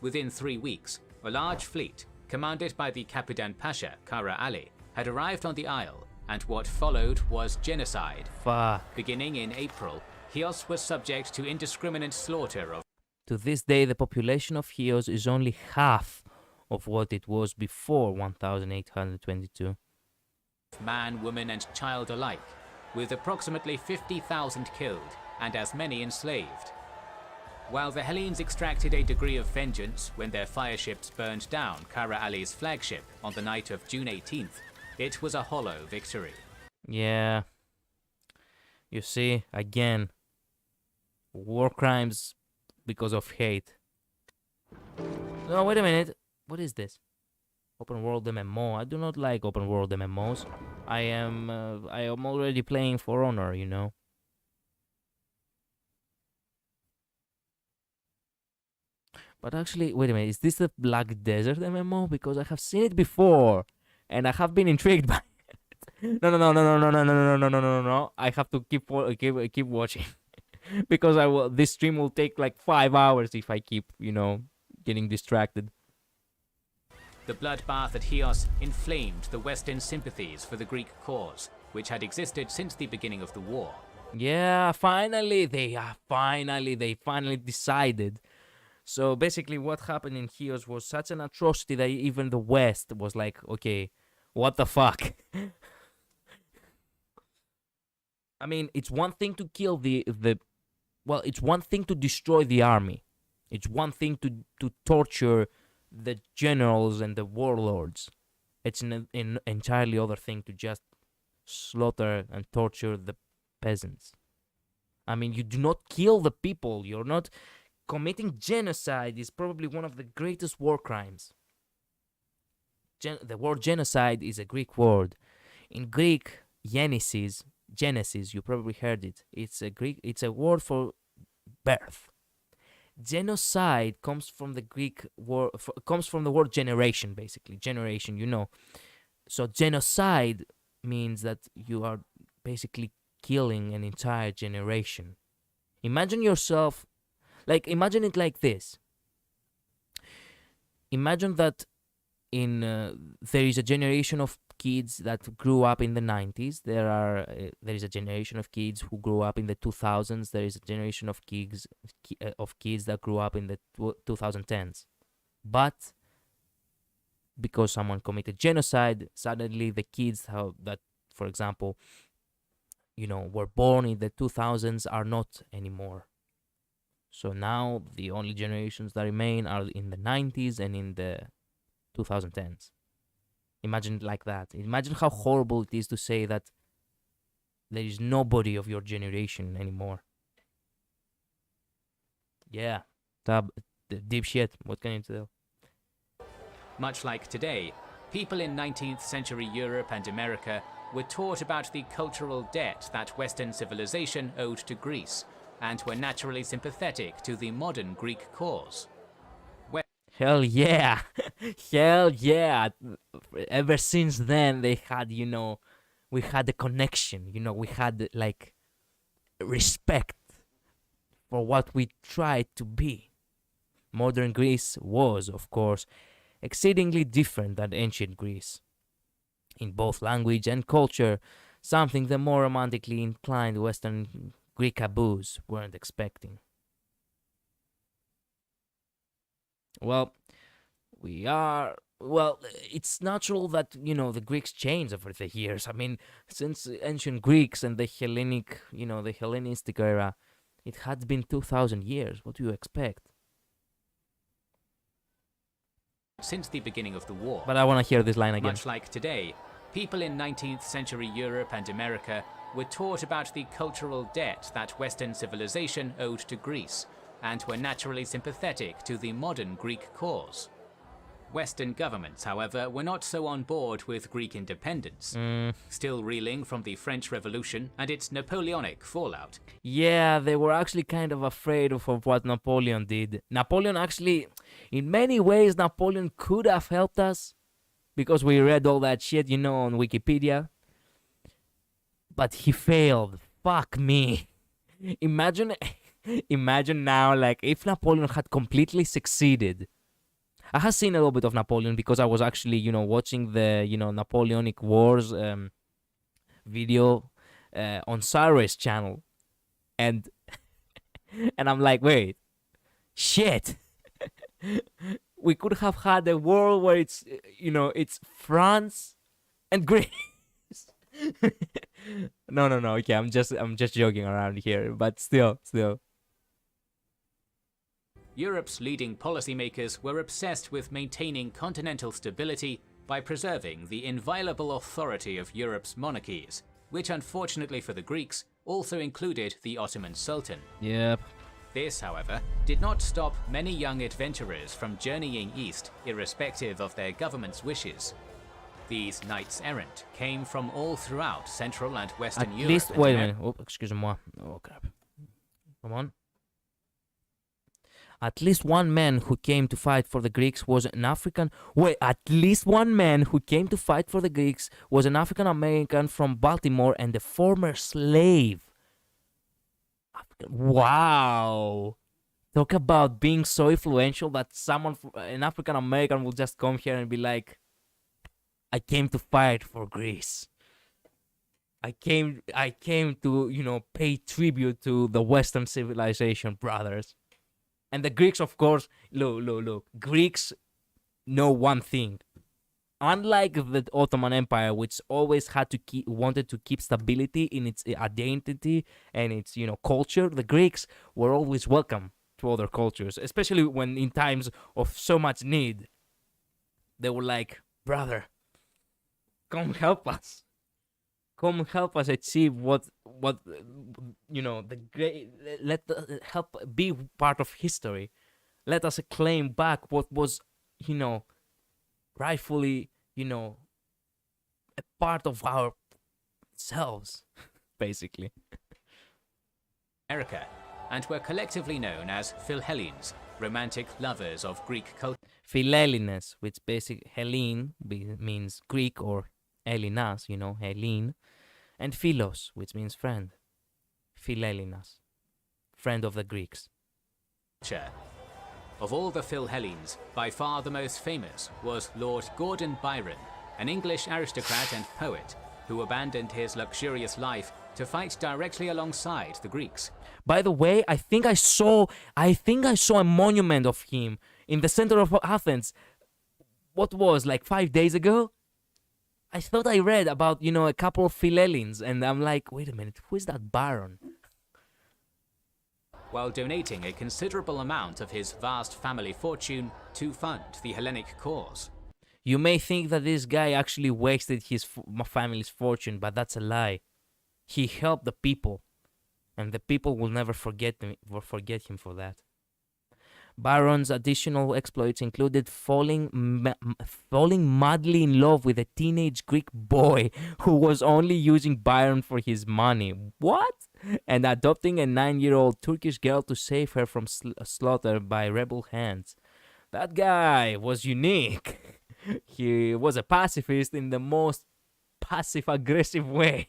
Within 3 weeks, a large fleet, commanded by the Capitan Pasha, Kara Ali, had arrived on the isle, and what followed was genocide. Fuck. Beginning in April, Chios was subject to indiscriminate slaughter of. To this day, the population of Chios is only half of what it was before 1822. Man, woman, and child alike, with approximately 50,000 killed and as many enslaved. While the Hellenes extracted a degree of vengeance when their fireships burned down Kara Ali's flagship on the night of June 18th, it was a hollow victory. Yeah. You see, again, war crimes because of hate. No, wait a minute. What is this? Open world MMO. I do not like open world MMOs. I am already playing For Honor, But actually, wait a minute. Is this the Black Desert MMO? Because I have seen it before, and I have been intrigued by it. No. I have to keep watching because this stream will take like 5 hours if I keep, getting distracted. The bloodbath at Chios inflamed the Western sympathies for the Greek cause, which had existed since the beginning of the war. Yeah, they finally decided. So basically what happened in Chios was such an atrocity that even the West was like, okay, what the fuck? I mean, it's one thing to kill it's one thing to destroy the army. It's one thing to torture the generals and the warlords. It's an entirely other thing to just slaughter and torture the peasants. I mean, you do not kill the people. You're not... Committing genocide is probably one of the greatest war crimes. The word genocide is a Greek word. In Greek, genesis, you probably heard it. It's a word for birth. Genocide comes from the Greek word, comes from the word generation, basically. Generation, So genocide means that you are basically killing an entire generation. Imagine yourself... imagine it like this. Imagine that there is a generation of kids that grew up in the 90s. There is a generation of kids who grew up in the 2000s. There is a generation of kids that grew up in the 2010s. But because someone committed genocide, suddenly the kids that, for example, were born in the 2000s are not anymore. So now the only generations that remain are in the 90s and in the 2010s. Imagine like that. Imagine how horrible it is to say that there is nobody of your generation anymore. Yeah, deep shit. What can you tell? Much like today, people in 19th century Europe and America were taught about the cultural debt that Western civilization owed to Greece, and were naturally sympathetic to the modern Greek cause. Hell yeah! Hell yeah! Ever since then, they had, we had a connection, we had, like, respect for what we tried to be. Modern Greece was, of course, exceedingly different than ancient Greece. In both language and culture, something the more romantically inclined Western Greekaboos weren't expecting. Well, it's natural that, the Greeks changed over the years. I mean, since ancient Greeks and the Hellenic, the Hellenistic era, it had been 2,000 years. What do you expect? Since the beginning of the war. But I want to hear this line again. Much like today, people in 19th century Europe and America were taught about the cultural debt that Western civilization owed to Greece, and were naturally sympathetic to the modern Greek cause. Western governments, however, were not so on board with Greek independence, still reeling from the French Revolution and its Napoleonic fallout. Yeah, they were actually kind of afraid of what Napoleon did. Napoleon actually, in many ways, Napoleon could have helped us, because we read all that shit, on Wikipedia. But he failed. Fuck me. Imagine now, like, if Napoleon had completely succeeded. I have seen a little bit of Napoleon because I was actually, watching the, Napoleonic Wars video on Cyrus channel. And I'm like, wait, shit. We could have had a war where it's, it's France and Greece. No. Okay, I'm just joking around here, but still. Europe's leading policymakers were obsessed with maintaining continental stability by preserving the inviolable authority of Europe's monarchies, which unfortunately for the Greeks also included the Ottoman Sultan. Yep. This, however, did not stop many young adventurers from journeying east irrespective of their government's wishes. These knights errant came from all throughout Central and Western Europe. Wait a minute. Oh, excuse-moi. Oh, crap. Come on. At least one man who came to fight for the Greeks was an African... at least one man who came to fight for the Greeks was an African-American from Baltimore and a former slave. Wow. Talk about being so influential that an African-American will just come here and be like, I came to fight for Greece. I came to, pay tribute to the Western civilization, brothers. And the Greeks, of course, look. Greeks know one thing. Unlike the Ottoman Empire, which always wanted to keep stability in its identity and its, culture, the Greeks were always welcome to other cultures, especially when in times of so much need. They were like, brother, come help us. Come help us achieve what the great. Help be part of history. Let us claim back what was, rightfully, a part of ourselves, basically. America, and were collectively known as Philhellenes, romantic lovers of Greek culture. Philhellenes, which basically Hellene means Greek, or Hellenas, Hellene, and Philos, which means friend. Philhellenas, friend of the Greeks. Of all the Philhellenes, by far the most famous was Lord Gordon Byron, an English aristocrat and poet who abandoned his luxurious life to fight directly alongside the Greeks. By the way, I think I saw a monument of him in the center of Athens. What was like 5 days ago? I thought I read about, a couple of Philhellenes, and I'm like, wait a minute, who is that baron? While donating a considerable amount of his vast family fortune to fund the Hellenic cause. You may think that this guy actually wasted his family's fortune, but that's a lie. He helped the people, and the people will never forget him for that. Baron's additional exploits included falling madly in love with a teenage Greek boy who was only using Byron for his money. What? And adopting a 9-year-old Turkish girl to save her from slaughter by rebel hands. That guy was unique. He was a pacifist in the most passive-aggressive way.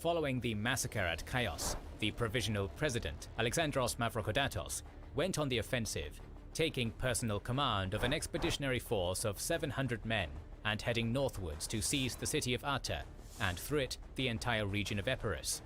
Following the massacre at Chios, the provisional president, Alexandros Mavrokordatos, went on the offensive, taking personal command of an expeditionary force of 700 men and heading northwards to seize the city of Arta and through it the entire region of Epirus.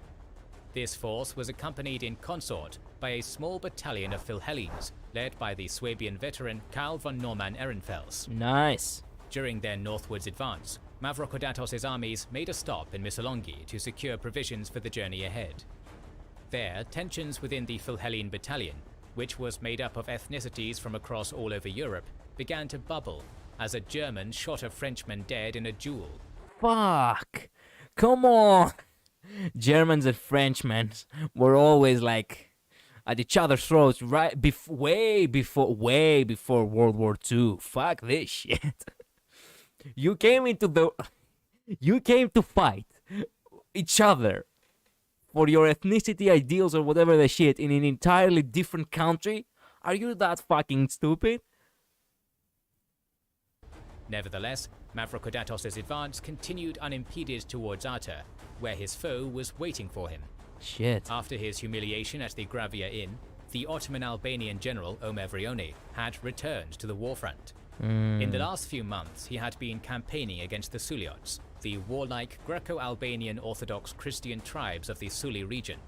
This force was accompanied in consort by a small battalion of Philhellenes led by the Swabian veteran Karl von Normann Ehrenfels. Nice. During their northwards advance, Mavrokordatos' armies made a stop in Missolonghi to secure provisions for the journey ahead. There, tensions within the Philhellene battalion, which was made up of ethnicities from across all over Europe, began to bubble as a German shot a Frenchman dead in a duel. Fuck! Come on! Germans and Frenchmen were always like at each other's throats way before World War II. Fuck this shit. You came to fight each other for your ethnicity ideals or whatever the shit in an entirely different country? Are you that fucking stupid? Nevertheless, Mavrokordatos' advance continued unimpeded towards Arta, where his foe was waiting for him. Shit. After his humiliation at the Gravia Inn, the Ottoman Albanian general Omer Vrioni had returned to the warfront. In the last few months, he had been campaigning against the Suliots, the warlike Greco-Albanian Orthodox Christian tribes of the Suli region.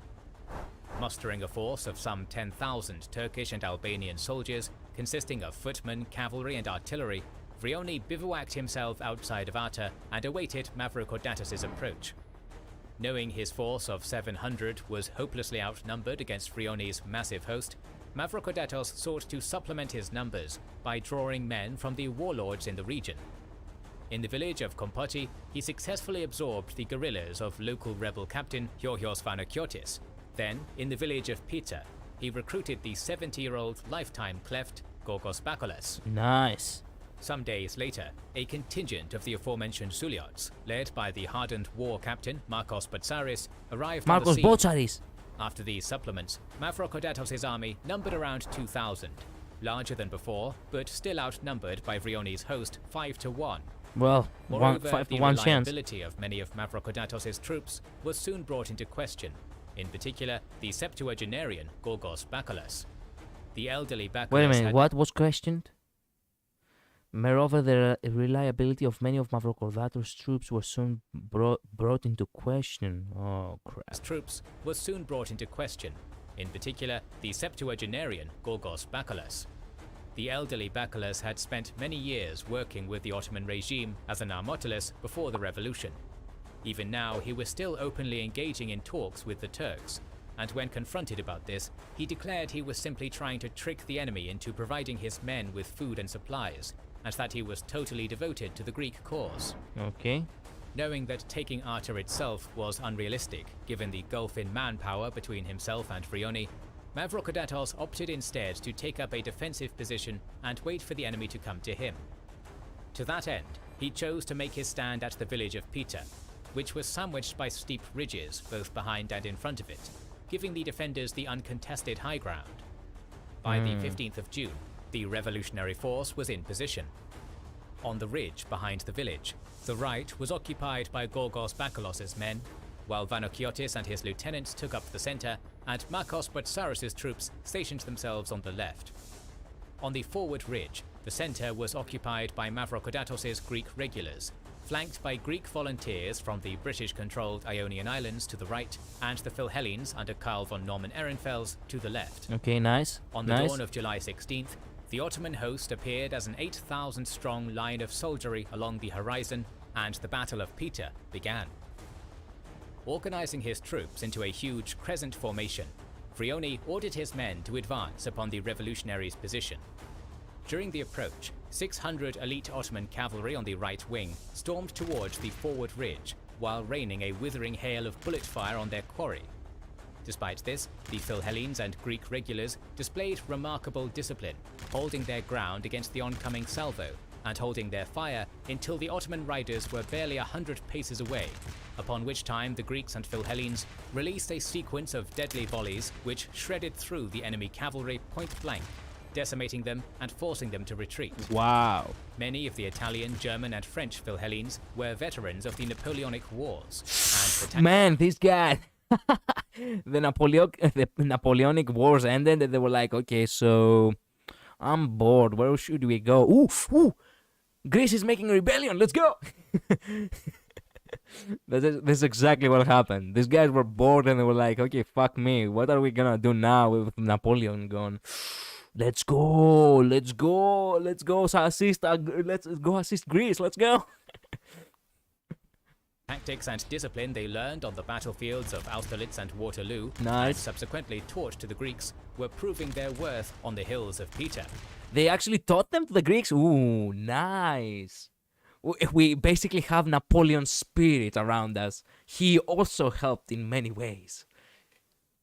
Mustering a force of some 10,000 Turkish and Albanian soldiers, consisting of footmen, cavalry and artillery, Vrioni bivouacked himself outside of Arta and awaited Mavrokordatos' approach. Knowing his force of 700 was hopelessly outnumbered against Vrioni's massive host, Mavrokordatos sought to supplement his numbers by drawing men from the warlords in the region. In the village of Kompoti, he successfully absorbed the guerrillas of local rebel captain Georgios Vanokiotis. Then, in the village of Pita, he recruited the 70-year-old lifetime cleft Gorgos Bakolas. Nice. Some days later, a contingent of the aforementioned Suliots, led by the hardened war captain Markos Botsaris, arrived on the scene. Botsaris. After these supplements, Mavrokordatos' army numbered around 2,000, larger than before, but still outnumbered by Vrioni's host 5 to 1. Well, Moreover, 5 to the 1 chance. reliability of many of Mavrokordatos' troops was soon brought into question, in particular the septuagenarian Gorgos Bakolas. The elderly Bakolas Wait a minute, what was questioned? Moreover, the reliability of many of Mavrokordatos' troops was soon brought into question. Oh, crap. Troops was soon brought into question, in particular the septuagenarian Gorgos Bakolas. The elderly Bakolas had spent many years working with the Ottoman regime as an armotelis before the revolution. Even now, he was still openly engaging in talks with the Turks, and when confronted about this, he declared he was simply trying to trick the enemy into providing his men with food and supplies, and that he was totally devoted to the Greek cause. Okay. Knowing that taking Arta itself was unrealistic, given the gulf in manpower between himself and Vrioni, Mavrokordatos opted instead to take up a defensive position and wait for the enemy to come to him. To that end, he chose to make his stand at the village of Pita, which was sandwiched by steep ridges both behind and in front of it, giving the defenders the uncontested high ground. By the 15th of June, the revolutionary force was in position. On the ridge behind the village, the right was occupied by Gorgos Bakolos' men, while Vanokiotis and his lieutenants took up the center, and Markos Botsaris' troops stationed themselves on the left. On the forward ridge, the center was occupied by Mavrocordatos's Greek regulars, flanked by Greek volunteers from the British-controlled Ionian Islands to the right, and the Philhellenes under Karl von Norman-Ehrenfels to the left. Okay, nice. On the dawn of July 16th, the Ottoman host appeared as an 8,000-strong line of soldiery along the horizon, and the Battle of Pita began. Organizing his troops into a huge crescent formation, Vrioni ordered his men to advance upon the revolutionaries' position. During the approach, 600 elite Ottoman cavalry on the right wing stormed towards the forward ridge, while raining a withering hail of bullet fire on their quarry. Despite this, the Philhellenes and Greek regulars displayed remarkable discipline, holding their ground against the oncoming salvo, and holding their fire until the Ottoman riders were barely 100 paces away, upon which time the Greeks and Philhellenes released a sequence of deadly volleys which shredded through the enemy cavalry point blank, decimating them and forcing them to retreat. Wow. Many of the Italian, German and French Philhellenes were veterans of the Napoleonic Wars. And man, this guy... the Napoleonic Wars ended and they were like, okay, so I'm bored. Where should we go? Ooh! Greece is making a rebellion. Let's go! That's exactly what happened. These guys were bored and they were like, okay, fuck me. What are we gonna do now with Napoleon gone? Let's go. Let's go assist Greece. Let's go. Tactics and discipline they learned on the battlefields of Austerlitz and Waterloo, nice, and subsequently taught to the Greeks, were proving their worth on the hills of Pita. They actually taught them to the Greeks? Ooh, nice. We basically have Napoleon's spirit around us. He also helped in many ways,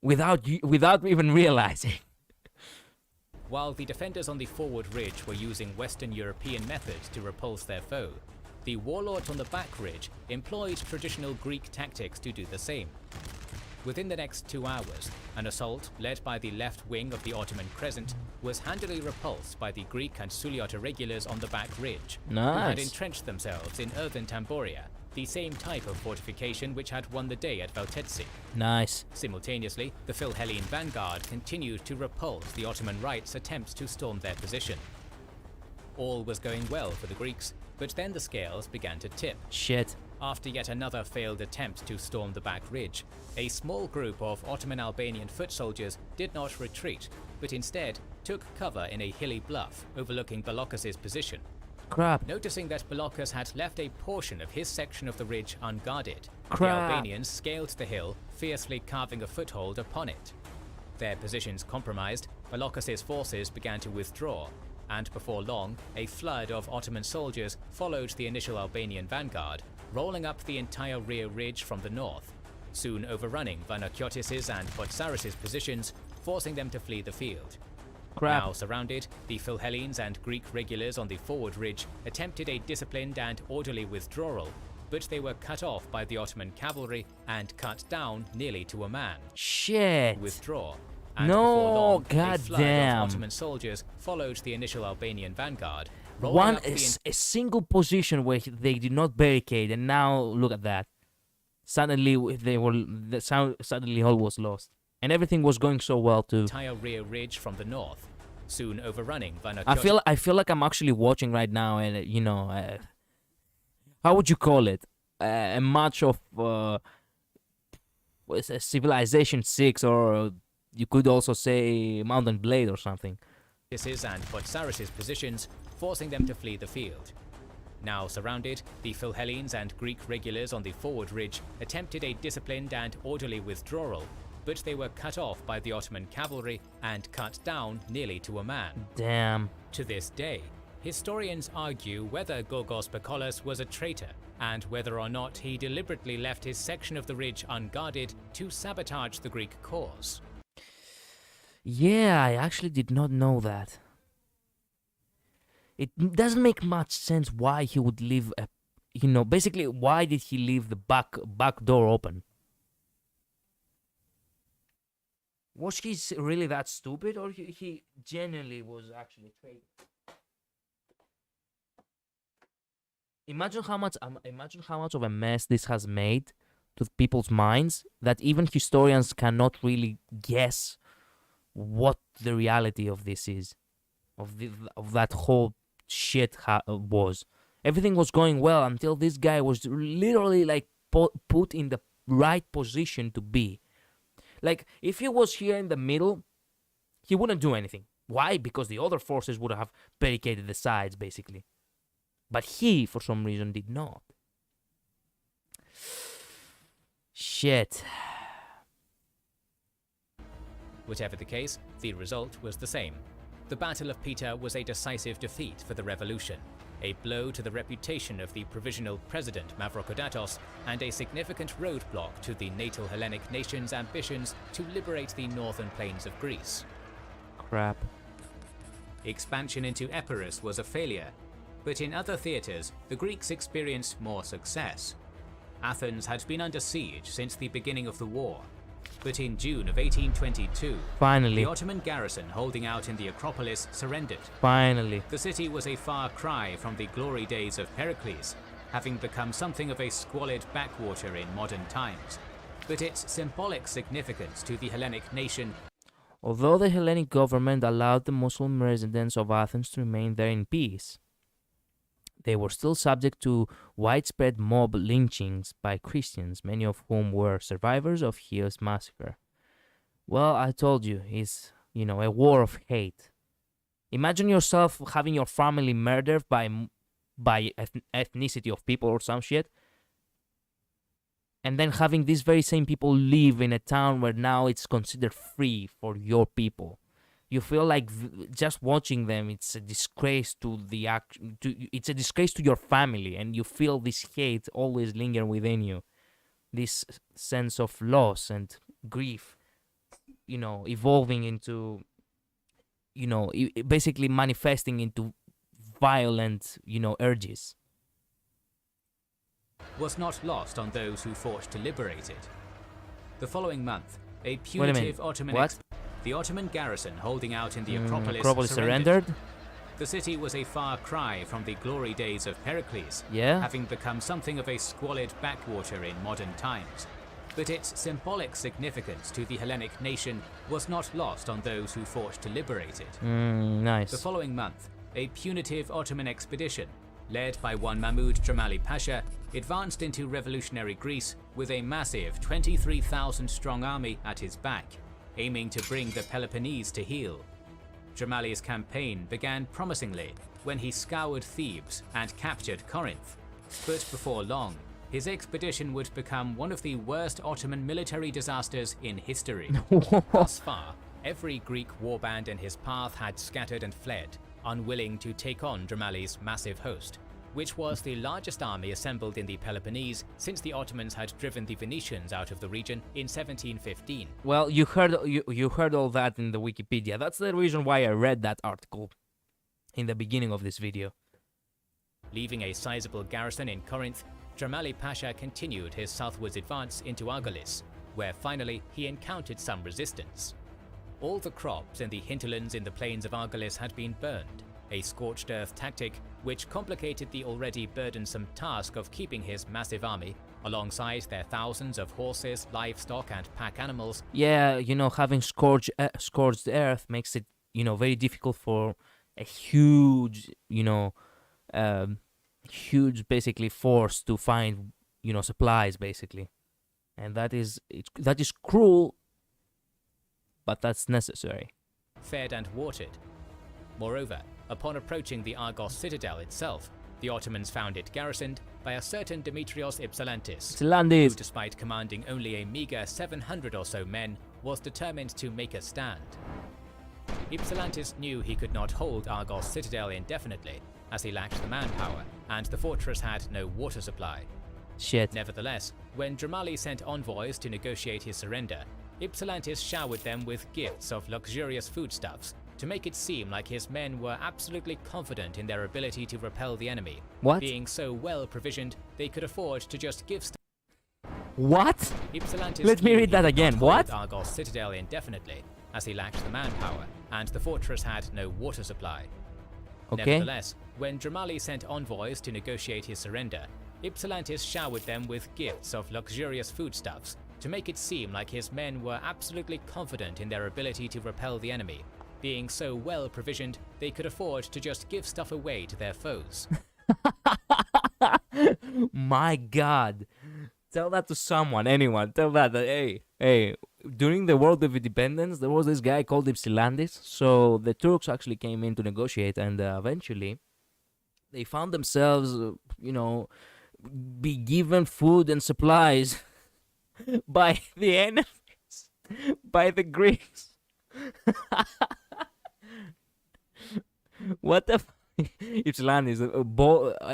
without even realizing. While the defenders on the forward ridge were using Western European methods to repulse their foe, the warlords on the back ridge employed traditional Greek tactics to do the same. Within the next 2 hours, an assault led by the left wing of the Ottoman crescent was handily repulsed by the Greek and Suliot irregulars on the back ridge, who had entrenched themselves in earthen tamboria, the same type of fortification which had won the day at Valtetsi. Nice. Simultaneously, the Philhellene vanguard continued to repulse the Ottoman right's attempts to storm their position. All was going well for the Greeks, but then the scales began to tip. Shit. After yet another failed attempt to storm the back ridge, a small group of Ottoman Albanian foot soldiers did not retreat, but instead took cover in a hilly bluff overlooking Bolokas' position. Crap. Noticing that Bolokas had left a portion of his section of the ridge unguarded, Crap. the Albanians scaled the hill, fiercely carving a foothold upon it. Their positions compromised, Bolokas' forces began to withdraw, and before long, a flood of Ottoman soldiers followed the initial Albanian vanguard, rolling up the entire rear ridge from the north, soon overrunning Vanakiotis' and Potsaris' positions, forcing them to flee the field. Crap. Now surrounded, the Philhellenes and Greek regulars on the forward ridge attempted a disciplined and orderly withdrawal, but they were cut off by the Ottoman cavalry and cut down nearly to a man. Shit. Withdraw. And no, goddamn. A flood of Ottoman soldiers followed the initial Albanian vanguard. A single position where they did not barricade, and now look at that. Suddenly suddenly all was lost, and everything was going so well too. Entire rear ridge from the north, soon overrunning Vanakiotis. I feel like I'm actually watching right now, and how would you call it? A match of Civilization 6, or you could also say Mountain Blade or something. And Potsaris' positions, forcing them to flee the field. Now surrounded, the Philhellenes and Greek regulars on the forward ridge attempted a disciplined and orderly withdrawal, but they were cut off by the Ottoman cavalry and cut down nearly to a man. Damn. To this day, historians argue whether Gogos Pakolas was a traitor, and whether or not he deliberately left his section of the ridge unguarded to sabotage the Greek cause. Yeah, I actually did not know that. It doesn't make much sense why he would leave basically why did he leave the back door open? Was he really that stupid, or he genuinely was actually trading? Imagine how much of a mess this has made to people's minds, that even historians cannot really guess what the reality of this is. of that whole shit was. Everything was going well until this guy was literally like put in the right position to be. Like, if he was here in the middle, he wouldn't do anything. Why? Because the other forces would have barricaded the sides, basically. But he, for some reason, did not. Shit. Whatever the case, the result was the same. The Battle of Pita was a decisive defeat for the revolution, a blow to the reputation of the provisional president Mavrocordatos, and a significant roadblock to the natal Hellenic nation's ambitions to liberate the northern plains of Greece. Crap. Expansion into Epirus was a failure, but in other theatres, the Greeks experienced more success. Athens had been under siege since the beginning of the war, but in June of 1822, finally, the Ottoman garrison holding out in the Acropolis surrendered. Finally. The city was a far cry from the glory days of Pericles, having become something of a squalid backwater in modern times, but its symbolic significance to the Hellenic nation. Although the Hellenic government allowed the Muslim residents of Athens to remain there in peace, they were still subject to widespread mob lynchings by Christians, many of whom were survivors of Chios massacre. Well, I told you, it's, a war of hate. Imagine yourself having your family murdered by ethnicity of people or some shit, and then having these very same people live in a town where now it's considered free for your people. You feel like just watching them, it's a disgrace to the it's a disgrace to your family, and you feel this hate always linger within you, this sense of loss and grief, evolving into, basically manifesting into violent, urges. Was not lost on those who fought to liberate it. The following month, a punitive Ottoman the Ottoman garrison holding out in the Acropolis surrendered. The city was a far cry from the glory days of Pericles, having become something of a squalid backwater in modern times. But its symbolic significance to the Hellenic nation was not lost on those who fought to liberate it. Nice. The following month, a punitive Ottoman expedition, led by one Mahmud Jamali Pasha, advanced into revolutionary Greece with a massive 23,000-strong army at his back, aiming to bring the Peloponnese to heel. Jamali's campaign began promisingly when he scoured Thebes and captured Corinth, but before long, his expedition would become one of the worst Ottoman military disasters in history. Thus far, every Greek warband in his path had scattered and fled, unwilling to take on Jamali's massive host, which was the largest army assembled in the Peloponnese since the Ottomans had driven the Venetians out of the region in 1715. Well, you heard all that in the Wikipedia. That's the reason why I read that article in the beginning of this video. Leaving a sizable garrison in Corinth, Jamali Pasha continued his southwards advance into Argolis, where finally he encountered some resistance. All the crops in the hinterlands in the plains of Argolis had been burned, a scorched earth tactic which complicated the already burdensome task of keeping his massive army, alongside their thousands of horses, livestock and pack animals. Yeah, having scorched earth makes it, very difficult for a huge, huge basically force to find, supplies basically. And that is cruel, but that's necessary. Fed and watered. Moreover, upon approaching the Argos citadel itself, the Ottomans found it garrisoned by a certain Demetrios Ypsilantis, who, despite commanding only a meager 700 or so men, was determined to make a stand. Ypsilantis knew he could not hold Argos citadel indefinitely, as he lacked the manpower, and the fortress had no water supply. Shit. Nevertheless, when Jamali sent envoys to negotiate his surrender, Ypsilantis showered them with gifts of luxurious foodstuffs, to make it seem like his men were absolutely confident in their ability to repel the enemy. What? Being so well provisioned, they could afford to just give What? Ypsilantis Let me read that again. What? Argos citadel indefinitely, as he lacked the manpower, and the fortress had no water supply. Okay. Nevertheless, when Jamali sent envoys to negotiate his surrender, Ypsilantis showered them with gifts of luxurious foodstuffs, to make it seem like his men were absolutely confident in their ability to repel the enemy. being so well provisioned they could afford to just give stuff away to their foes. My God. Tell that to someone, anyone. Tell that, hey, during the War of Independence, there was this guy called Ypsilantis. So the Turks actually came in to negotiate, and eventually they found themselves, be given food and supplies by the enemies, by the Greeks. What the Ypsilantis,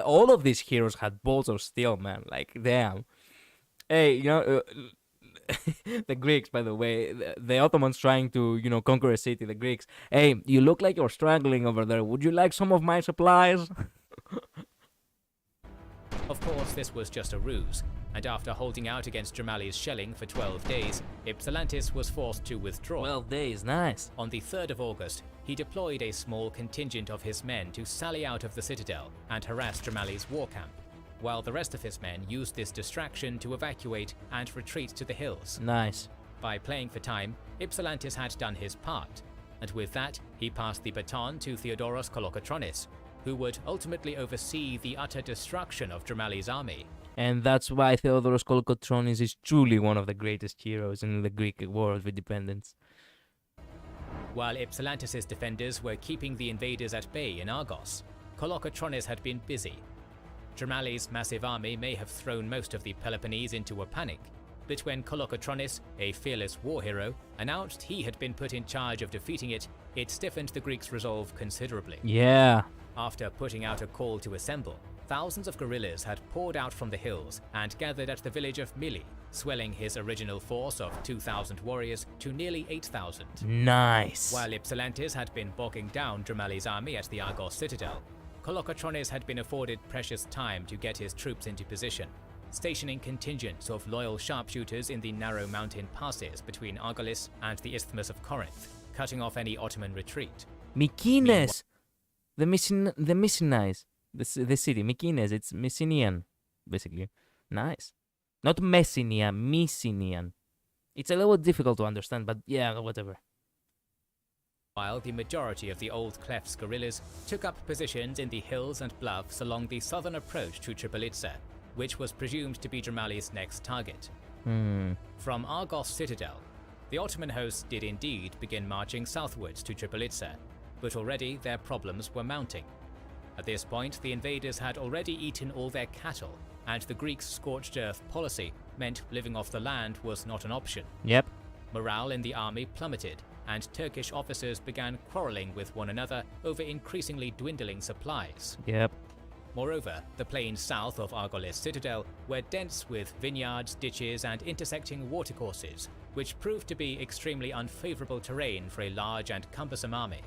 all of these heroes had balls of steel, man. Like, damn. Hey, the Greeks, by the way, the Ottomans trying to, conquer a city, the Greeks. Hey, you look like you're struggling over there. Would you like some of my supplies? Of course, this was just a ruse, and after holding out against Jamali's shelling for 12 days, Ypsilantis was forced to withdraw. 12 days, nice. On the 3rd of August, he deployed a small contingent of his men to sally out of the citadel and harass Jamali's war camp, while the rest of his men used this distraction to evacuate and retreat to the hills. Nice. By playing for time, Ypsilantis had done his part, and with that, he passed the baton to Theodoros Kolokotronis, who would ultimately oversee the utter destruction of Jamali's army. And that's why Theodoros Kolokotronis is truly one of the greatest heroes in the Greek War of Independence. While Ypsilantis' defenders were keeping the invaders at bay in Argos, Kolokotronis had been busy. Jamali's massive army may have thrown most of the Peloponnese into a panic, but when Kolokotronis, a fearless war hero, announced he had been put in charge of defeating it, it stiffened the Greeks' resolve considerably. Yeah. After putting out a call to assemble, thousands of guerrillas had poured out from the hills and gathered at the village of Mili, swelling his original force of 2,000 warriors to nearly 8,000. Nice. While Ypsilantis had been bogging down Jamali's army at the Argos citadel, Kolokotronis had been afforded precious time to get his troops into position, stationing contingents of loyal sharpshooters in the narrow mountain passes between Argolis and the Isthmus of Corinth, cutting off any Ottoman retreat. Mykines! The Mycenae, the city, Mykines, it's Mycenaean, basically. Nice. Not Messenia, Mycenaean. It's a little difficult to understand, but yeah, whatever. While the majority of the Old Clef's guerrillas took up positions in the hills and bluffs along the southern approach to Tripolitsa, which was presumed to be Jamali's next target. From Argos citadel, the Ottoman hosts did indeed begin marching southwards to Tripolitsa, but already their problems were mounting. At this point, the invaders had already eaten all their cattle, and the Greeks' scorched earth policy meant living off the land was not an option. Yep. Morale in the army plummeted, and Turkish officers began quarreling with one another over increasingly dwindling supplies. Yep. Moreover, the plains south of Argolis citadel were dense with vineyards, ditches, and intersecting watercourses, which proved to be extremely unfavorable terrain for a large and cumbersome army.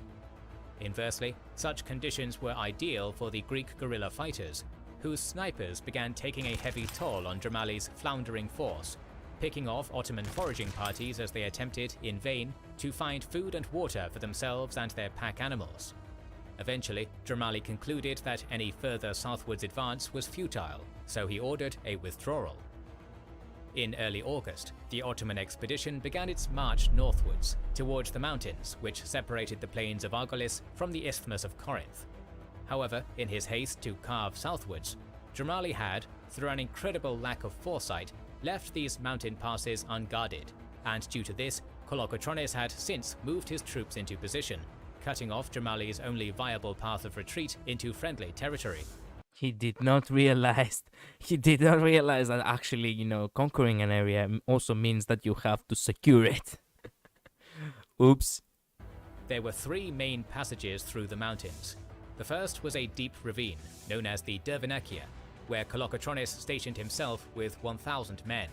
Inversely, such conditions were ideal for the Greek guerrilla fighters, whose snipers began taking a heavy toll on Jamali's floundering force, picking off Ottoman foraging parties as they attempted, in vain, to find food and water for themselves and their pack animals. Eventually, Jamali concluded that any further southwards advance was futile, so he ordered a withdrawal. In early August, the Ottoman expedition began its march northwards, towards the mountains which separated the plains of Argolis from the Isthmus of Corinth. However, in his haste to carve southwards, Jamali had, through an incredible lack of foresight, left these mountain passes unguarded, and due to this, Kolokotronis had since moved his troops into position, cutting off Jamali's only viable path of retreat into friendly territory. He did not realize that actually, conquering an area also means that you have to secure it. Oops. There were three main passages through the mountains. The first was a deep ravine, known as the Dervenakia, where Kolokotronis stationed himself with 1,000 men.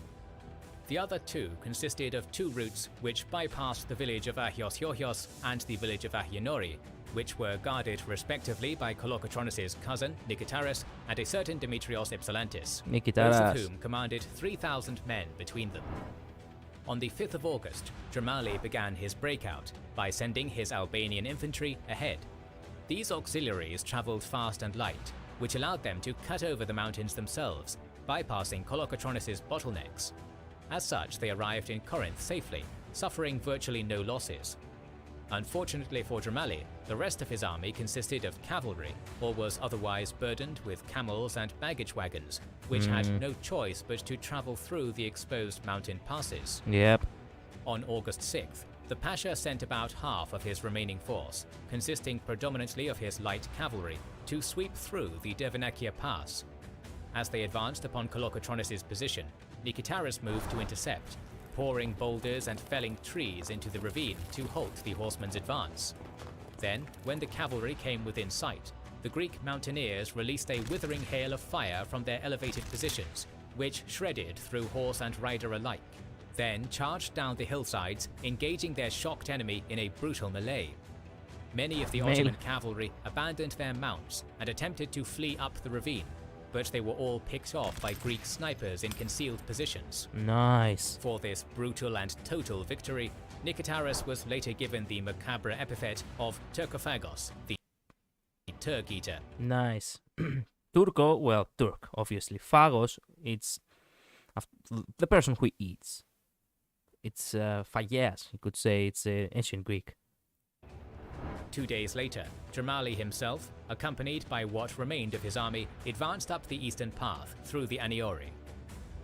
The other two consisted of two routes which bypassed the village of Achios and the village of Achianori, which were guarded respectively by Kolokotronis' cousin, Nikitaras, and a certain Demetrios Ypsilantis, both of whom commanded 3,000 men between them. On the 5th of August, Jamali began his breakout by sending his Albanian infantry ahead. These auxiliaries travelled fast and light, which allowed them to cut over the mountains themselves, bypassing Kolokotronis' bottlenecks. As such, they arrived in Corinth safely, suffering virtually no losses. Unfortunately for Dromali, the rest of his army consisted of cavalry, or was otherwise burdened with camels and baggage wagons, which had no choice but to travel through the exposed mountain passes. Yep. On August 6th, the Pasha sent about half of his remaining force, consisting predominantly of his light cavalry, to sweep through the Devanakya Pass. As they advanced upon Kolokotronis's position, Nikitaris moved to intercept, pouring boulders and felling trees into the ravine to halt the horsemen's advance. Then, when the cavalry came within sight, the Greek mountaineers released a withering hail of fire from their elevated positions, which shredded through horse and rider alike, then charged down the hillsides, engaging their shocked enemy in a brutal melee. Many of the Ottoman cavalry abandoned their mounts and attempted to flee up the ravine, but they were all picked off by Greek snipers in concealed positions. Nice. For this brutal and total victory, Nikitaris was later given the macabre epithet of Turkophagos, the Turk eater. Nice. Turco, well, Turk, obviously. Phagos, it's the person who eats. It's phagias, you could say. It's ancient Greek. 2 days later, Dromali himself, accompanied by what remained of his army, advanced up the eastern path through the Aniori.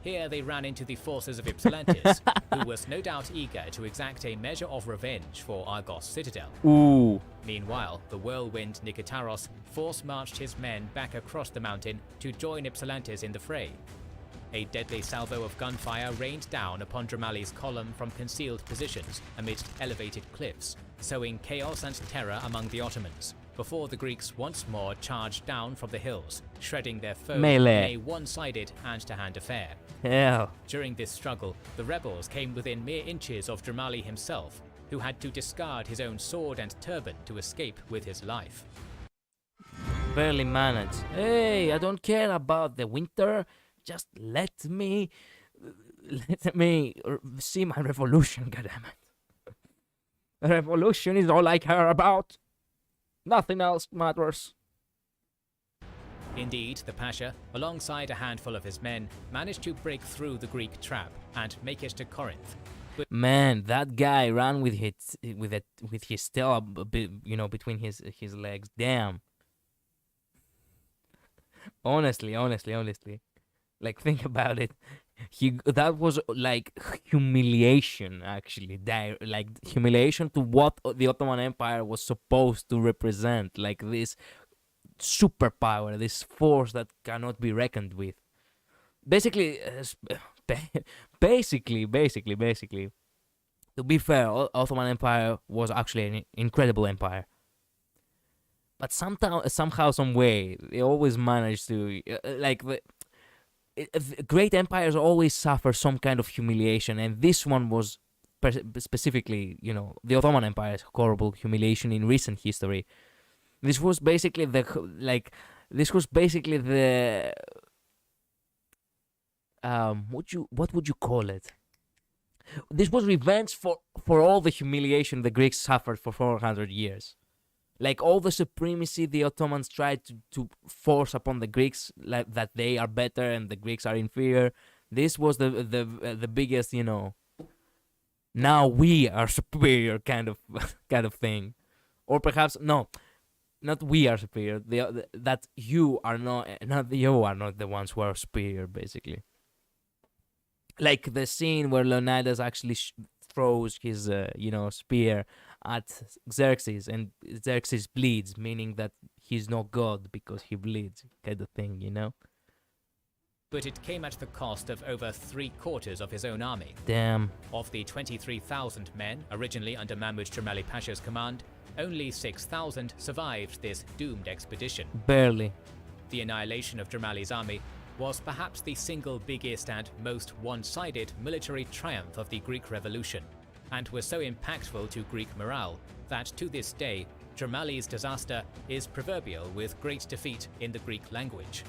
Here they ran into the forces of Ypsilantis, who was no doubt eager to exact a measure of revenge for Argos' citadel. Ooh. Meanwhile, the whirlwind Nikitaros force-marched his men back across the mountain to join Ypsilantis in the fray. A deadly salvo of gunfire rained down upon Dromali's column from concealed positions amidst elevated cliffs, sowing chaos and terror among the Ottomans, before the Greeks once more charged down from the hills, shredding their foes in a one-sided hand-to-hand affair. Hell. During this struggle, the rebels came within mere inches of Dromali himself, who had to discard his own sword and turban to escape with his life. Barely managed. Hey, I don't care about the winter. Just let me see my revolution, goddammit. Revolution is all I care about. Nothing else matters. Indeed, the Pasha, alongside a handful of his men, managed to break through the Greek trap and make it to Corinth. But man, that guy ran with his tail, between his legs. Damn. Honestly. Like, think about it. That was like humiliation, actually. Like humiliation to what the Ottoman Empire was supposed to represent. Like this superpower, this force that cannot be reckoned with. Basically, to be fair, Ottoman Empire was actually an incredible empire. But somehow, some way, they always managed to great empires always suffer some kind of humiliation, and this one was specifically, the Ottoman Empire's horrible humiliation in recent history. This was basically what would you call it? This was revenge for all the humiliation the Greeks suffered for 400 years. Like all the supremacy the Ottomans tried to force upon the Greeks, like that they are better and the Greeks are inferior. This was the biggest, now we are superior kind of thing, or perhaps no, not we are superior. That you are not the ones who are superior, basically. Like the scene where Leonidas actually throws his spear at Xerxes, and Xerxes bleeds, meaning that he's not God because he bleeds, kind of thing, But it came at the cost of over 3/4 of his own army. Damn. Of the 23,000 men originally under Mahmud Jamali Pasha's command, only 6,000 survived this doomed expedition. Barely. The annihilation of Jamali's army was perhaps the single biggest and most one-sided military triumph of the Greek Revolution, and was so impactful to Greek morale that to this day, Jamali's disaster is proverbial with great defeat in the Greek language.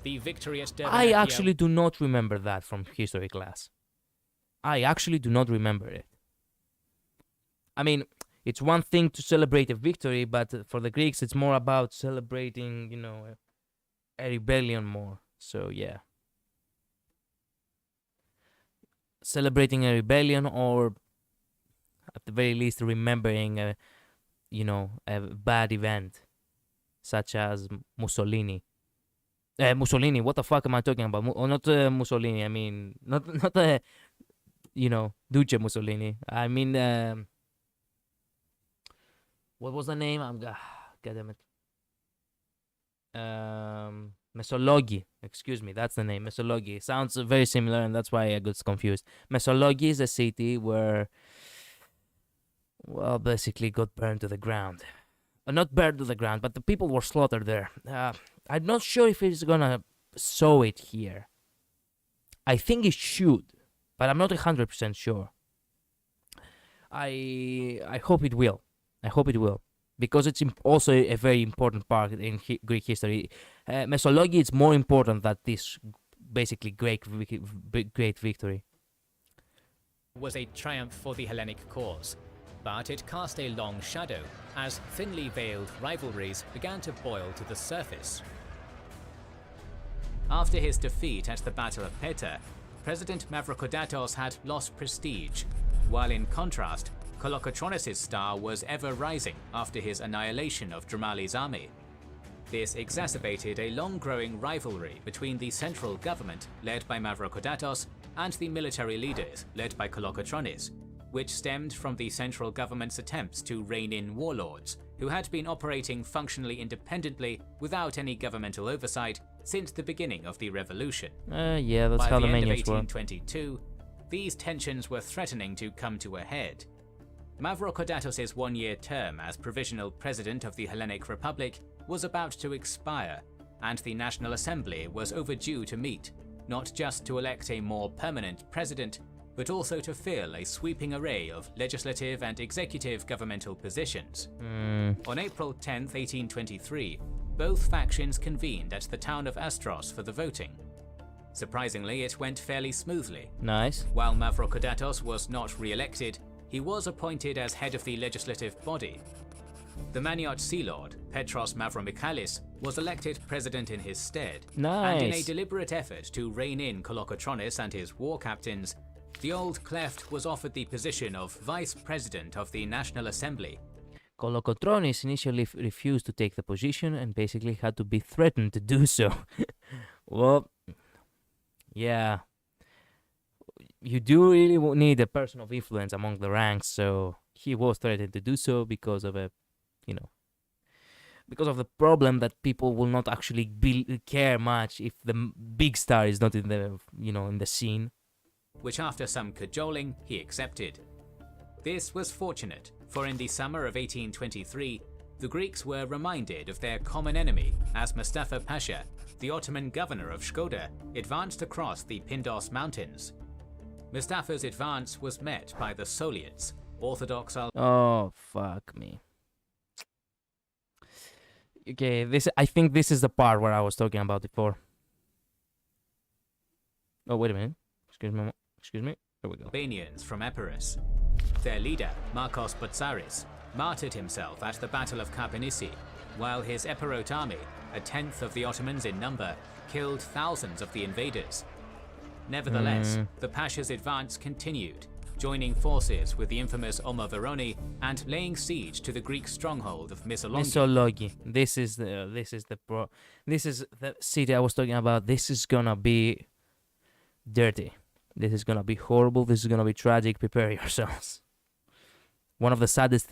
The victory at Devanakya... I actually do not remember that from history class. I actually do not remember it. I mean, it's one thing to celebrate a victory, but for the Greeks it's more about celebrating, a rebellion more. So, yeah. Celebrating a rebellion, or at the very least remembering a bad event such as Mussolini. Mussolini, what the fuck am I talking about? Not Mussolini. I mean, not Duce Mussolini. I mean, what was the name? God damn it. Mesologhi. Excuse me, that's the name. Mesologhi. Sounds very similar, and that's why I got confused. Mesologhi is a city where, well, basically got burned to the ground. Not burned to the ground, but the people were slaughtered there. I'm not sure if it's gonna show it here. I think it should, but I'm not 100% sure. I hope it will. I hope it will, because it's also a very important part in Greek history. Mesologhi is more important than this basically great victory. Was a triumph for the Hellenic cause, but it cast a long shadow as thinly veiled rivalries began to boil to the surface. After his defeat at the Battle of Peta, President Mavrocordatos had lost prestige, while in contrast, Kolokotronis' star was ever rising after his annihilation of Dramali's army. This exacerbated a long-growing rivalry between the central government, led by Mavrocordatos, and the military leaders, led by Kolokotronis, which stemmed from the central government's attempts to rein in warlords, who had been operating functionally independently without any governmental oversight since the beginning of the revolution. Yeah, that's how the Manians were. By the end of 1822, these tensions were threatening to come to a head. Mavrocordatos' one-year term as provisional president of the Hellenic Republic was about to expire, and the National Assembly was overdue to meet, not just to elect a more permanent president, but also to fill a sweeping array of legislative and executive governmental positions. On April 10, 1823, both factions convened at the town of Astros for the voting. Surprisingly, it went fairly smoothly. Nice. While Mavrocordatos was not re-elected, he was appointed as head of the legislative body. The Maniot Sea Lord, Petros Mavromichalis, was elected president in his stead. Nice. And in a deliberate effort to rein in Kolokotronis and his war captains, the old Cleft was offered the position of vice president of the National Assembly. Kolokotronis initially refused to take the position and basically had to be threatened to do so. Well, yeah. You do really need a person of influence among the ranks, so he was threatened to do so because of because of the problem that people will not actually care much if the big star is not in the in the scene. Which after some cajoling, he accepted. This was fortunate, for in the summer of 1823, the Greeks were reminded of their common enemy as Mustafa Pasha, the Ottoman governor of Shkoda, advanced across the Pindos Mountains. Mustafa's advance was met by the Soliots, Orthodox Oh, fuck me. Okay, I think this is the part where I was talking about before. Oh, wait a minute. Excuse me. There we go. Albanians from Epirus. Their leader, Markos Botsaris, martyred himself at the Battle of Karpenisi, while his Epirot army, a tenth of the Ottomans in number, killed thousands of the invaders. Nevertheless, the Pasha's advance continued, joining forces with the infamous Omoveroni and laying siege to the Greek stronghold of Missolonghi. This is the city I was talking about. This is gonna be dirty. This is gonna be horrible. This is gonna be tragic. Prepare yourselves. One of the saddest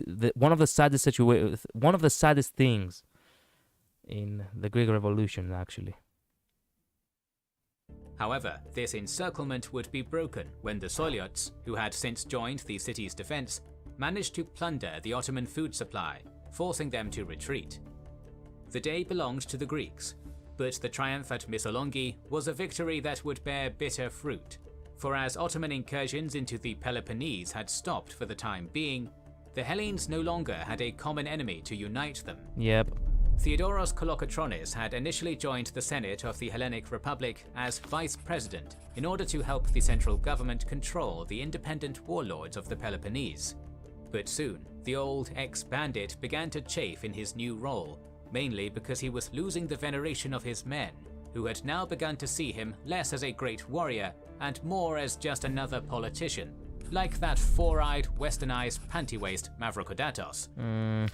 things in the Greek Revolution, actually. However, this encirclement would be broken when the Soliots, who had since joined the city's defense, managed to plunder the Ottoman food supply, forcing them to retreat. The day belonged to the Greeks, but the triumph at Missolonghi was a victory that would bear bitter fruit, for as Ottoman incursions into the Peloponnese had stopped for the time being, the Hellenes no longer had a common enemy to unite them. Yep. Theodoros Kolokotronis had initially joined the Senate of the Hellenic Republic as vice president in order to help the central government control the independent warlords of the Peloponnese. But soon, the old ex-bandit began to chafe in his new role, mainly because he was losing the veneration of his men, who had now begun to see him less as a great warrior and more as just another politician, like that four-eyed, westernized, panty-waist Mavrocordatos.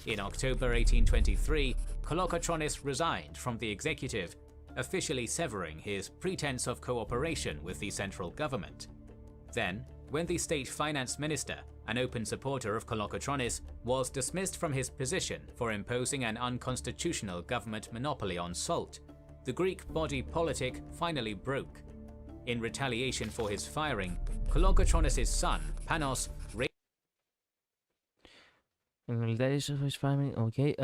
In October 1823, Kolokotronis resigned from the executive, officially severing his pretense of cooperation with the central government. Then, when the state finance minister, an open supporter of Kolokotronis, was dismissed from his position for imposing an unconstitutional government monopoly on salt, the Greek body politic finally broke. In retaliation for his firing, Kolokotronis' son, Panos, Okay,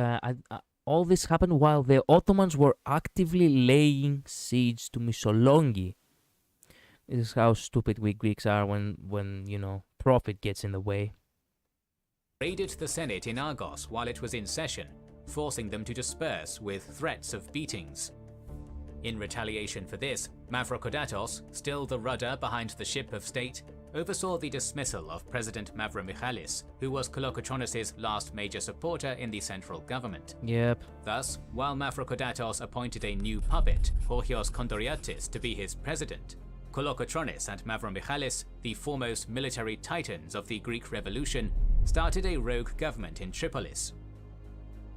all this happened while the Ottomans were actively laying siege to Missolonghi. This is how stupid we Greeks are when you know, profit gets in the way. raided the Senate in Argos while it was in session, forcing them to disperse with threats of beatings. In retaliation for this, Mavrocordatos, still the rudder behind the ship of state, oversaw the dismissal of President Mavromichalis, who was Kolokotronis' last major supporter in the central government. Yep. Thus, while Mavrocordatos appointed a new puppet, Horchios Kondoriatis, to be his president, Kolokotronis and Mavromichalis, the foremost military titans of the Greek Revolution, started a rogue government in Tripolis.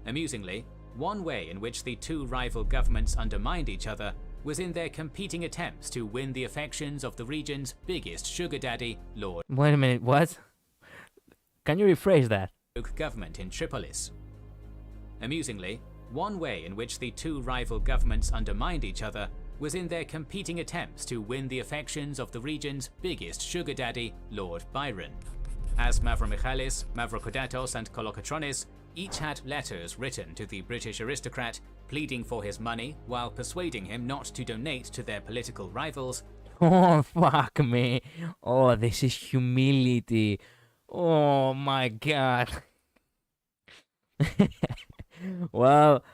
Amusingly, one way in which the two rival governments undermined each other was in their competing attempts to win the affections of the region's biggest sugar daddy, Lord. Wait a minute, what? Can you rephrase that? Government in Tripolis. Amusingly, one way in which the two rival governments undermined each other was in their competing attempts to win the affections of the region's biggest sugar daddy, Lord Byron. As Mavromichalis, Mavrocordatos and Kolokotronis each had letters written to the British aristocrat pleading for his money while persuading him not to donate to their political rivals. Oh, fuck me. Oh, this is humility. Oh my god. Well,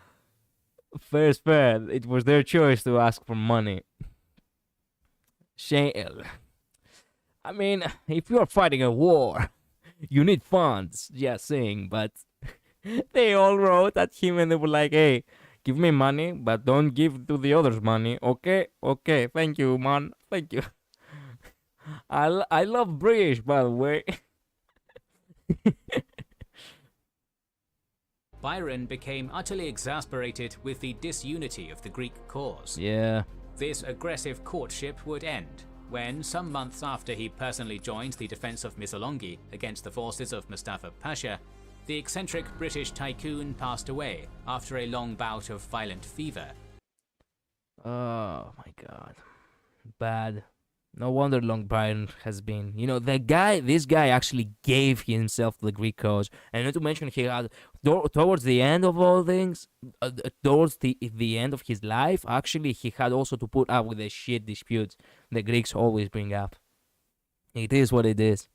fair. It was their choice to ask for money. Shame. I mean, if you're fighting a war, you need funds, just saying, but they all wrote at him and they were like, hey, give me money, but don't give to the others money, okay? Okay, thank you, man, thank you. I love British, by the way. Byron became utterly exasperated with the disunity of the Greek cause. Yeah. This aggressive courtship would end when, some months after he personally joined the defense of Missolonghi against the forces of Mustafa Pasha, the eccentric British tycoon passed away after a long bout of violent fever. Oh my god. Bad. No wonder Long Byron has been. You know, this guy actually gave himself to the Greek cause. And not to mention, he had, towards the end of all things, towards the end of his life, actually, he had also to put up with the shit disputes the Greeks always bring up. It is what it is.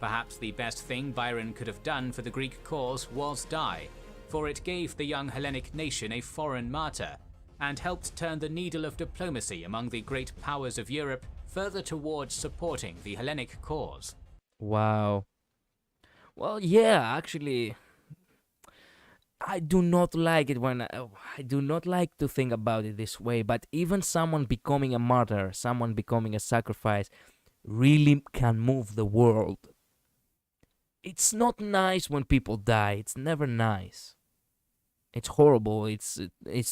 Perhaps the best thing Byron could have done for the Greek cause was die, for it gave the young Hellenic nation a foreign martyr, and helped turn the needle of diplomacy among the great powers of Europe further towards supporting the Hellenic cause. Wow. Well, yeah, actually, I do not like it when I do not like to think about it this way, but even someone becoming a martyr, someone becoming a sacrifice, really can move the world. It's not nice when people die. It's never nice. It's horrible. It's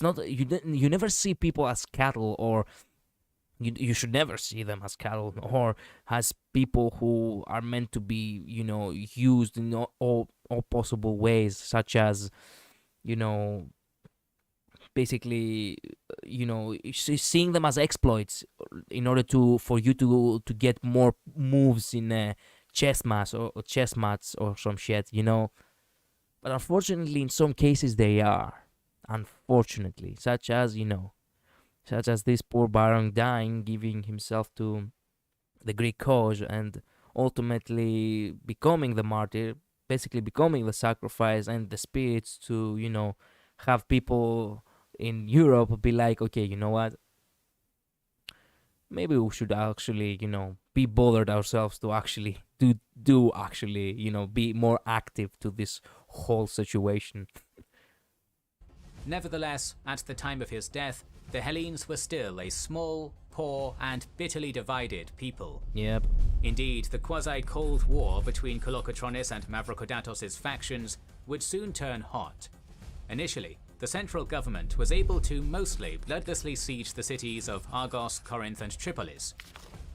not. You never see people as cattle, or you should never see them as cattle, or as people who are meant to be, you know, used in all possible ways, such as, you know, basically, you know, seeing them as exploits in order for you to get more moves in chess mats or some shit, you know. But unfortunately, in some cases, they are. Unfortunately, such as this poor Baron dying, giving himself to the Greek cause, and ultimately becoming the martyr, basically becoming the sacrifice and the spirits to, you know, have people in Europe be like, okay, you know what? Maybe we should actually, you know, be bothered ourselves to actually do actually, you know, be more active to this whole situation. Nevertheless, at the time of his death, the Hellenes were still a small, poor, and bitterly divided people. Yep. Indeed, the quasi-Cold War between Kolokotronis and Mavrocordatos' factions would soon turn hot. Initially, the central government was able to mostly bloodlessly siege the cities of Argos, Corinth, and Tripolis.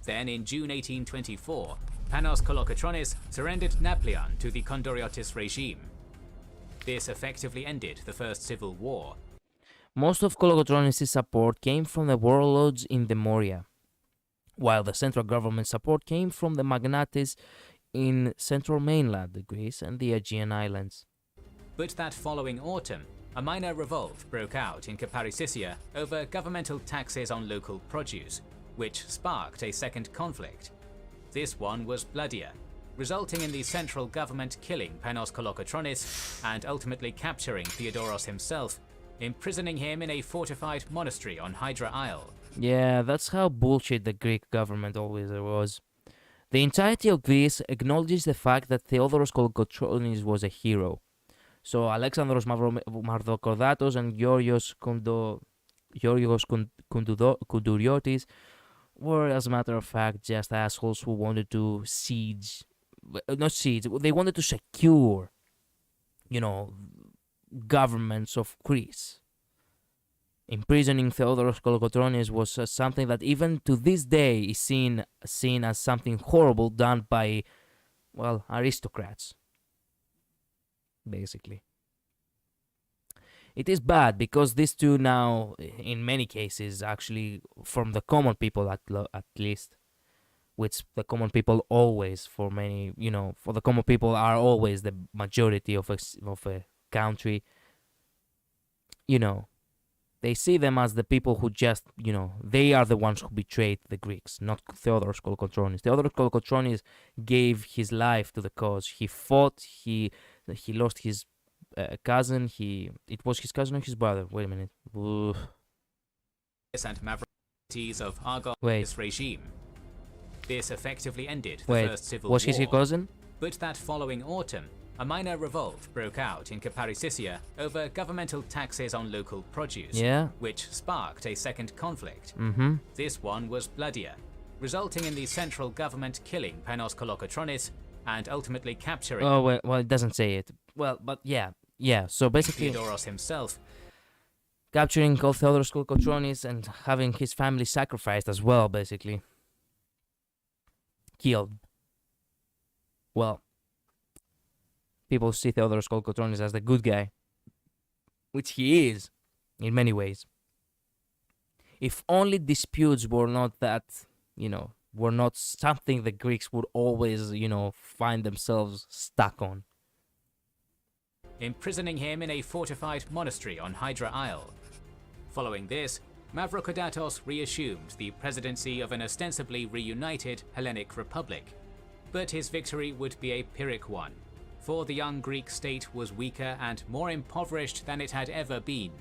Then in June 1824, Panos Kolokotronis surrendered Naplion to the Kondoriotis regime. This effectively ended the First Civil War. Most of Kolokotronis' support came from the warlords in the Moria, while the central government support came from the magnates in central mainland Greece and the Aegean Islands. But that following autumn, a minor revolt broke out in Capparissia over governmental taxes on local produce, which sparked a second conflict. This one was bloodier, resulting in the central government killing Panos Kolokotronis and ultimately capturing Theodoros himself, imprisoning him in a fortified monastery on Hydra Isle. Yeah, that's how bullshit the Greek government always was. The entirety of Greece acknowledges the fact that Theodoros Kolokotronis was a hero. So Alexandros Mavrocordatos and Georgios Kounduriotis were, as a matter of fact, just assholes who wanted to they wanted to secure, governments of Greece. Imprisoning Theodoros Kolokotronis was something that even to this day is seen as something horrible done by, aristocrats. Basically. It is bad because these two now, in many cases, actually, from the common people at least, which the common people always, for the common people are always the majority of a country, they see them as the people who just, they are the ones who betrayed the Greeks, not Theodoros Kolokotronis. Theodoros Kolokotronis gave his life to the cause. He fought, he lost his cousin, it was his cousin or his brother? Wait a minute. And Mavrocordatos of Argos regime. This effectively ended the First Civil War. Was his cousin? But that following autumn, a minor revolt broke out in Capparissia over governmental taxes on local produce, which sparked a second conflict. This one was bloodier, resulting in the central government killing Panos Kolokotronis and ultimately capturing... Oh, well, it doesn't say it. Well, but yeah, so basically... Theodoros himself. Capturing Theodoros Kolokotronis and having his family sacrificed as well, basically. Killed. Well, people see Theodoros Kolokotronis as the good guy, which he is, in many ways. If only disputes were not that, were not something the Greeks would always, find themselves stuck on. Imprisoning him in a fortified monastery on Hydra Isle. Following this, Mavrocordatos reassumed the presidency of an ostensibly reunited Hellenic Republic. But his victory would be a Pyrrhic one, for the young Greek state was weaker and more impoverished than it had ever been.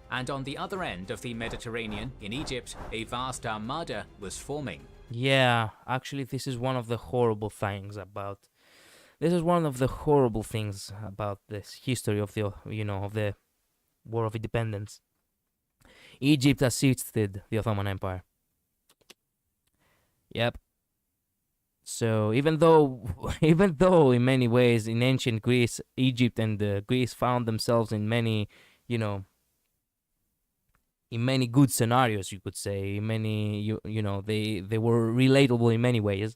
And on the other end of the Mediterranean, in Egypt, a vast armada was forming. Yeah, actually this is one of the horrible things about this history of the, of the War of Independence. Egypt assisted the Ottoman Empire. Yep. So even though in many ways in ancient Greece, Egypt and Greece found themselves in many, in many good scenarios, you could say, in many, they were relatable in many ways.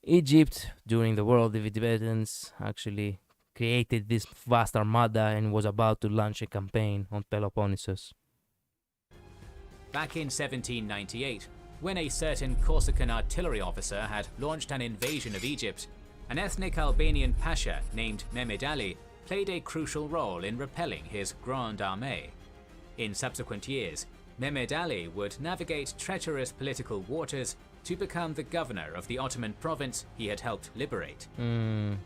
Egypt, during the War of Independence, actually created this vast armada and was about to launch a campaign on Peloponnesus. Back in 1798, when a certain Corsican artillery officer had launched an invasion of Egypt, an ethnic Albanian pasha named Mehmed Ali played a crucial role in repelling his Grande Armée. In subsequent years, Mehmed Ali would navigate treacherous political waters to become the governor of the Ottoman province he had helped liberate.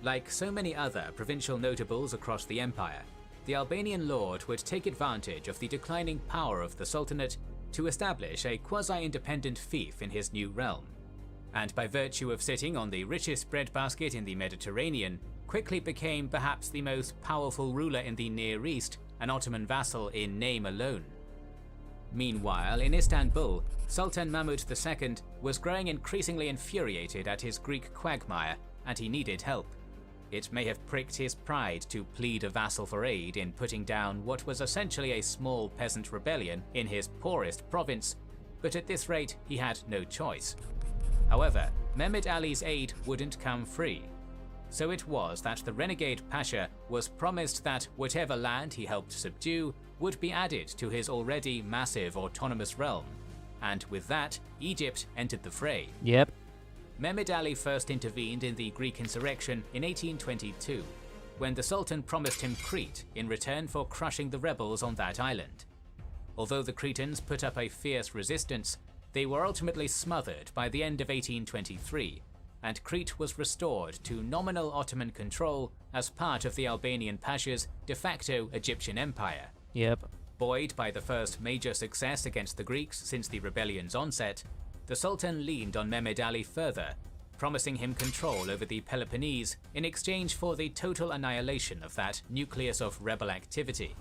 Like so many other provincial notables across the empire, the Albanian lord would take advantage of the declining power of the Sultanate to establish a quasi-independent fief in his new realm, and by virtue of sitting on the richest breadbasket in the Mediterranean, quickly became perhaps the most powerful ruler in the Near East, an Ottoman vassal in name alone. Meanwhile, in Istanbul, Sultan Mahmud II was growing increasingly infuriated at his Greek quagmire, and he needed help. It may have pricked his pride to plead a vassal for aid in putting down what was essentially a small peasant rebellion in his poorest province, but at this rate he had no choice. However, Mehmed Ali's aid wouldn't come free. So it was that the renegade Pasha was promised that whatever land he helped subdue would be added to his already massive autonomous realm, and with that, Egypt entered the fray. Yep. Mehmed Ali first intervened in the Greek insurrection in 1822, when the Sultan promised him Crete in return for crushing the rebels on that island. Although the Cretans put up a fierce resistance, they were ultimately smothered by the end of 1823, and Crete was restored to nominal Ottoman control as part of the Albanian Pasha's de facto Egyptian empire. Yep. Buoyed by the first major success against the Greeks since the rebellion's onset, the Sultan leaned on Mehmed Ali further, promising him control over the Peloponnese in exchange for the total annihilation of that nucleus of rebel activity.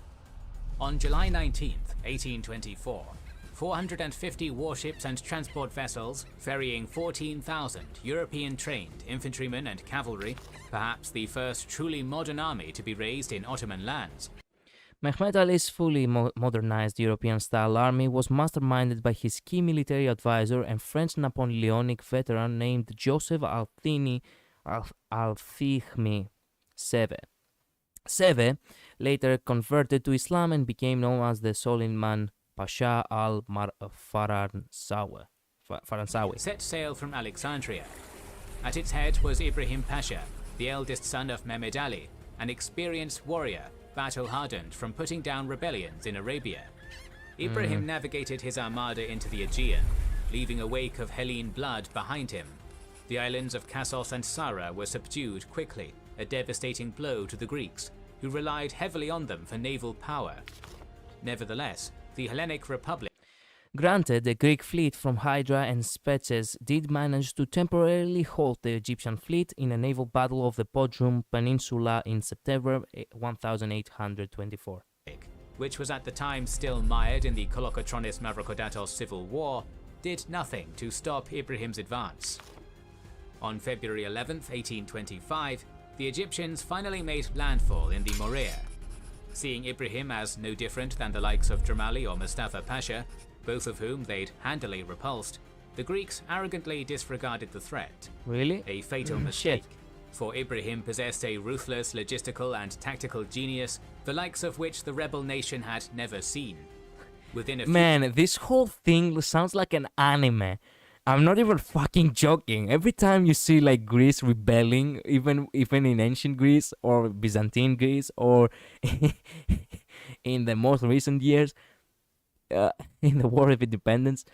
On July 19, 1824, 450 warships and transport vessels ferrying 14,000 European-trained infantrymen and cavalry, perhaps the first truly modern army to be raised in Ottoman lands. Mehmed Ali's fully modernized European-style army was masterminded by his key military advisor and French Napoleonic veteran named Joseph Althigmi Seve. Seve later converted to Islam and became known as the Soliman Pasha al-Faransawi. Set sail from Alexandria. At its head was Ibrahim Pasha, the eldest son of Mehmed Ali, an experienced warrior, battle-hardened from putting down rebellions in Arabia. Ibrahim navigated his armada into the Aegean, leaving a wake of Hellene blood behind him. The islands of Kassos and Sara were subdued quickly, a devastating blow to the Greeks, who relied heavily on them for naval power. Nevertheless, the Hellenic Republic. Granted, the Greek fleet from Hydra and Spetses did manage to temporarily halt the Egyptian fleet in a naval battle of the Bodrum Peninsula in September 1824. Which was at the time still mired in the Kolokotronis Mavrocordatos civil war, did nothing to stop Ibrahim's advance. On February 11, 1825, the Egyptians finally made landfall in the Morea. Seeing Ibrahim as no different than the likes of Dramali or Mustafa Pasha, both of whom they'd handily repulsed, the Greeks arrogantly disregarded the threat. Really? A fatal mistake, for Ibrahim possessed a ruthless logistical and tactical genius, the likes of which the rebel nation had never seen. Within a Man, this whole thing sounds like an anime. I'm not even fucking joking. Every time you see like Greece rebelling, even in ancient Greece or Byzantine Greece or in the most recent years, in the War of Independence,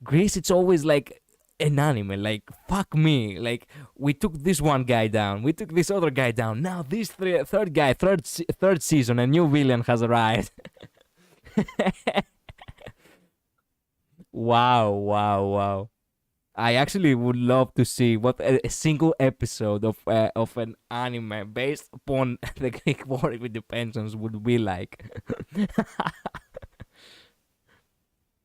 Greece, it's always like an anime. Like, fuck me. Like, we took this one guy down. We took this other guy down. Now this third guy, third season, a new villain has arrived. Wow. I actually would love to see what a single episode of an anime based upon the Greek War of Independence would be like.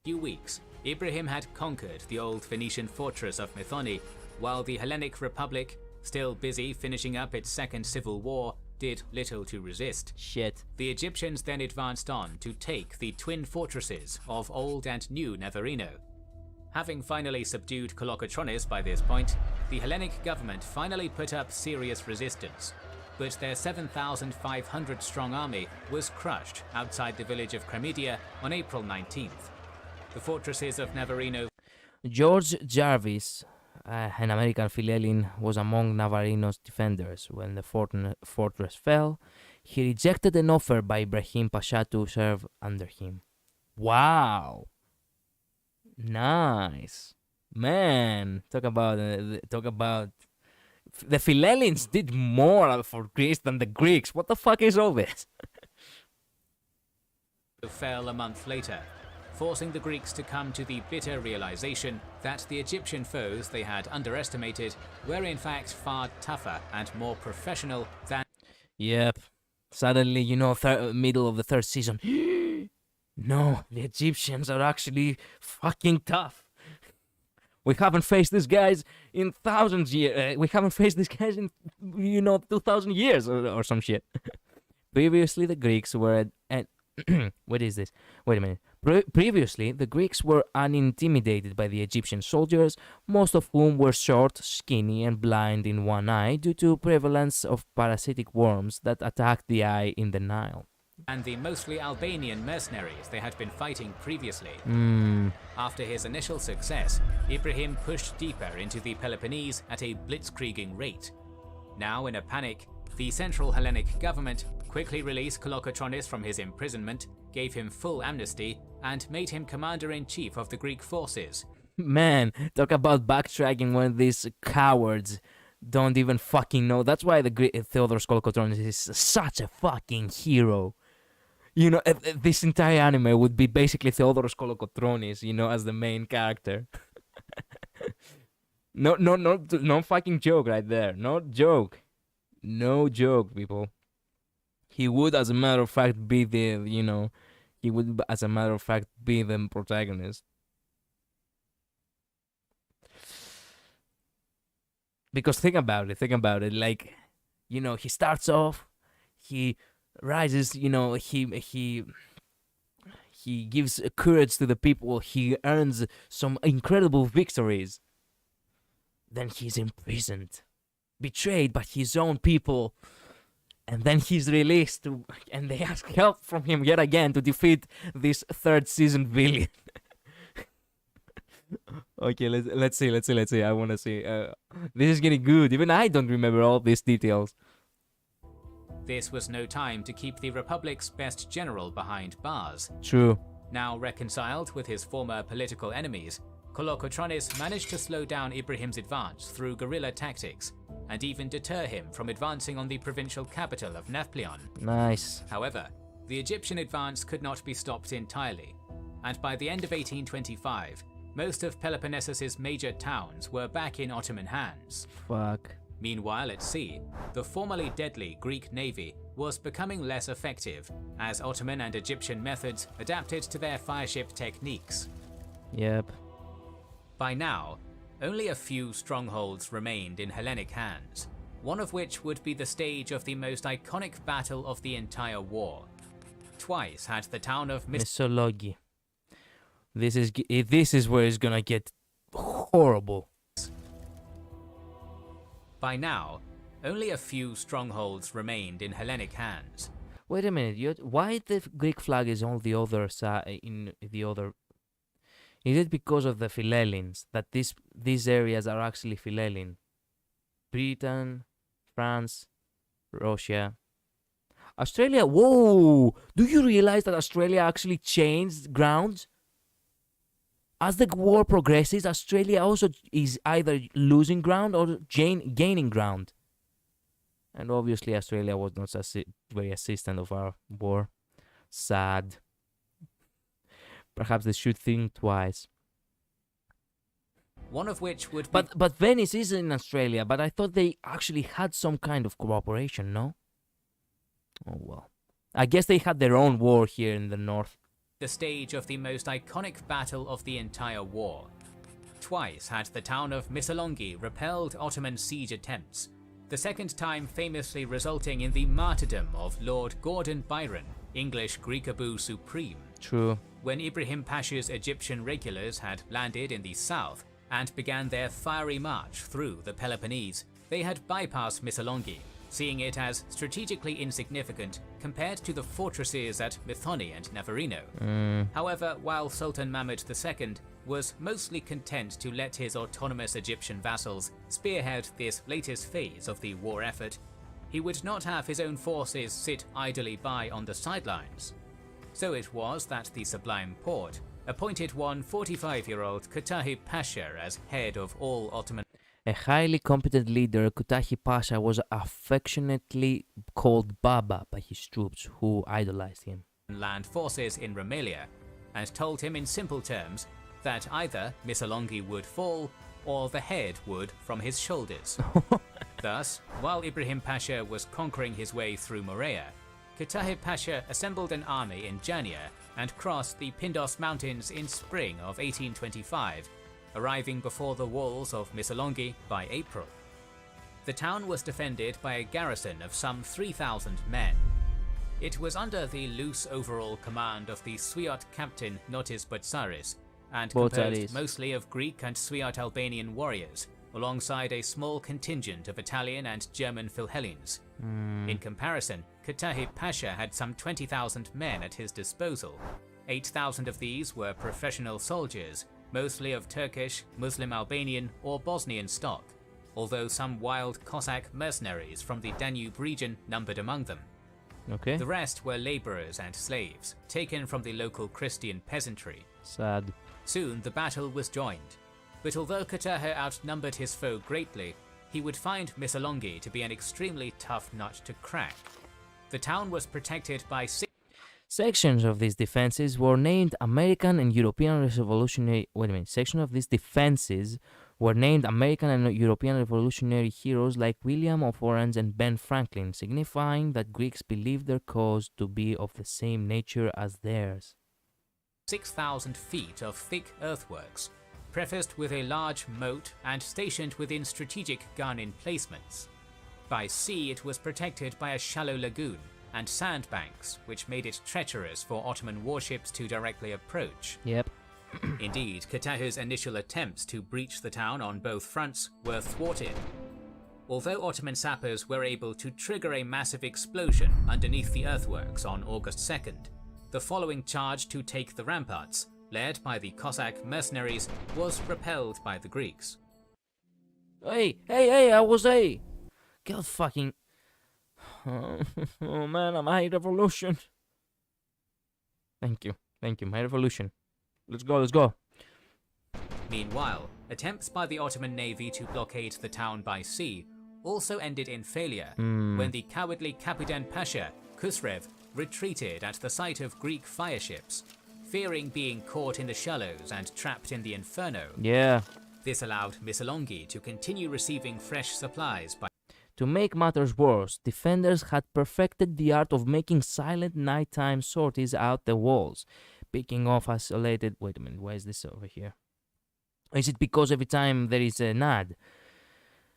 Few weeks, Ibrahim had conquered the old Phoenician fortress of Methoni, while the Hellenic Republic, still busy finishing up its second civil war, did little to resist. Shit. The Egyptians then advanced on to take the twin fortresses of Old and New Navarino. Having finally subdued Kolokotronis by this point, the Hellenic government finally put up serious resistance, but their 7,500-strong army was crushed outside the village of Kramidia on April 19th. The fortresses of Navarino. George Jarvis, an American Philhellene, was among Navarino's defenders. When the fortress fell, he rejected an offer by Ibrahim Pasha to serve under him. Wow. Nice. Man, talk about the Philhellenes did more for Greece than the Greeks. What the fuck is all this? Fell a month later, forcing the Greeks to come to the bitter realization that the Egyptian foes they had underestimated were in fact far tougher and more professional than. Yep. Suddenly, middle of the third season. No, the Egyptians are actually fucking tough. We haven't faced these guys in thousands years. We haven't faced these guys in, 2,000 years or some shit. Previously, the Greeks were at what is this? Wait a minute. Previously, the Greeks were unintimidated by the Egyptian soldiers, most of whom were short, skinny, and blind in one eye due to prevalence of parasitic worms that attacked the eye in the Nile. And the mostly Albanian mercenaries they had been fighting previously. After his initial success, Ibrahim pushed deeper into the Peloponnese at a blitzkrieging rate. Now, in a panic, the Central Hellenic government quickly released Kolokotronis from his imprisonment, gave him full amnesty, and made him commander-in-chief of the Greek forces. Man, talk about backtracking when these cowards don't even fucking know. That's why the Theodoros Kolokotronis is such a fucking hero. This entire anime would be basically Theodoros Kolokotronis, as the main character. No fucking joke right there. No joke. No joke, people. He would, as a matter of fact, be the protagonist. Because think about it. Like, he starts off, he rises, he gives courage to the people, he earns some incredible victories. Then he's imprisoned, betrayed by his own people, and then he's released, and they ask help from him yet again to defeat this third season villain. Okay, let's see. I want to see. This is getting good. Even I don't remember all these details. This was no time to keep the Republic's best general behind bars. True. Now reconciled with his former political enemies, Kolokotronis managed to slow down Ibrahim's advance through guerrilla tactics, and even deter him from advancing on the provincial capital of Nafplion. Nice. However, the Egyptian advance could not be stopped entirely, and by the end of 1825, most of Peloponnesos's major towns were back in Ottoman hands. Fuck. Meanwhile, at sea, the formerly deadly Greek navy was becoming less effective as Ottoman and Egyptian methods adapted to their fireship techniques. Yep. By now, only a few strongholds remained in Hellenic hands, one of which would be the stage of the most iconic battle of the entire war. Twice had the town of Missolonghi. This is where it's gonna get horrible. By now, only a few strongholds remained in Hellenic hands. Wait a minute, why the Greek flag is on the other side, in the other... Is it because of the Philhellenes, that these areas are actually Philhellene? Britain, France, Russia, Australia. Whoa! Do you realize that Australia actually changed grounds? As the war progresses, Australia also is either losing ground or gaining ground. And obviously Australia was not very assistant of our war. Sad. Perhaps they should think twice. One of which would be... But Venice is in Australia, but I thought they actually had some kind of cooperation, no? Oh well. I guess they had their own war here in the north. The stage of the most iconic battle of the entire war. Twice had the town of Missolonghi repelled Ottoman siege attempts, the second time famously resulting in the martyrdom of Lord Gordon Byron, English Greekaboo Supreme. True. When Ibrahim Pasha's Egyptian regulars had landed in the south and began their fiery march through the Peloponnese, they had bypassed Missolonghi, seeing it as strategically insignificant compared to the fortresses at Methoni and Navarino. However, while Sultan Mahmud II was mostly content to let his autonomous Egyptian vassals spearhead this latest phase of the war effort, he would not have his own forces sit idly by on the sidelines. So it was that the Sublime Porte appointed one 45-year-old Kütahya Pasha as head of all Ottoman. A highly competent leader, Kütahya Pasha was affectionately called Baba by his troops, who idolized him. Land forces in Rumelia, and told him in simple terms that either Missolonghi would fall or the head would from his shoulders. Thus, while Ibrahim Pasha was conquering his way through Morea, Kütahya Pasha assembled an army in Jania and crossed the Pindos Mountains in spring of 1825, arriving before the walls of Missolonghi by April. The town was defended by a garrison of some 3,000 men. It was under the loose overall command of the Swiat captain Notis Botzaris, and composed mostly of Greek and Swiat Albanian warriors, alongside a small contingent of Italian and German Philhellenes. In comparison, Kutahi Pasha had some 20,000 men at his disposal. 8,000 of these were professional soldiers, mostly of Turkish, Muslim Albanian or Bosnian stock, although some wild Cossack mercenaries from the Danube region numbered among them. Okay. The rest were laborers and slaves, taken from the local Christian peasantry. Sad. Soon the battle was joined, but although Kutaha outnumbered his foe greatly, he would find Missolonghi to be an extremely tough nut to crack. The town was protected by sections of these defenses were named American and European Revolutionary. Section of these defenses were named American and European revolutionary heroes like William of Orange and Ben Franklin, signifying that Greeks believed their cause to be of the same nature as theirs. 6,000 feet of thick earthworks, prefaced with a large moat and stationed within strategic gun emplacements. By sea it was protected by a shallow lagoon and sandbanks, which made it treacherous for Ottoman warships to directly approach. Yep. Indeed, Kutahu's initial attempts to breach the town on both fronts were thwarted. Although Ottoman sappers were able to trigger a massive explosion underneath the earthworks on August 2nd, the following charge to take the ramparts, led by the Cossack mercenaries, was repelled by the Greeks. Hey, I was God fucking... Oh man, my revolution. Thank you, my revolution. Let's go. Meanwhile, attempts by the Ottoman navy to blockade the town by sea also ended in failure when the cowardly Kapitan Pasha, Khusrev, retreated at the sight of Greek fireships, fearing being caught in the shallows and trapped in the inferno. Yeah. This allowed Missolonghi to continue receiving fresh supplies by... To make matters worse, defenders had perfected the art of making silent nighttime sorties out the walls, picking off isolated... Wait a minute, why is this over here? Is it because every time there is an ad?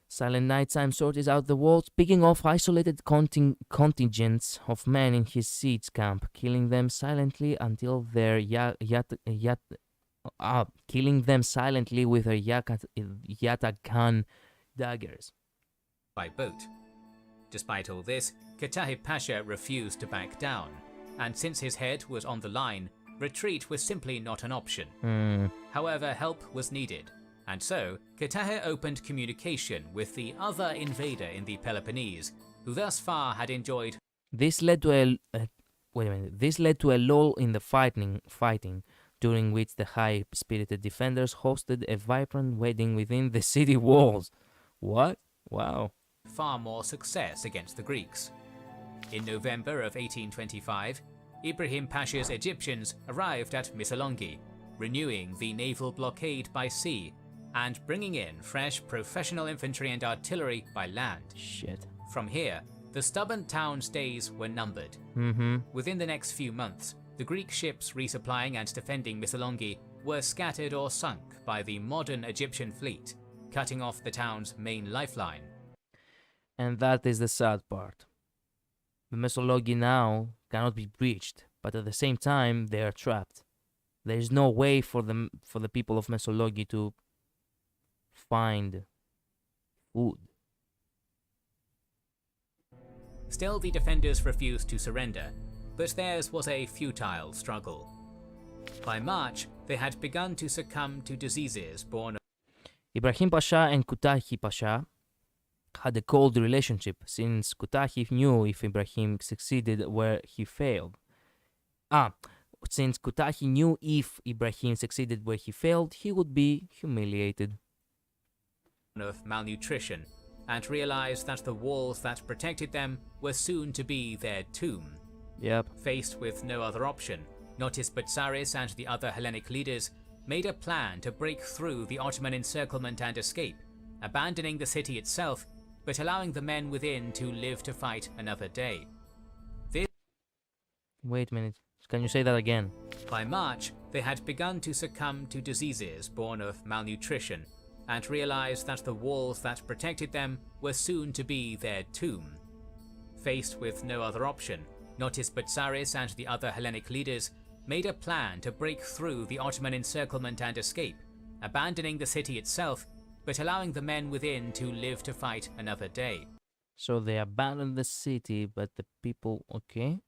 Silent nighttime sorties out the walls, picking off isolated contingents of men in his siege camp, killing them silently until their killing them silently with their yataghan daggers. By boat. Despite all this, Kutahi Pasha refused to back down, and since his head was on the line, retreat was simply not an option. However, help was needed, and so Kutaha opened communication with the other invader in the Peloponnese, who thus far had enjoyed... This led to a lull in the fighting, during which the high-spirited defenders hosted a vibrant wedding within the city walls. What? Wow. Far more success against the Greeks. In November of 1825, Ibrahim Pasha's Egyptians arrived at Missolonghi, renewing the naval blockade by sea and bringing in fresh professional infantry and artillery by land. Shit. From here, the stubborn town's days were numbered. Within the next few months, the Greek ships resupplying and defending Missolonghi were scattered or sunk by the modern Egyptian fleet, cutting off the town's main lifeline. And that is the sad part. The Missolonghi now cannot be breached, but at the same time they are trapped. There is no way for the people of Missolonghi to find food. Still, the defenders refused to surrender, but theirs was a futile struggle. By March, they had begun to succumb to diseases born of... Ibrahim Pasha and Kutahi Pasha had a cold relationship, since Kutahi knew if Ibrahim succeeded where he failed. Since Kutahi knew if Ibrahim succeeded where he failed, he would be humiliated. Of malnutrition, and realized that the walls that protected them were soon to be their tomb. Yep. Faced with no other option, Notis Botzaris and the other Hellenic leaders made a plan to break through the Ottoman encirclement and escape, abandoning the city itself, but allowing the men within to live to fight another day. Wait a minute. Can you say that again? By March, they had begun to succumb to diseases born of malnutrition and realized that the walls that protected them were soon to be their tomb. Faced with no other option, Notis Botzaris and the other Hellenic leaders made a plan to break through the Ottoman encirclement and escape, abandoning the city itself, but allowing the men within to live to fight another day. So they abandoned the city, but the people, okay?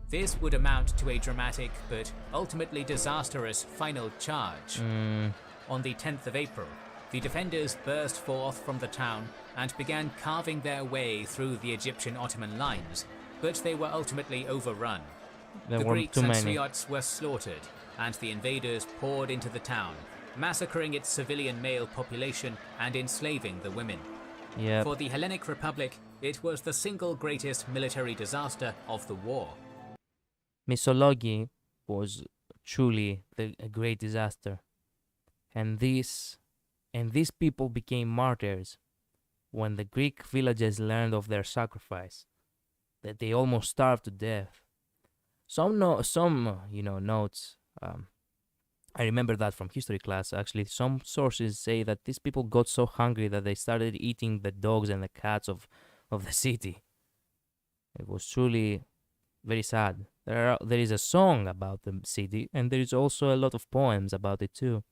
This would amount to a dramatic but ultimately disastrous final charge. On the 10th of April, the defenders burst forth from the town and began carving their way through the Egyptian Ottoman lines, but they were ultimately overrun. There The were Greeks too and many. Sriots were slaughtered, and the invaders poured into the town, massacring its civilian male population and enslaving the women. Yeah. For the Hellenic Republic, it was the single greatest military disaster of the war. Misologi was truly a great disaster. And these people became martyrs when the Greek villages learned of their sacrifice, that they almost starved to death. Some notes. I remember that from history class. Actually, some sources say that these people got so hungry that they started eating the dogs and the cats of the city. It was truly very sad. There is a song about the city, and there is also a lot of poems about it too.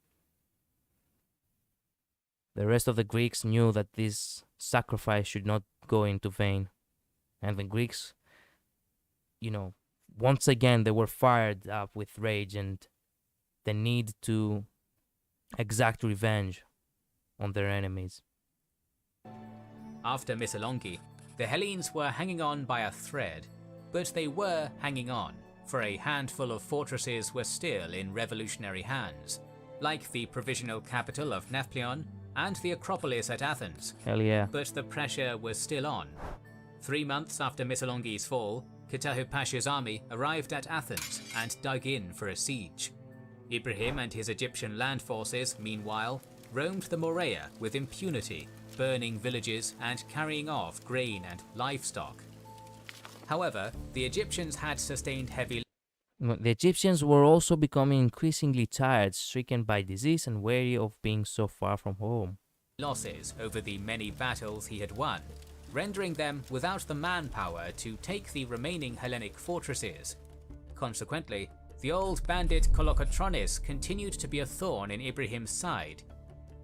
The rest of the Greeks knew that this sacrifice should not go into vain. And the Greeks, once again they were fired up with rage and the need to exact revenge on their enemies. After Missolonghi, the Hellenes were hanging on by a thread, but they were hanging on, for a handful of fortresses were still in revolutionary hands, like the provisional capital of Nafplion and the Acropolis at Athens. Hell yeah. But the pressure was still on. 3 months after Missolonghi's fall, Kutahu Pasha's army arrived at Athens and dug in for a siege. Ibrahim and his Egyptian land forces, meanwhile, roamed the Morea with impunity, burning villages and carrying off grain and livestock. However, the Egyptians had sustained heavy The Egyptians were also becoming increasingly tired, stricken by disease and weary of being so far from home. losses over the many battles he had won, rendering them without the manpower to take the remaining Hellenic fortresses. Consequently, the old bandit Kolokotronis continued to be a thorn in Ibrahim's side.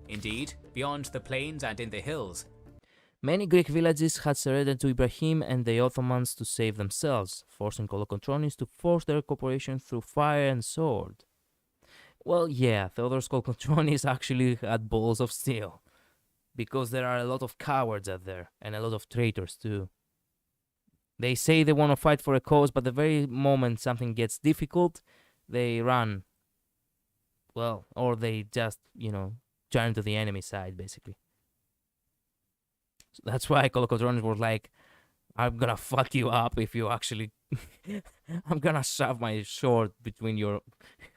Indeed, beyond the plains and in the hills, Many Greek villages had surrendered to Ibrahim and the Ottomans to save themselves, forcing Kolokotronis to force their cooperation through fire and sword. Well, yeah, Theodorus Kolokotronis actually had balls of steel, because there are a lot of cowards out there, and a lot of traitors too. They say they want to fight for a cause, but the very moment something gets difficult, they run. Well, or they just, turn to the enemy side, basically. So that's why Kolokotronis was like, I'm gonna fuck you up if you actually... I'm gonna shove my sword between your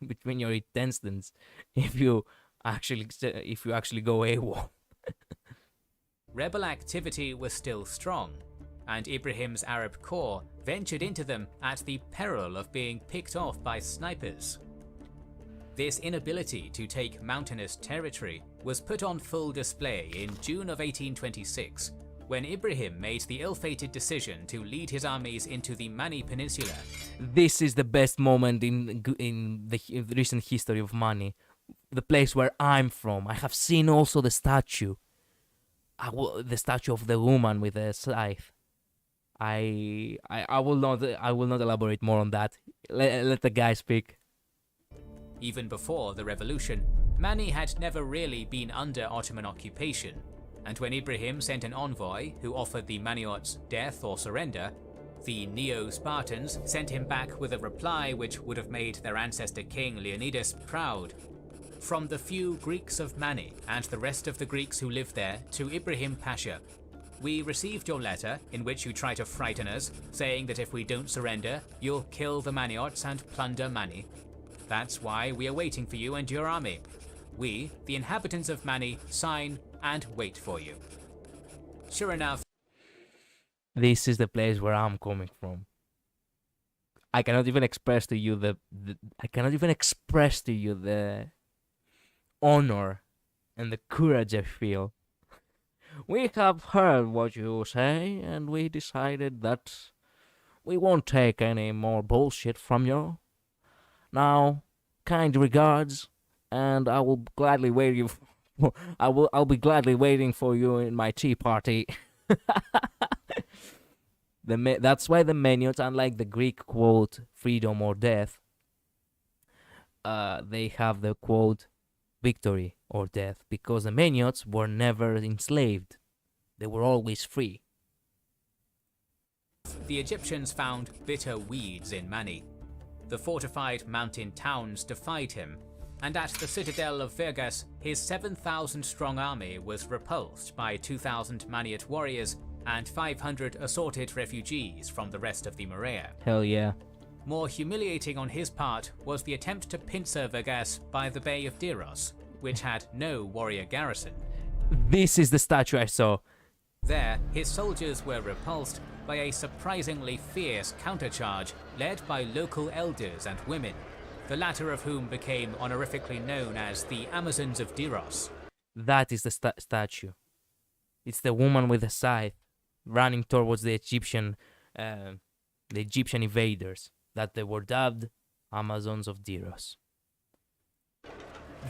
intestines if you actually go AWOL. rebel activity was still strong, and Ibrahim's Arab corps ventured into them at the peril of being picked off by snipers. This inability to take mountainous territory was put on full display in June of 1826, when Ibrahim made the ill-fated decision to lead his armies into the Mani Peninsula. This is the best moment in the recent history of Mani, the place where I'm from. I have seen also the statue, the statue of the woman with the scythe. I will not elaborate more on that. Let the guy speak. Even before the revolution, Mani had never really been under Ottoman occupation, and when Ibrahim sent an envoy who offered the Maniots death or surrender, the Neo-Spartans sent him back with a reply which would have made their ancestor king Leonidas proud. From the few Greeks of Mani and the rest of the Greeks who lived there to Ibrahim Pasha, we received your letter in which you try to frighten us, saying that if we don't surrender, you'll kill the Maniots and plunder Mani. That's why we are waiting for you and your army. We, the inhabitants of Mani, sign and wait for you. Sure enough, This is the place where I'm coming from. I cannot even express to you the I cannot even express to you the honor and the courage I feel. We have heard what you say, and we decided that we won't take any more bullshit from you. Now, kind regards, and I will gladly wait you. I'll be gladly waiting for you in my tea party. That's why the Menions, unlike the Greek quote "freedom or death," they have the quote "victory or death," because the Menions were never enslaved; they were always free. The Egyptians found bitter weeds in Mani. The fortified mountain towns defied him, and at the citadel of Vergas, his 7,000-strong army was repulsed by 2,000 Maniot warriors and 500 assorted refugees from the rest of the Morea. Hell yeah. More humiliating on his part was the attempt to pincer Vergas by the Bay of Diros, which had no warrior garrison. This is the statue I saw. There, his soldiers were repulsed by a surprisingly fierce countercharge led by local elders and women, the latter of whom became honorifically known as the Amazons of Diros. That is the statue. It's the woman with the scythe running towards the Egyptian invaders that they were dubbed Amazons of Diros.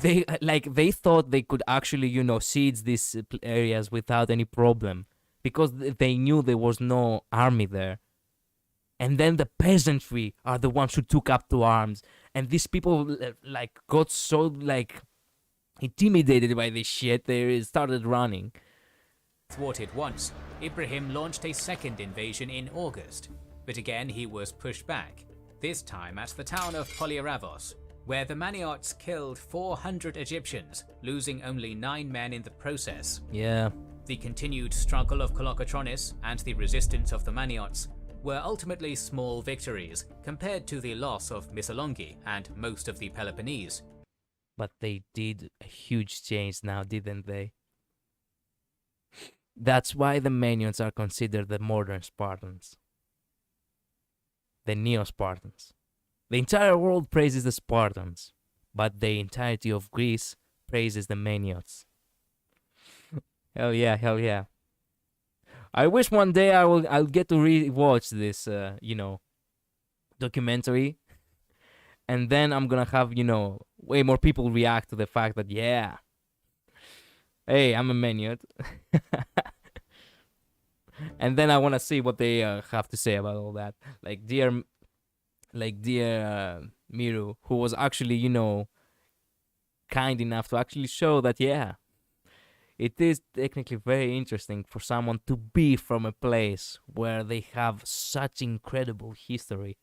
They thought they could actually, siege these areas without any problem, because they knew there was no army there. And then the peasantry are the ones who took up to arms, and these people got so intimidated by this shit, they started running. Thwarted once, Ibrahim launched a second invasion in August, but again he was pushed back, this time at the town of Polyaravos, where the Maniots killed 400 Egyptians, losing only 9 men in the process. Yeah. The continued struggle of Kolokotronis and the resistance of the Maniots were ultimately small victories compared to the loss of Missolonghi and most of the Peloponnese. But they did a huge change now, didn't they? That's why the Manions are considered the modern Spartans. The Neo-Spartans. The entire world praises the Spartans, but the entirety of Greece praises the Maniots. Hell yeah, hell yeah. I wish one day I'll get to re-watch this, documentary, and then I'm gonna have, way more people react to the fact that, yeah, hey, I'm a Maniot. And then I wanna see what they have to say about all that. Like dear Miru, who was actually, kind enough to actually show that, yeah, it is technically very interesting for someone to be from a place where they have such incredible history.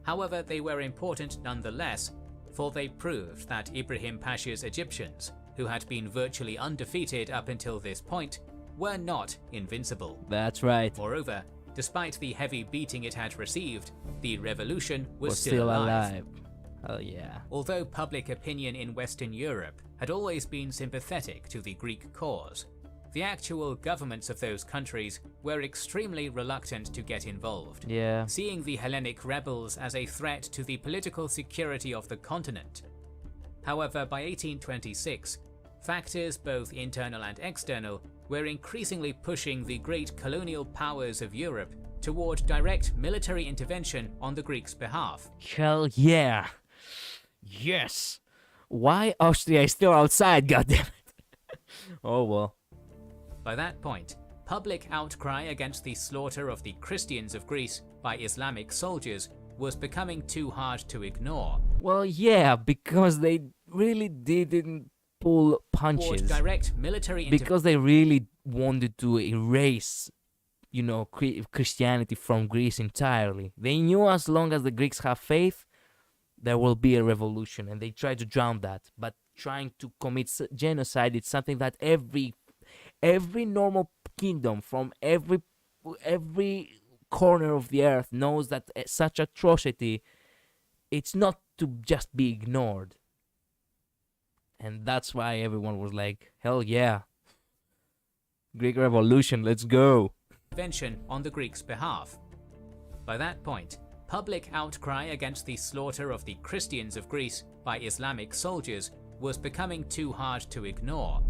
However, they were important nonetheless, for they proved that Ibrahim Pasha's Egyptians, who had been virtually undefeated up until this point, were not invincible. That's right. Moreover, despite the heavy beating it had received, the revolution was still alive. Oh yeah. Although public opinion in Western Europe had always been sympathetic to the Greek cause, the actual governments of those countries were extremely reluctant to get involved, seeing the Hellenic rebels as a threat to the political security of the continent. However, by 1826, factors both internal and external were increasingly pushing the great colonial powers of Europe toward direct military intervention on the Greeks' behalf. Hell yeah. Yes. Why Austria is still outside, goddammit. Oh well. By that point, public outcry against the slaughter of the Christians of Greece by Islamic soldiers was becoming too hard to ignore. Well, yeah, because they really didn't pull punches. Direct military because they really wanted to erase, Christianity from Greece entirely. They knew as long as the Greeks have faith, there will be a revolution, and they tried to drown that. But trying to commit genocide, it's something that every normal kingdom from every corner of the earth knows, that such atrocity, it's not to just be ignored. And that's why everyone was like, hell yeah, Greek Revolution, let's go. Intervention on the Greeks' behalf. By that point, public outcry against the slaughter of the Christians of Greece by Islamic soldiers was becoming too hard to ignore.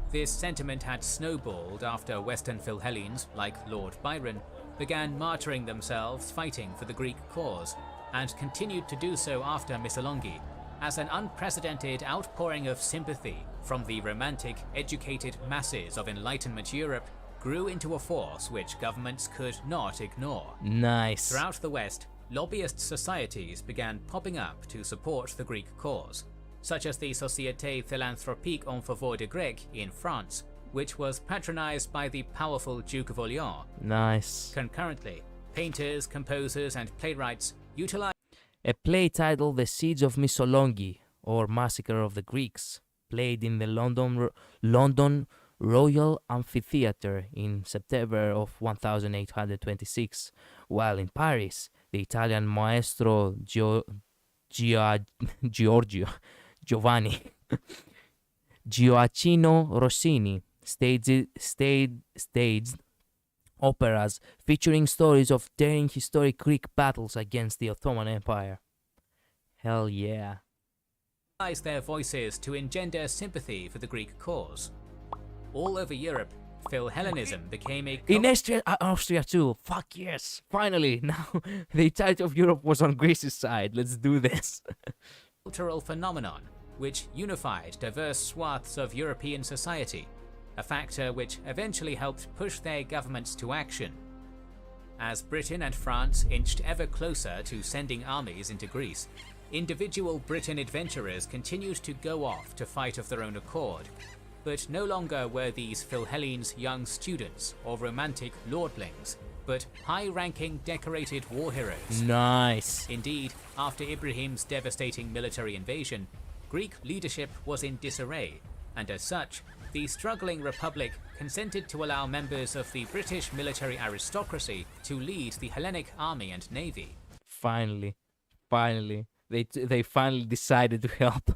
This sentiment had snowballed after Western Philhellenes, like Lord Byron, began martyring themselves fighting for the Greek cause, and continued to do so after Missolonghi, as an unprecedented outpouring of sympathy from the romantic, educated masses of Enlightenment Europe grew into a force which governments could not ignore. Nice. Throughout the West, lobbyist societies began popping up to support the Greek cause, such as the Société Philanthropique en Faveur des Grecs in France, which was patronized by the powerful Duke of Orleans. Nice. Concurrently, painters, composers, and playwrights utilized A play titled The Siege of Missolonghi, or Massacre of the Greeks, played in the London Royal Amphitheatre in September of 1826, while in Paris, the Italian maestro Giovanni Gioacchino Rossini staged operas featuring stories of daring historic Greek battles against the Ottoman Empire. Hell yeah. their voices to engender sympathy for the Greek cause. All over Europe, Philhellenism became a In Austria too. Fuck yes. Finally, now the entirety of Europe was on Greece's side. Let's do this. cultural phenomenon which unified diverse swaths of European society, a factor which eventually helped push their governments to action. As Britain and France inched ever closer to sending armies into Greece, individual Briton adventurers continued to go off to fight of their own accord, but no longer were these Philhellenes young students or romantic lordlings, but high-ranking decorated war heroes. Nice. Indeed, after Ibrahim's devastating military invasion, Greek leadership was in disarray, and as such, the struggling republic consented to allow members of the British military aristocracy to lead the Hellenic army and navy. Finally. They finally decided to help.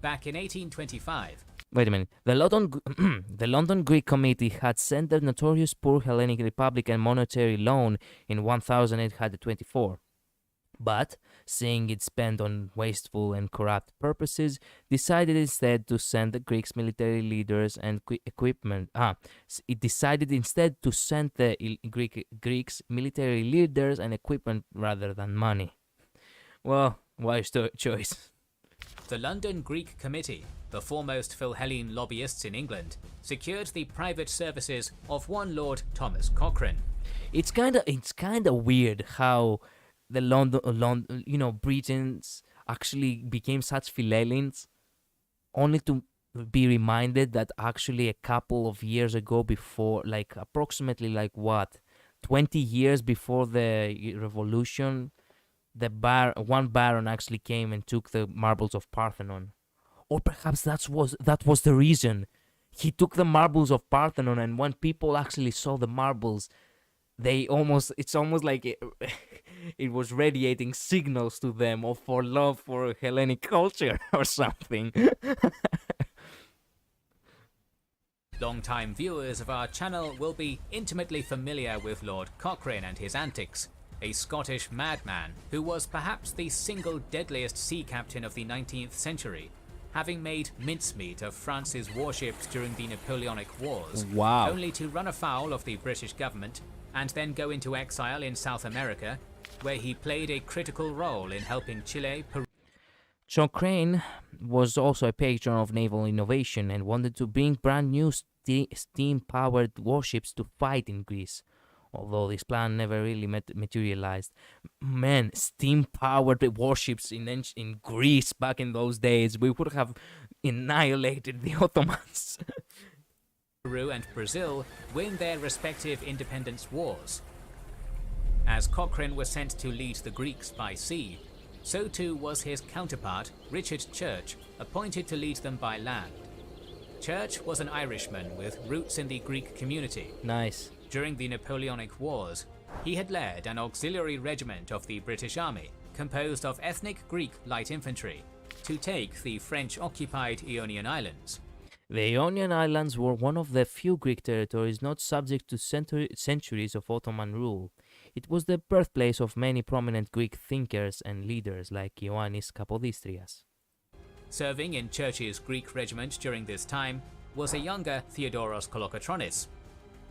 Back in 1825, Wait a minute. The London Greek Committee had sent the notorious poor Hellenic Republic a monetary loan in 1824. But, seeing it spent on wasteful and corrupt purposes, decided instead to send the Greeks military leaders and equipment. It decided instead to send the Greeks military leaders and equipment rather than money. Well, wise choice. the London Greek Committee, the foremost Philhellene lobbyists in England, secured the private services of one Lord Thomas Cochrane. It's kind of weird how the Britons actually became such Philhellenes, only to be reminded that actually a couple of years ago, before, like approximately 20 years before the revolution, one baron actually came and took the marbles of Parthenon. Or perhaps that was the reason. He took the marbles of Parthenon, and when people actually saw the marbles, it's almost like it was radiating signals to them for love for Hellenic culture or something. Long-time viewers of our channel will be intimately familiar with Lord Cochrane and his antics, a Scottish madman who was perhaps the single deadliest sea captain of the 19th century, having made mincemeat of France's warships during the Napoleonic Wars, Wow. only to run afoul of the British government and then go into exile in South America, where he played a critical role in helping Chile, Peru. Cochrane was also a patron of naval innovation and wanted to bring brand new steam-powered warships to fight in Greece, although this plan never really materialized. Man, steam-powered warships in Greece back in those days, we would have annihilated the Ottomans. Peru and Brazil win their respective independence wars. As Cochrane was sent to lead the Greeks by sea, so too was his counterpart, Richard Church, appointed to lead them by land. Church was an Irishman with roots in the Greek community. Nice. During the Napoleonic Wars, he had led an auxiliary regiment of the British Army, composed of ethnic Greek light infantry, to take the French-occupied Ionian Islands. The Ionian Islands were one of the few Greek territories not subject to centuries of Ottoman rule. It was the birthplace of many prominent Greek thinkers and leaders like Ioannis Kapodistrias. Serving in Church's Greek regiment during this time was a younger Theodoros Kolokotronis.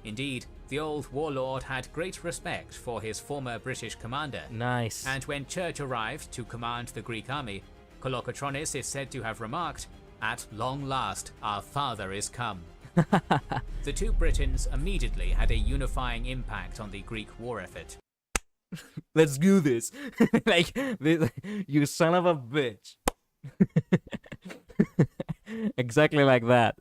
Indeed, the old warlord had great respect for his former British commander. Nice. And when Church arrived to command the Greek army, Kolokotronis is said to have remarked, "At long last, our father is come." The two Britons immediately had a unifying impact on the Greek war effort. Let's do this. Like, you son of a bitch. Exactly like that.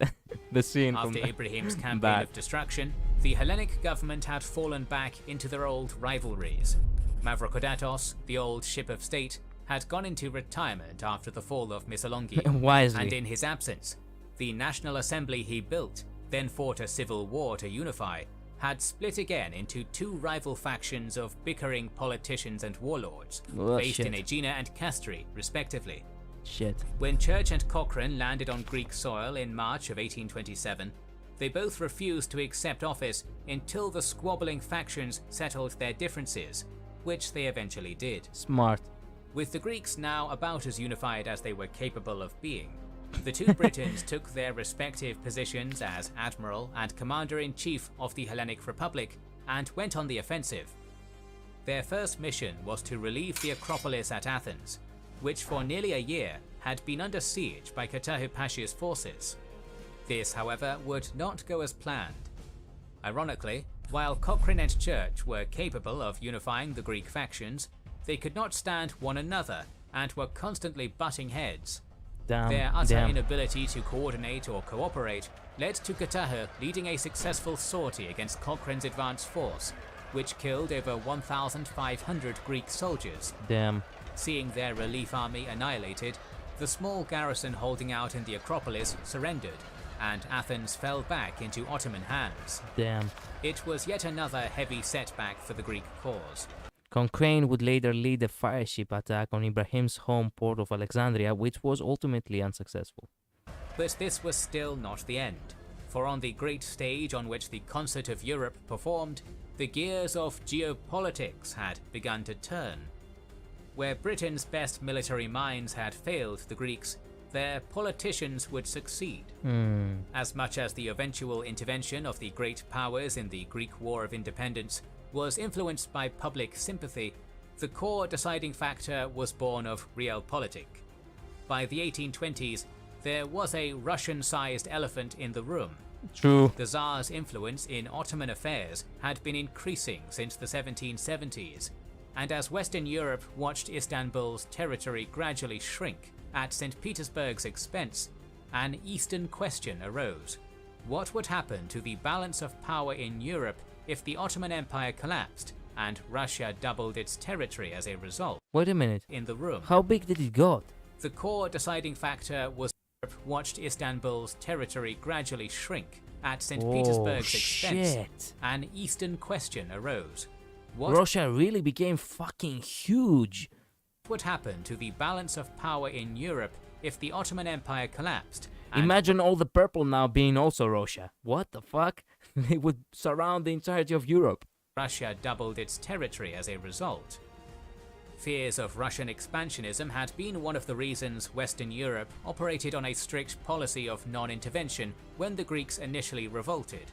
The scene After from Ibrahim's campaign that. of destruction, the Hellenic government had fallen back into their old rivalries. Mavrocordatos, the old ship of state, had gone into retirement after the fall of Missolonghi. Wisely. And in his absence, the National Assembly he built, then fought a civil war to unify, had split again into two rival factions of bickering politicians and warlords, based in Aegina and Castri, respectively. Shit. When Church and Cochrane landed on Greek soil in March of 1827, they both refused to accept office until the squabbling factions settled their differences, which they eventually did. Smart. With the Greeks now about as unified as they were capable of being, the two Britons took their respective positions as Admiral and Commander-in-Chief of the Hellenic Republic and went on the offensive. Their first mission was to relieve the Acropolis at Athens, which for nearly a year had been under siege by Katahu Pasha's forces. This, however, would not go as planned. Ironically, while Cochrane and Church were capable of unifying the Greek factions, they could not stand one another and were constantly butting heads. Their utter inability to coordinate or cooperate led to Katahu leading a successful sortie against Cochrane's advance force, which killed over 1,500 Greek soldiers. Seeing their relief army annihilated, the small garrison holding out in the Acropolis surrendered, and Athens fell back into Ottoman hands. It was yet another heavy setback for the Greek cause. Cochrane would later lead a fireship attack on Ibrahim's home port of Alexandria, which was ultimately unsuccessful. But this was still not the end, for on the great stage on which the Concert of Europe performed, the gears of geopolitics had begun to turn. Where Britain's best military minds had failed the Greeks, their politicians would succeed. As much as the eventual intervention of the great powers in the Greek War of Independence was influenced by public sympathy, the core deciding factor was born of realpolitik. By the 1820s, there was a Russian-sized elephant in the room. True. The Tsar's influence in Ottoman affairs had been increasing since the 1770s, and as Western Europe watched Istanbul's territory gradually shrink at St. Petersburg's expense, an Eastern question arose. What would happen to the balance of power in Europe if the Ottoman Empire collapsed and Russia doubled its territory as a result? Wait a minute. In the room. How big did it got? The core deciding factor was Europe watched Istanbul's territory gradually shrink at St. Petersburg's expense. An Eastern question arose. Russia really became fucking huge. What would happen to the balance of power in Europe if the Ottoman Empire collapsed? Imagine all the purple now being also Russia. What the fuck? They would surround the entirety of Europe. Russia doubled its territory as a result. Fears of Russian expansionism had been one of the reasons Western Europe operated on a strict policy of non-intervention when the Greeks initially revolted.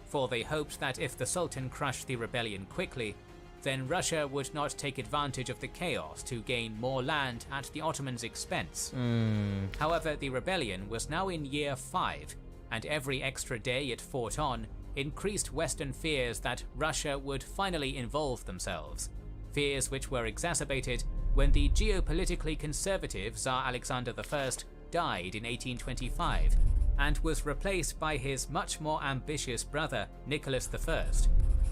For they hoped that if the Sultan crushed the rebellion quickly, then Russia would not take advantage of the chaos to gain more land at the Ottomans' expense. However, the rebellion was now in year 5, and every extra day it fought on increased Western fears that Russia would finally involve themselves, fears which were exacerbated when the geopolitically conservative Tsar Alexander I died in 1825, and was replaced by his much more ambitious brother Nicholas I,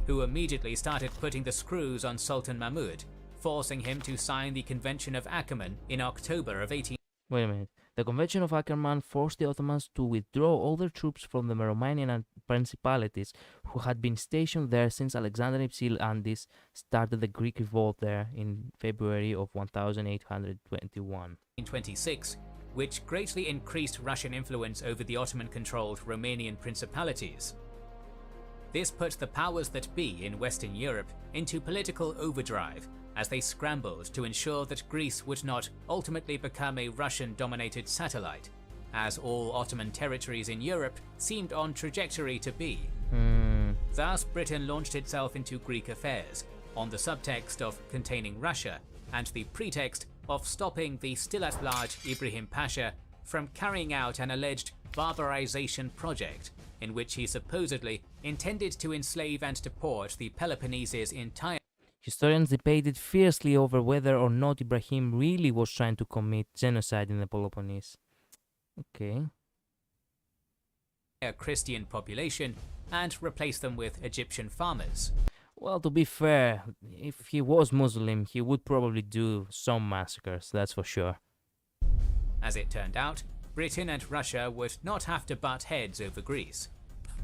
who immediately started putting the screws on Sultan Mahmud, forcing him to sign the Convention of Akerman in October of 18... Wait a minute. The Convention of Akerman forced the Ottomans to withdraw all their troops from the Romanian principalities who had been stationed there since Alexander Ypsilantis started the Greek revolt there in February of 1821. In 26, which greatly increased Russian influence over the Ottoman-controlled Romanian principalities. This put the powers that be in Western Europe into political overdrive as they scrambled to ensure that Greece would not ultimately become a Russian-dominated satellite, as all Ottoman territories in Europe seemed on trajectory to be. Thus, Britain launched itself into Greek affairs, on the subtext of containing Russia, and the pretext of stopping the still-at-large Ibrahim Pasha from carrying out an alleged barbarization project, in which he supposedly intended to enslave and deport the Peloponnese's entire. Historians debated fiercely over whether or not Ibrahim really was trying to commit genocide in the Peloponnese. Okay. Christian population and replace them with Egyptian farmers. Well, to be fair, if he was Muslim, he would probably do some massacres, that's for sure. As it turned out, Britain and Russia would not have to butt heads over Greece.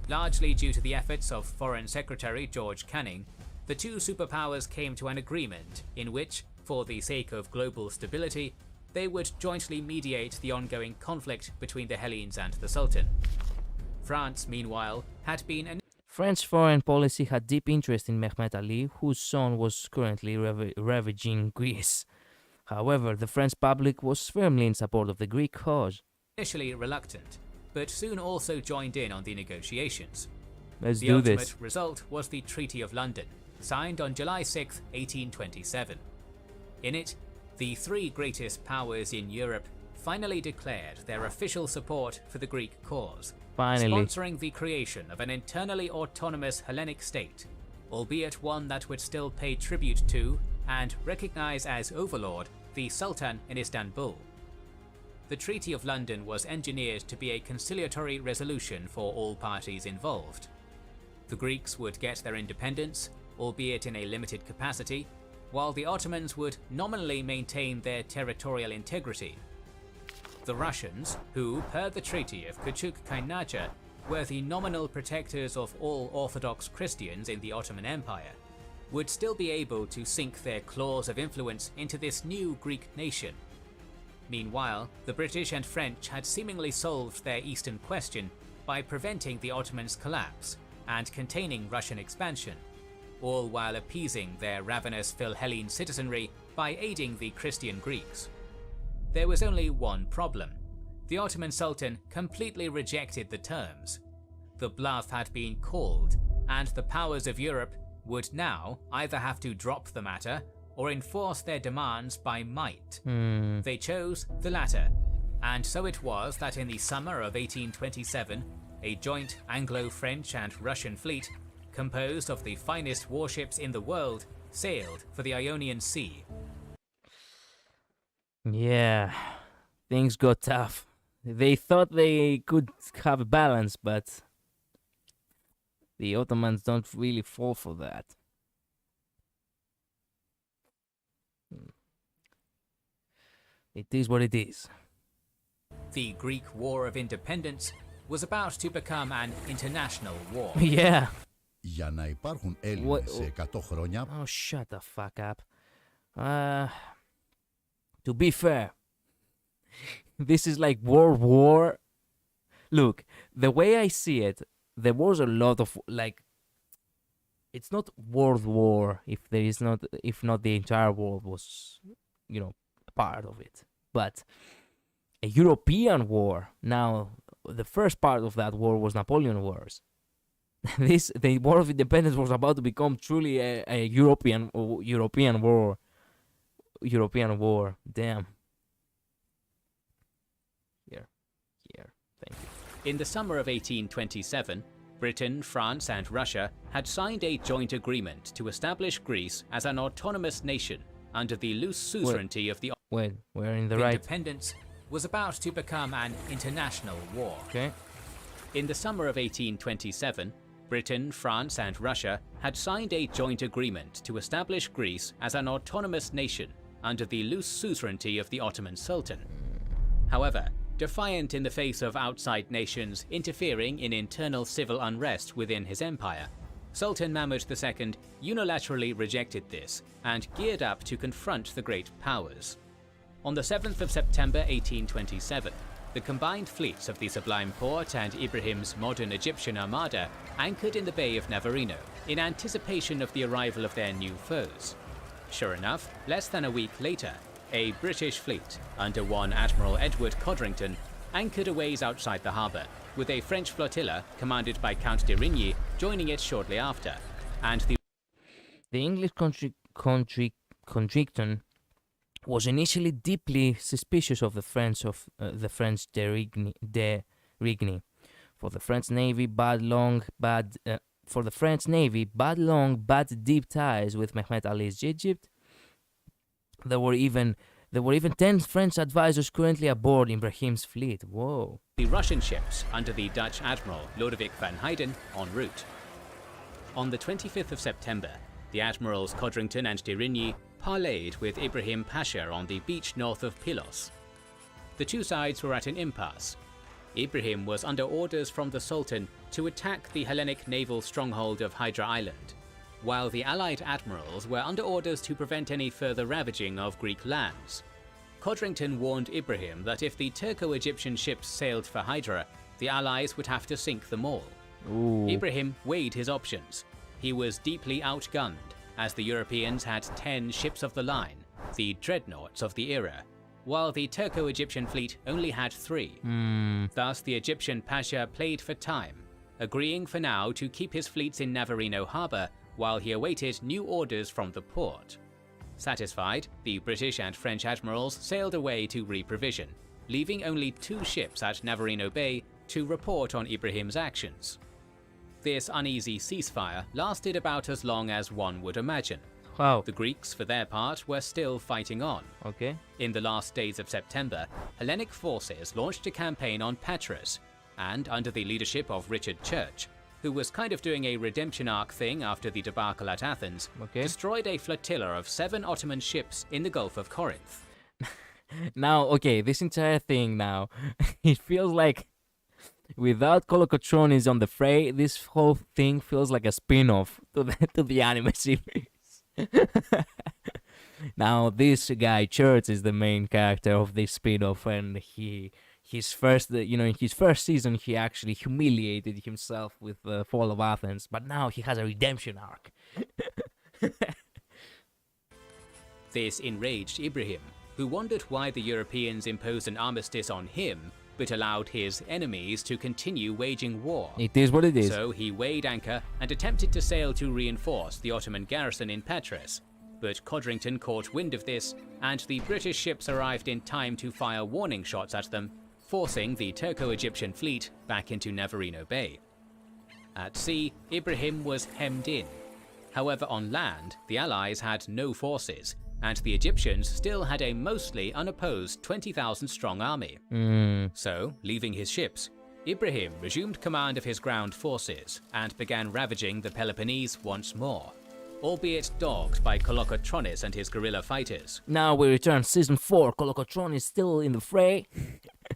Largely due to the efforts of Foreign Secretary George Canning, the two superpowers came to an agreement in which, for the sake of global stability, they would jointly mediate the ongoing conflict between the Hellenes and the Sultan. France, meanwhile, had been French foreign policy had deep interest in Mehmet Ali, whose son was currently ravaging Greece. However, the French public was firmly in support of the Greek cause. Initially reluctant, but soon also joined in on the negotiations. Let's the do ultimate this. result was the Treaty of London, signed on July 6, 1827. In it, the three greatest powers in Europe finally declared their official support for the Greek cause, Finally. sponsoring the creation of an internally autonomous Hellenic state, albeit one that would still pay tribute to and recognize as overlord the Sultan in Istanbul. The Treaty of London was engineered to be a conciliatory resolution for all parties involved. The Greeks would get their independence, albeit in a limited capacity, while the Ottomans would nominally maintain their territorial integrity. The Russians, who, per the Treaty of Küçük-Kaynarca, were the nominal protectors of all Orthodox Christians in the Ottoman Empire, would still be able to sink their claws of influence into this new Greek nation. Meanwhile, the British and French had seemingly solved their Eastern question by preventing the Ottomans' collapse and containing Russian expansion, all while appeasing their ravenous Philhellene citizenry by aiding the Christian Greeks. There was only one problem. The Ottoman Sultan completely rejected the terms. The bluff had been called, and the powers of Europe would now either have to drop the matter or enforce their demands by might. They chose the latter, and so it was that in the summer of 1827, a joint Anglo-French and Russian fleet, composed of the finest warships in the world, sailed for the Ionian Sea. Yeah, things got tough. They thought they could have a balance, but the Ottomans don't really fall for that. It is what it is. The Greek War of Independence was about to become an international war. Yeah. Για να υπάρχουν Έλληνες σε 100 χρόνια. Oh, shut the fuck up. To be fair, this is like World War. Look, the way I see it, there was a lot of like. It's not World War if not the entire world was, part of it, but a European war. Now, the first part of that war was Napoleon Wars. The War of Independence was about to become truly a European war. European war. Damn. Here. Thank you. In the summer of 1827, Britain, France, and Russia had signed a joint agreement to establish Greece as an autonomous nation under the loose suzerainty of the. Wait, we're in the right. Independence was about to become an international war. Okay. In the summer of 1827, Britain, France, and Russia had signed a joint agreement to establish Greece as an autonomous nation under the loose suzerainty of the Ottoman Sultan. However, defiant in the face of outside nations interfering in internal civil unrest within his empire, Sultan Mahmud II unilaterally rejected this and geared up to confront the great powers. On the 7th of September 1827, the combined fleets of the Sublime Porte and Ibrahim's modern Egyptian armada anchored in the Bay of Navarino in anticipation of the arrival of their new foes. Sure enough, less than a week later, a British fleet, under one Admiral Edward Codrington, anchored a ways outside the harbour, with a French flotilla commanded by Count de Rigny joining it shortly after, and the English Codrington was initially deeply suspicious of the French de Rigny. For the French Navy, bad long, bad deep ties with Mehmet Ali's Egypt. There were even 10 French advisors currently aboard Ibrahim's fleet. Whoa. The Russian ships under the Dutch Admiral Lodewijk van Heyden en route. On the 25th of September, the Admirals Codrington and de Rigny parleyed with Ibrahim Pasha on the beach north of Pylos. The two sides were at an impasse. Ibrahim was under orders from the Sultan to attack the Hellenic naval stronghold of Hydra Island, while the Allied admirals were under orders to prevent any further ravaging of Greek lands. Codrington warned Ibrahim that if the Turco-Egyptian ships sailed for Hydra, the Allies would have to sink them all. Ooh. Ibrahim weighed his options. He was deeply outgunned, as the Europeans had 10 ships of the line, the dreadnoughts of the era, while the Turco-Egyptian fleet only had 3. Thus the Egyptian Pasha played for time, agreeing for now to keep his fleets in Navarino harbour while he awaited new orders from the port. Satisfied, the British and French admirals sailed away to reprovision, leaving only 2 ships at Navarino Bay to report on Ibrahim's actions. This uneasy ceasefire lasted about as long as one would imagine. Wow. The Greeks, for their part, were still fighting on. Okay. In the last days of September, Hellenic forces launched a campaign on Patras, and under the leadership of Richard Church, who was kind of doing a redemption arc thing after the debacle at Athens, destroyed a flotilla of 7 Ottoman ships in the Gulf of Corinth. Now, okay, this entire thing now, it feels like without Kolokotronis on the fray, this whole thing feels like a spin-off to the anime series. Now, this guy Church is the main character of this spin-off, and his first season, he actually humiliated himself with the fall of Athens, but now he has a redemption arc. This enraged Ibrahim, who wondered why the Europeans imposed an armistice on him, but allowed his enemies to continue waging war. It is what it is. So he weighed anchor and attempted to sail to reinforce the Ottoman garrison in Patras, but Codrington caught wind of this, and the British ships arrived in time to fire warning shots at them, forcing the Turco-Egyptian fleet back into Navarino Bay. At sea, Ibrahim was hemmed in. However, on land, the Allies had no forces, and the Egyptians still had a mostly unopposed 20,000-strong army. So, leaving his ships, Ibrahim resumed command of his ground forces and began ravaging the Peloponnese once more, albeit dogged by Kolokotronis and his guerrilla fighters. Now we return season 4. Kolokotronis is still in the fray,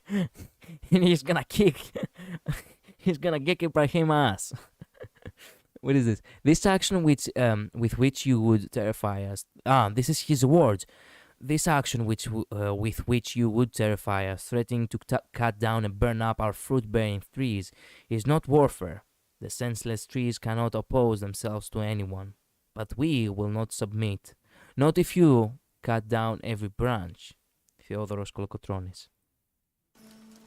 and he's gonna kick Ibrahim's ass. What is this? This action with which you would terrify us. This is his words. This action with which you would terrify us, threatening to cut down and burn up our fruit-bearing trees, is not warfare. The senseless trees cannot oppose themselves to anyone. But we will not submit. Not if you cut down every branch. Theodoros Kolokotronis.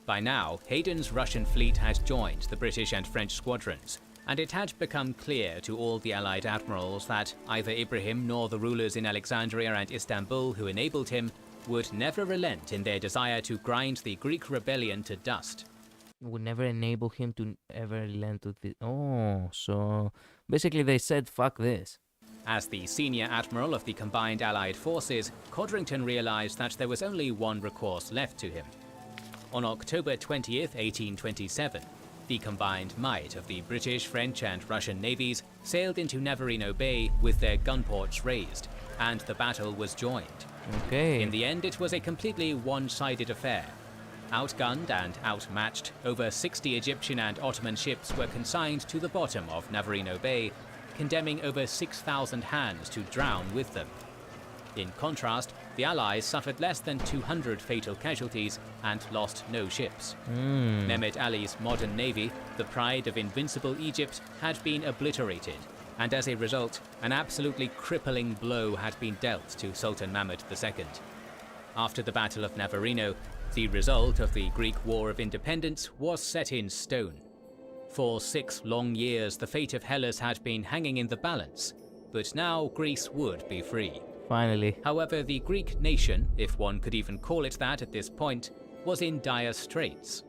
By now, Hayden's Russian fleet had joined the British and French squadrons, and it had become clear to all the Allied admirals that either Ibrahim nor the rulers in Alexandria and Istanbul who enabled him would never relent in their desire to grind the Greek rebellion to dust. Would never enable him to ever relent to this. Oh, so basically they said, fuck this. As the senior admiral of the combined Allied forces, Codrington realized that there was only one recourse left to him. On October 20th, 1827, the combined might of the British, French and Russian navies sailed into Navarino Bay with their gun ports raised, and the battle was joined. Okay. In the end, it was a completely one-sided affair. Outgunned and outmatched, over 60 Egyptian and Ottoman ships were consigned to the bottom of Navarino Bay, condemning over 6,000 hands to drown with them. In contrast, the Allies suffered less than 200 fatal casualties and lost no ships. Mehmet Ali's modern navy, the pride of invincible Egypt, had been obliterated, and as a result, an absolutely crippling blow had been dealt to Sultan Mehmed II. After the Battle of Navarino, the result of the Greek War of Independence was set in stone. For 6 long years, the fate of Hellas had been hanging in the balance, but now Greece would be free. Finally. However, the Greek nation, if one could even call it that at this point, was in dire straits.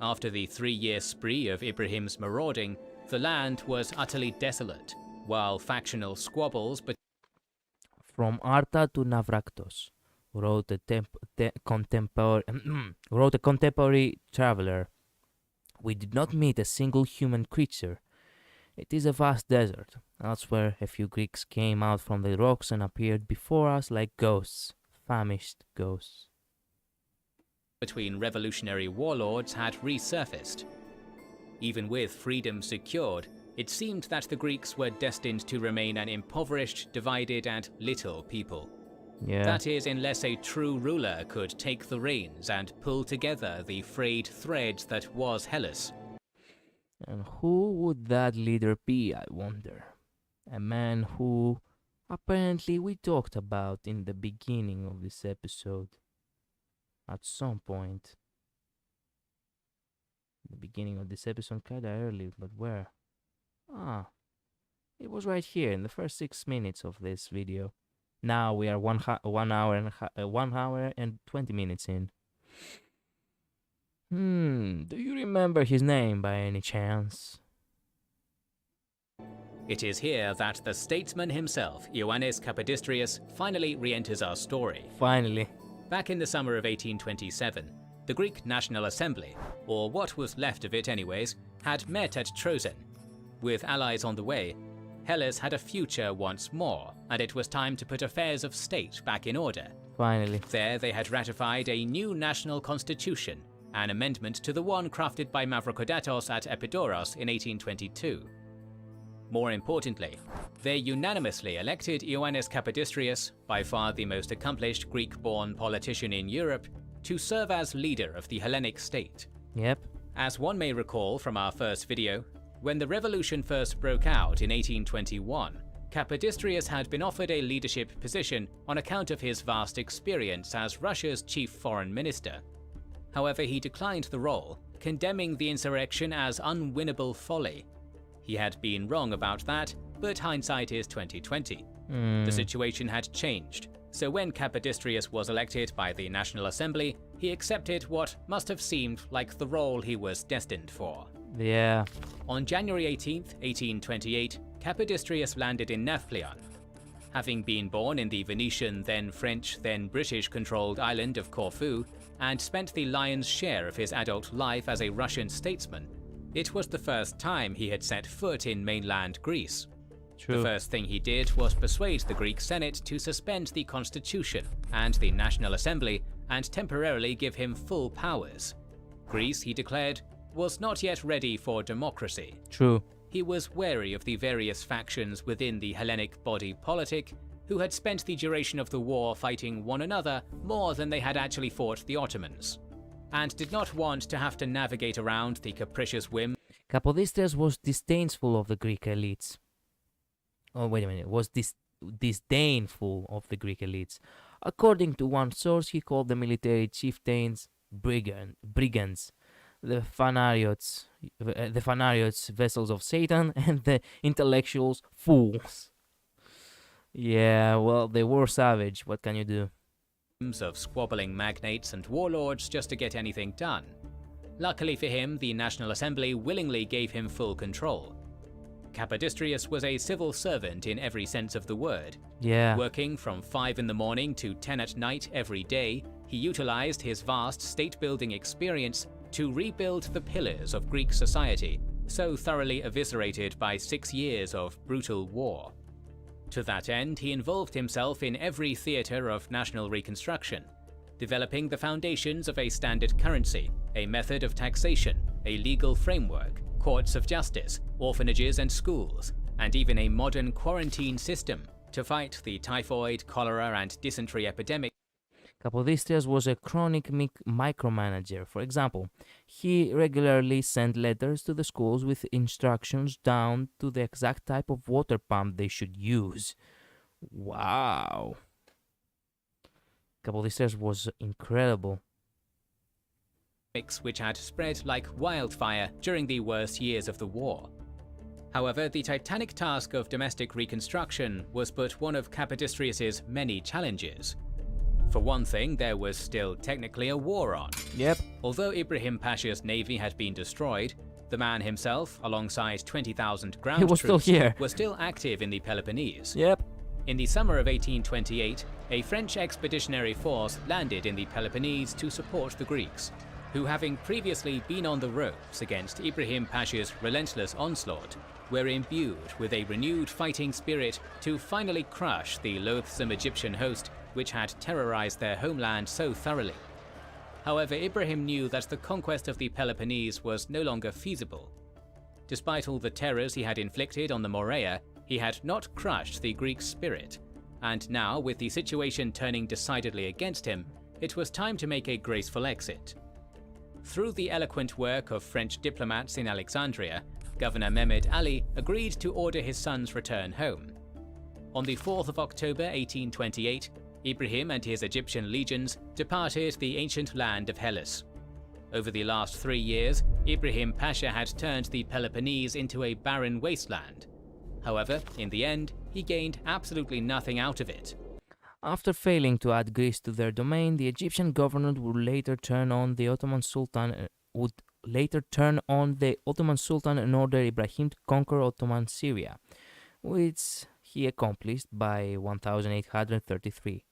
After the 3-year spree of Ibrahim's marauding, the land was utterly desolate, while factional squabbles From Arta to Navraktos, wrote a contemporary traveler. We did not meet a single human creature. It is a vast desert. Elsewhere, a few Greeks came out from the rocks and appeared before us like ghosts, famished ghosts. between revolutionary warlords had resurfaced. Even with freedom secured, it seemed that the Greeks were destined to remain an impoverished, divided, and little people. Yeah. That is, unless a true ruler could take the reins and pull together the frayed threads that was Hellas. And who would that leader be, I wonder? A man who apparently we talked about in the beginning of this episode. At some point. The beginning of this episode, kinda early, but where? It was right here in the first 6 minutes of this video. Now we are 1 hour and 20 minutes in. Do you remember his name by any chance? It is here that the statesman himself, Ioannis Kapodistrias, finally re-enters our story. Finally. Back in the summer of 1827, the Greek National Assembly, or what was left of it anyways, had met at Trozen. With allies on the way, Hellas had a future once more, and it was time to put affairs of state back in order. Finally. There they had ratified a new national constitution, an amendment to the one crafted by Mavrokordatos at Epidaurus in 1822. More importantly, they unanimously elected Ioannis Kapodistrias, by far the most accomplished Greek-born politician in Europe, to serve as leader of the Hellenic state. Yep. As one may recall from our first video, when the revolution first broke out in 1821, Kapodistrias had been offered a leadership position on account of his vast experience as Russia's chief foreign minister. However, he declined the role, condemning the insurrection as unwinnable folly. He had been wrong about that, but hindsight is 2020. The situation had changed, so when Kapodistrias was elected by the National Assembly, he accepted what must have seemed like the role he was destined for. Yeah. On January 18th, 1828, Kapodistrias landed in Nafplion. Having been born in the Venetian, then French, then British-controlled island of Corfu, and spent the lion's share of his adult life as a Russian statesman, it was the first time he had set foot in mainland Greece. True. The first thing he did was persuade the Greek Senate to suspend the constitution and the National Assembly and temporarily give him full powers. Greece, he declared, was not yet ready for democracy. True. He was wary of the various factions within the Hellenic body politic, who had spent the duration of the war fighting one another more than they had actually fought the Ottomans, and did not want to have to navigate around the capricious whim. Kapodistrias was disdainful of the Greek elites. Oh, wait a minute. Was disdainful of the Greek elites. According to one source, he called the military chieftains brigands, the fanariots, vessels of Satan, and the intellectuals fools. Yeah, well, they were savage. What can you do? Of squabbling magnates and warlords just to get anything done. Luckily for him, the National Assembly willingly gave him full control. Kapodistrias was a civil servant in every sense of the word. Yeah. Working from 5 in the morning to 10 at night every day, he utilized his vast state-building experience to rebuild the pillars of Greek society, so thoroughly eviscerated by 6 years of brutal war. To that end, he involved himself in every theater of national reconstruction, developing the foundations of a standard currency, a method of taxation, a legal framework, courts of justice, orphanages and schools, and even a modern quarantine system to fight the typhoid, cholera and dysentery epidemic. Kapodistrias was a chronic micromanager. For example, he regularly sent letters to the schools with instructions down to the exact type of water pump they should use. Wow. Kapodistrias was incredible. Which had spread like wildfire during the worst years of the war. However, the titanic task of domestic reconstruction was but one of Kapodistrias's many challenges. For one thing, there was still technically a war on. Yep. Although Ibrahim Pasha's navy had been destroyed, the man himself, alongside 20,000 ground troops, was still active in the Peloponnese. Yep. In the summer of 1828, a French expeditionary force landed in the Peloponnese to support the Greeks, who, having previously been on the ropes against Ibrahim Pasha's relentless onslaught, were imbued with a renewed fighting spirit to finally crush the loathsome Egyptian host which had terrorized their homeland so thoroughly. However, Ibrahim knew that the conquest of the Peloponnese was no longer feasible. Despite all the terrors he had inflicted on the Morea, he had not crushed the Greek spirit, and now, with the situation turning decidedly against him, it was time to make a graceful exit. Through the eloquent work of French diplomats in Alexandria, Governor Mehmed Ali agreed to order his son's return home. On the 4th of October 1828, Ibrahim and his Egyptian legions departed the ancient land of Hellas. Over the last 3 years, Ibrahim Pasha had turned the Peloponnese into a barren wasteland. However, in the end, he gained absolutely nothing out of it. After failing to add Greece to their domain, the Egyptian government would later turn on the Ottoman Sultan and order Ibrahim to conquer Ottoman Syria, which he accomplished by 1833.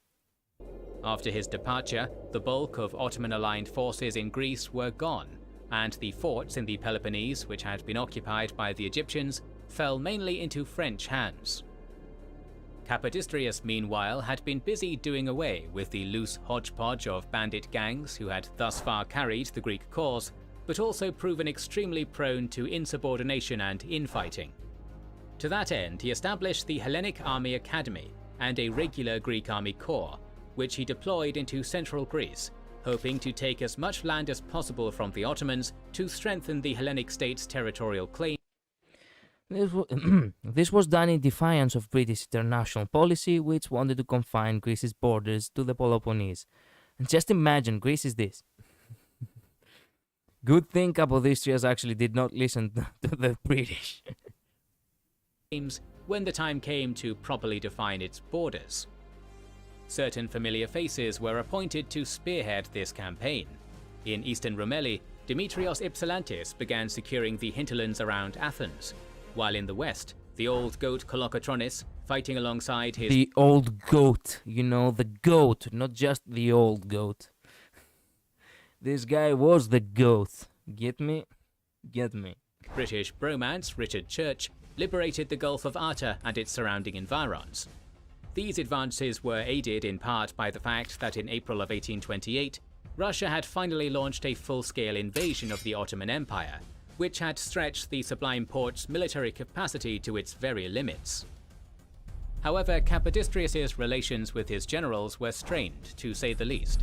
After his departure, the bulk of Ottoman-aligned forces in Greece were gone, and the forts in the Peloponnese, which had been occupied by the Egyptians, fell mainly into French hands. Kapodistrias, meanwhile, had been busy doing away with the loose hodgepodge of bandit gangs who had thus far carried the Greek cause, but also proven extremely prone to insubordination and infighting. To that end, he established the Hellenic Army Academy and a regular Greek army corps, which he deployed into central Greece, hoping to take as much land as possible from the Ottomans to strengthen the Hellenic state's territorial claim. This was done in defiance of British international policy, which wanted to confine Greece's borders to the Peloponnese. And just imagine, Greece is this. Good thing Kapodistrias actually did not listen to the British. When the time came to properly define its borders. Certain familiar faces were appointed to spearhead this campaign. In eastern Roumeli, Demetrios Ypsilantis began securing the hinterlands around Athens, while in the west, the old goat Kolokotronis, fighting alongside his... The old goat, you know, the goat, not just the old goat. This guy was the goat. Get me? Get me. British bromance, Richard Church, liberated the Gulf of Arta and its surrounding environs. These advances were aided in part by the fact that in April of 1828, Russia had finally launched a full-scale invasion of the Ottoman Empire, which had stretched the Sublime Porte's military capacity to its very limits. However, Kapodistrias' relations with his generals were strained, to say the least.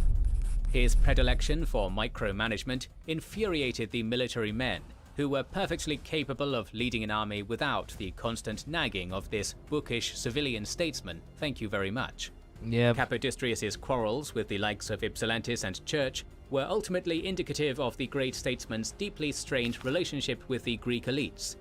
His predilection for micromanagement infuriated the military men, who were perfectly capable of leading an army without the constant nagging of this bookish civilian statesman, thank you very much. Yep. Kapodistrias' quarrels with the likes of Ypsilantis and Church were ultimately indicative of the great statesman's deeply strained relationship with the Greek elites.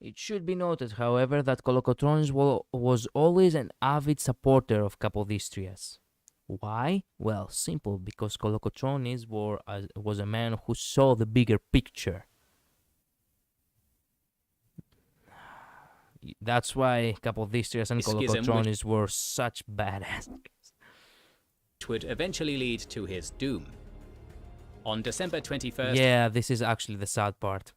It should be noted, however, that Kolokotronis was always an avid supporter of Kapodistrias. Why? Well, simple, because Kolokotronis was a man who saw the bigger picture. That's why Kapodistrias and Kolokotronis were such badasses. Which would eventually lead to his doom. On December 21st... Yeah, this is actually the sad part.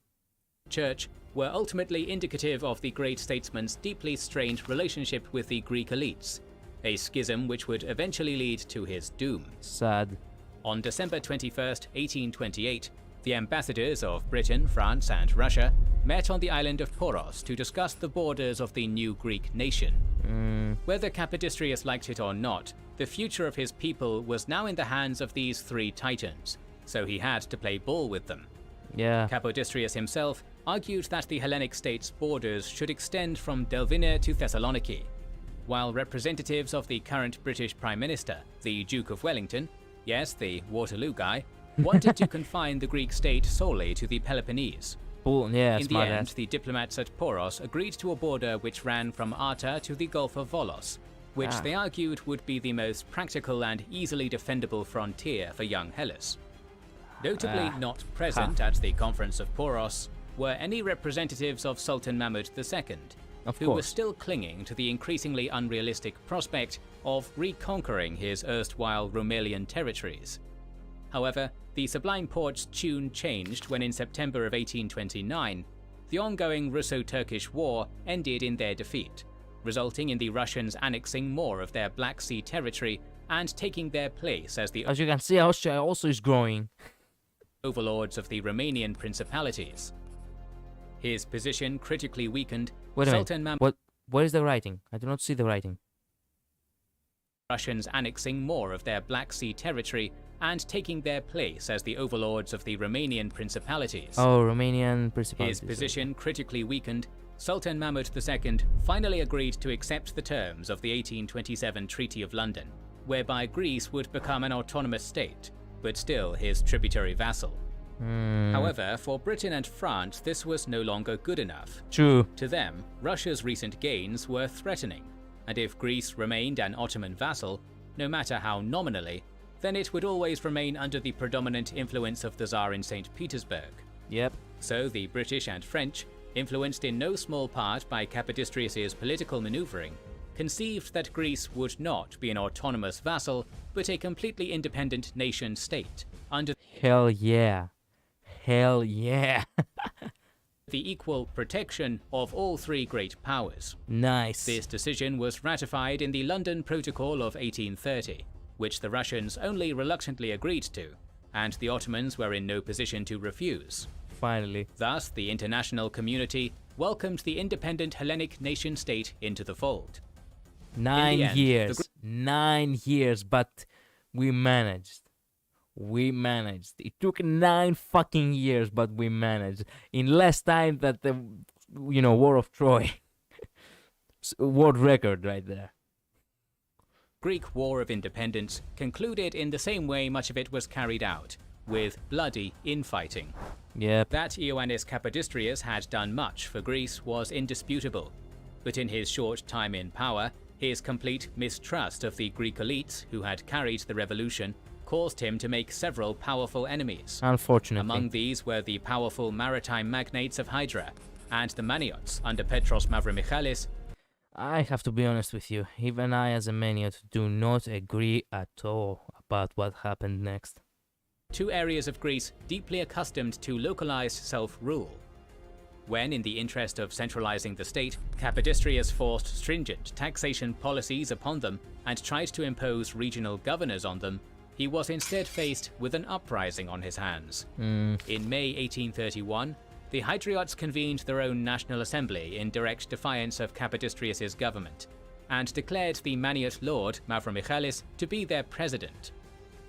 Church were ultimately indicative of the great statesman's deeply strained relationship with the Greek elites. a schism which would eventually lead to his doom. Sad. On December 21st, 1828, the ambassadors of Britain, France, and Russia met on the island of Poros to discuss the borders of the new Greek nation. Whether Capodistrias liked it or not, the future of his people was now in the hands of these three titans, so he had to play ball with them. Yeah. Capodistrias himself argued that the Hellenic state's borders should extend from Delvina to Thessaloniki, while representatives of the current British Prime Minister, the Duke of Wellington, yes, the Waterloo guy, wanted to confine the Greek state solely to the Peloponnese. Yeah, In the smart end, ass. the diplomats at Poros agreed to a border which ran from Arta to the Gulf of Volos, which they argued would be the most practical and easily defendable frontier for young Hellas. Notably not present at the Conference of Poros were any representatives of Sultan Mahmud II, who was still clinging to the increasingly unrealistic prospect of reconquering his erstwhile Rumelian territories. However, the Sublime Porte's tune changed when in September of 1829, the ongoing Russo-Turkish War ended in their defeat, resulting in the Russians annexing more of their Black Sea territory and taking their place as the As you can see, Austria also is growing. overlords of the Romanian principalities. His position critically weakened. Wait a Sultan minute. Mahmud Where is the writing? I do not see the writing. Russians annexing more of their Black Sea territory and taking their place as the overlords of the Romanian principalities. Oh, Romanian principalities. His position critically weakened. Sultan Mahmud II finally agreed to accept the terms of the 1827 Treaty of London, whereby Greece would become an autonomous state, but still his tributary vassal. However, for Britain and France, this was no longer good enough. True. To them, Russia's recent gains were threatening, and if Greece remained an Ottoman vassal, no matter how nominally, then it would always remain under the predominant influence of the Tsar in St. Petersburg. Yep. So the British and French, influenced in no small part by Capodistrias' political maneuvering, conceived that Greece would not be an autonomous vassal, but a completely independent nation-state, under Hell yeah. Hell yeah. the equal protection of all three great powers. Nice. This decision was ratified in the London Protocol of 1830, which the Russians only reluctantly agreed to, and the Ottomans were in no position to refuse. Finally. Thus, the international community welcomed the independent Hellenic nation-state into the fold. 9 end, years. 9 years, but we managed. We managed. It took 9 fucking years, but we managed. In less time than the, War of Troy. World record right there. Greek War of Independence concluded in the same way much of it was carried out, with bloody infighting. Yep. That Ioannis Kapodistrias had done much for Greece was indisputable, but in his short time in power, his complete mistrust of the Greek elites who had carried the revolution caused him to make several powerful enemies. Unfortunately. Among these were the powerful maritime magnates of Hydra and the Maniots under Petros Mavromichalis. I have to be honest with you. Even I, as a Maniot, do not agree at all about what happened next. Two areas of Greece deeply accustomed to localized self-rule. When, in the interest of centralizing the state, Capodistrias forced stringent taxation policies upon them and tried to impose regional governors on them, he was instead faced with an uprising on his hands. In May 1831, the Hydriots convened their own National Assembly in direct defiance of Capodistrias' government, and declared the Maniot lord, Mavromichalis, to be their president.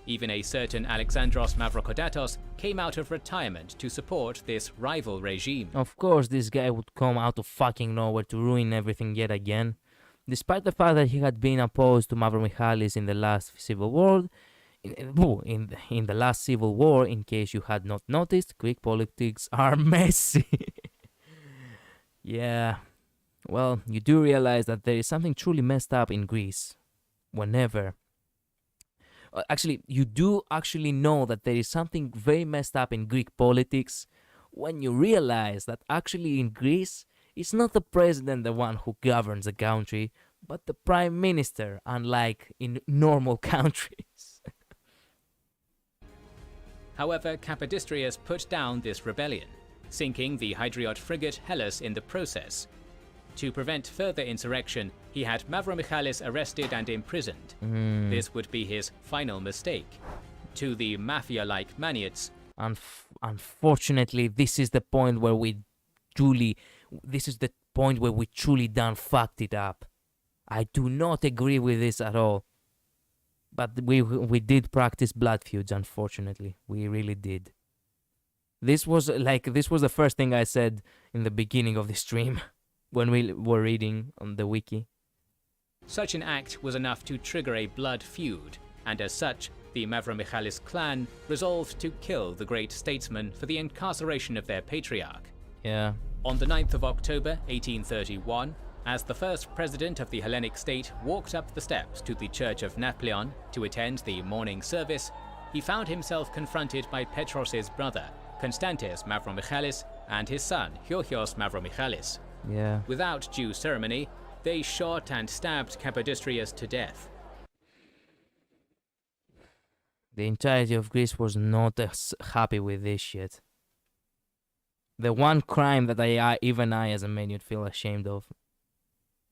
Even a certain Alexandros Mavrokordatos came out of retirement to support this rival regime. Of course, this guy would come out of fucking nowhere to ruin everything yet again. Despite the fact that he had been opposed to Mavromichalis in the last civil war, in the last civil war, in case you had not noticed, Greek politics are messy. Yeah. Well, you do realize that there is something truly messed up in Greece. Whenever... Actually, you do actually know that there is something very messed up in Greek politics when you realize that actually in Greece, it's not the president the one who governs the country, but the prime minister, unlike in normal countries. However, Capodistrias put down this rebellion, sinking the Hydriot frigate Hellas in the process. To prevent further insurrection, he had Mavromichalis arrested and imprisoned. This would be his final mistake. To the mafia-like Maniots, unfortunately, this is the point where we truly done fucked it up. I do not agree with this at all. But we did practice blood feuds, unfortunately. We really did. This was the first thing I said in the beginning of the stream when we were reading on the wiki. Such an act was enough to trigger a blood feud, and as such, the Mavromichalis clan resolved to kill the great statesman for the incarceration of their patriarch. Yeah. On the 9th of October 1831, as the first president of the Hellenic state walked up the steps to the Church of Napoleon to attend the morning service, he found himself confronted by Petros's brother, Konstantis Mavromichalis, and his son, Hyohios Mavromichalis. Yeah. Without due ceremony, they shot and stabbed Capodistrias to death. The entirety of Greece was not happy with this shit. The one crime that even I as a man would feel ashamed of.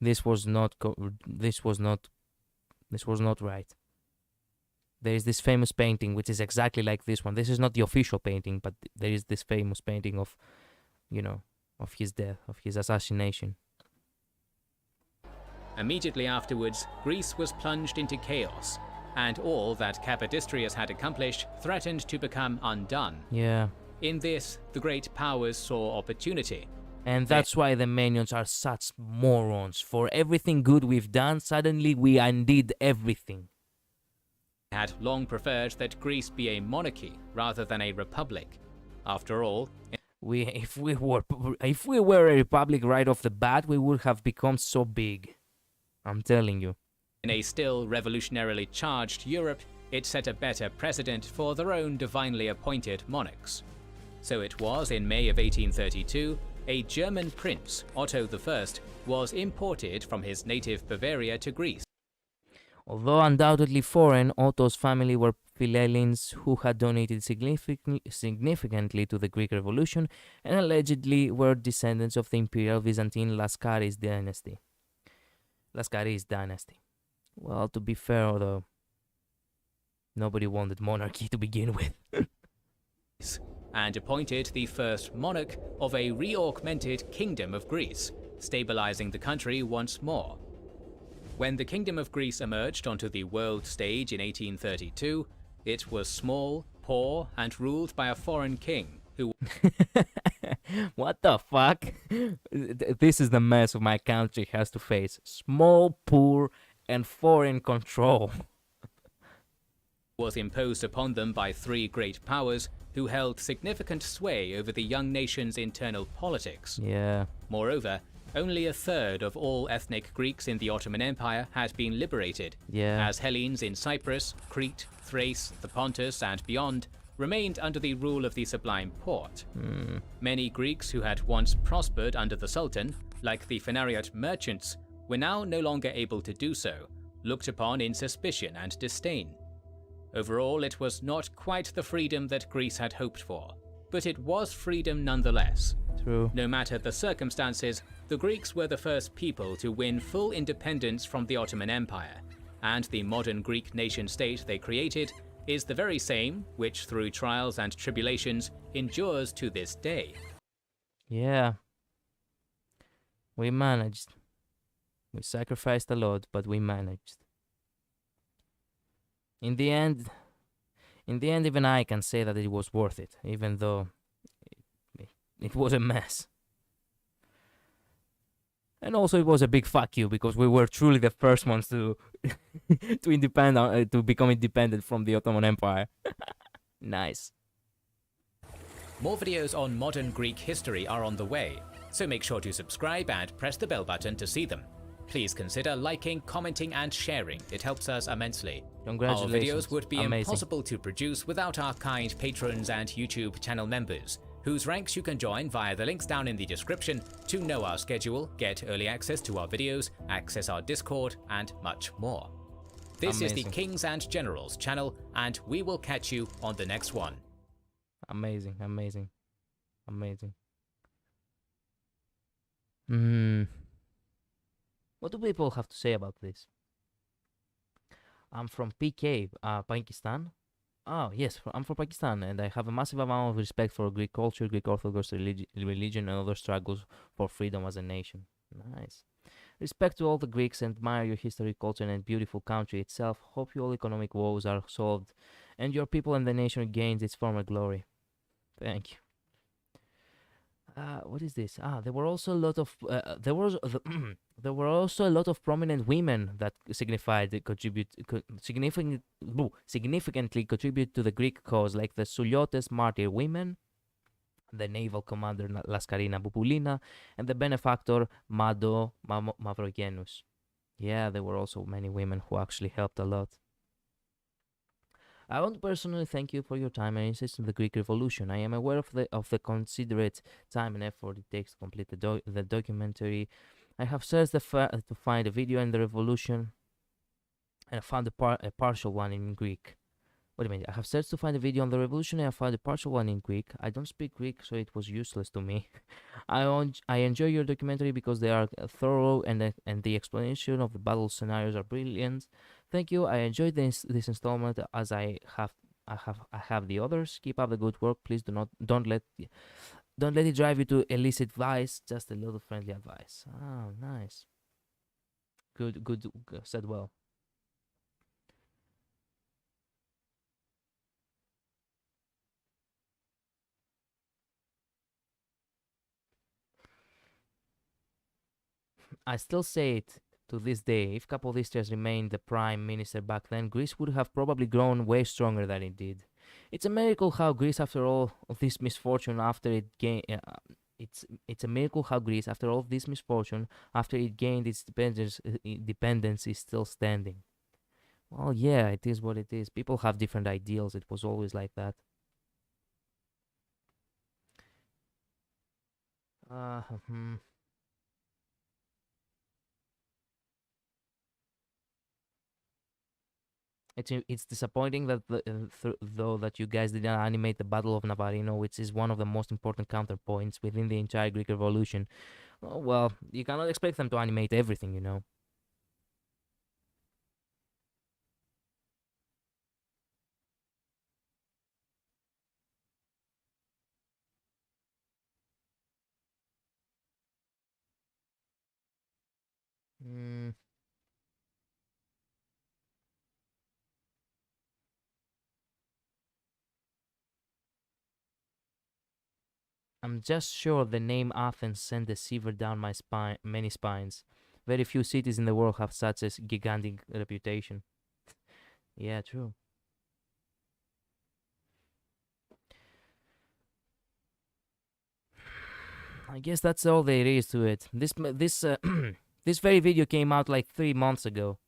This was not right. There is this famous painting which is exactly like this one. This is not the official painting, but there is this famous painting of, of his death, of his assassination. Immediately afterwards, Greece was plunged into chaos, and all that Capodistrias had accomplished threatened to become undone. Yeah. In this, the great powers saw opportunity. And that's why the Manions are such morons. For everything good we've done, suddenly we undid everything. They had long preferred that Greece be a monarchy rather than a republic. After all, if we were a republic right off the bat, we would have become so big. I'm telling you. In a still revolutionarily charged Europe, it set a better precedent for their own divinely appointed monarchs. So it was in May of 1832, a German prince, Otto I, was imported from his native Bavaria to Greece. Although undoubtedly foreign, Otto's family were Philhellenes who had donated significantly to the Greek Revolution and allegedly were descendants of the Imperial Byzantine Laskaris dynasty. Well, to be fair, though, nobody wanted monarchy to begin with. And appointed the first monarch of a re-augmented Kingdom of Greece, stabilizing the country once more. When the Kingdom of Greece emerged onto the world stage in 1832, it was small, poor, and ruled by a foreign king who... What the fuck? This is the mess my country has to face. Small, poor, and foreign control. Was imposed upon them by three great powers who held significant sway over the young nation's internal politics. Yeah. Moreover, only a third of all ethnic Greeks in the Ottoman Empire had been liberated, as Hellenes in Cyprus, Crete, Thrace, the Pontus, and beyond remained under the rule of the Sublime Porte. Many Greeks who had once prospered under the Sultan, like the Phanariot merchants, were now no longer able to do so, looked upon in suspicion and disdain. Overall, it was not quite the freedom that Greece had hoped for, but it was freedom nonetheless. True. No matter the circumstances, the Greeks were the first people to win full independence from the Ottoman Empire, and the modern Greek nation-state they created is the very same which, through trials and tribulations, endures to this day. Yeah. We managed. We sacrificed a lot, but we managed. In the end, even I can say that it was worth it, even though it was a mess. And also it was a big fuck you, because we were truly the first ones to to become independent from the Ottoman Empire. Nice. More videos on modern Greek history are on the way, so make sure to subscribe and press the bell button to see them. Please consider liking, commenting, and sharing. It helps us immensely. Congratulations. Our videos would be Amazing. impossible to produce without our kind patrons and YouTube channel members, whose ranks you can join via the links down in the description to know our schedule, get early access to our videos, access our Discord, and much more. This is the Kings and Generals channel, and we will catch you on the next one. Amazing. What do people have to say about this? I'm from PK, Pakistan. Oh, yes, I'm from Pakistan, and I have a massive amount of respect for Greek culture, Greek Orthodox religion, and other struggles for freedom as a nation. Nice. Respect to all the Greeks, and admire your history, culture, and beautiful country itself. Hope your economic woes are solved, and your people and the nation regains its former glory. Thank you. What is this? There were also a lot of there were also a lot of prominent women that significantly contribute to the Greek cause, like the Suliotes martyr women, the naval commander Laskarina Bupulina, and the benefactor Mavrogenus. Yeah, there were also many women who actually helped a lot. I want to personally thank you for your time and interest in the Greek Revolution. I am aware of the considerate time and effort it takes to complete the documentary. I have searched to find a video in the revolution, and I found a partial one in Greek. Wait a minute, I have searched to find a video on the revolution, and I found a partial one in Greek. I don't speak Greek, so it was useless to me. I enjoy your documentary because they are thorough, and the explanation of the battle scenarios are brilliant. Thank you. I enjoyed this installment as I have the others. Keep up the good work. Please don't let it drive you to illicit advice. Just a little friendly advice. Oh, nice. Good. Said well. I still say it to this day. If Kapodistas remained the prime minister back then, Greece would have probably grown way stronger than it did. It's a miracle how Greece, after all of this misfortune, after it gained. It's a miracle how Greece, after all this misfortune, after it gained its independence, is still standing. Well, yeah, it is what it is. People have different ideals. It was always like that. Hmm. It's disappointing that though that you guys didn't animate the Battle of Navarino, which is one of the most important counterpoints within the entire Greek Revolution. Oh, well, you cannot expect them to animate everything, you know. Mm, I'm just sure the name Athens sent a shiver down my spine, many spines. Very few cities in the world have such a gigantic reputation. Yeah, true. I guess that's all there is to it. This very video came out like 3 months ago,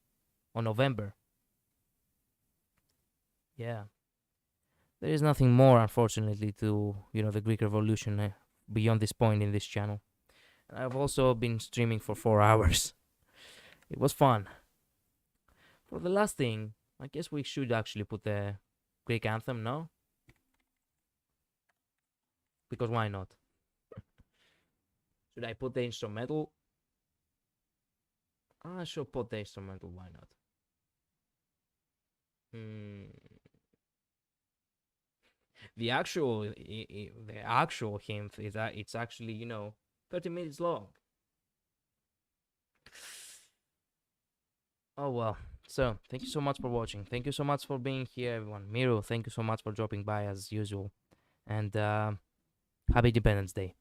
on November. Yeah, there is nothing more, unfortunately, to the Greek Revolution beyond this point in this channel. I've also been streaming for 4 hours. It was fun. For the last thing, I guess we should actually put the Greek anthem, no? Because why not? Should I put the instrumental? I should put the instrumental, why not? The actual hymn is that it's actually 30 minutes long. Oh well. So thank you so much for watching. Thank you so much for being here, everyone. Miro, thank you so much for dropping by as usual. And happy Independence Day.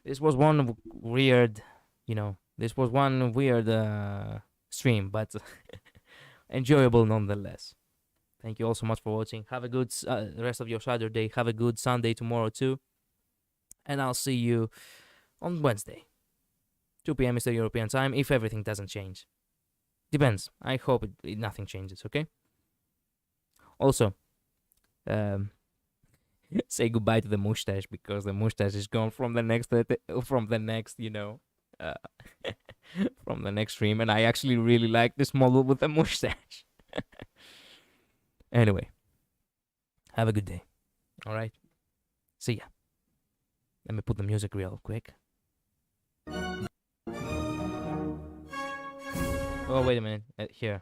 This was one weird, stream, but enjoyable nonetheless. Thank you all so much for watching. Have a good rest of your Saturday. Have a good Sunday tomorrow too. And I'll see you on Wednesday, 2 p.m. Eastern European time, if everything doesn't change. Depends. I hope nothing changes, okay? Also, say goodbye to the mustache, because the mustache is gone from the next from the next stream, and I actually really like this model with the mustache. Anyway, have a good day. All right. See ya. Let me put the music real quick. Oh, wait a minute. Here.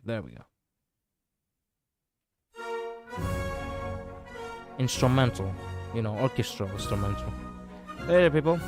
There we go. Instrumental. You know, orchestral instrumental. Later, people.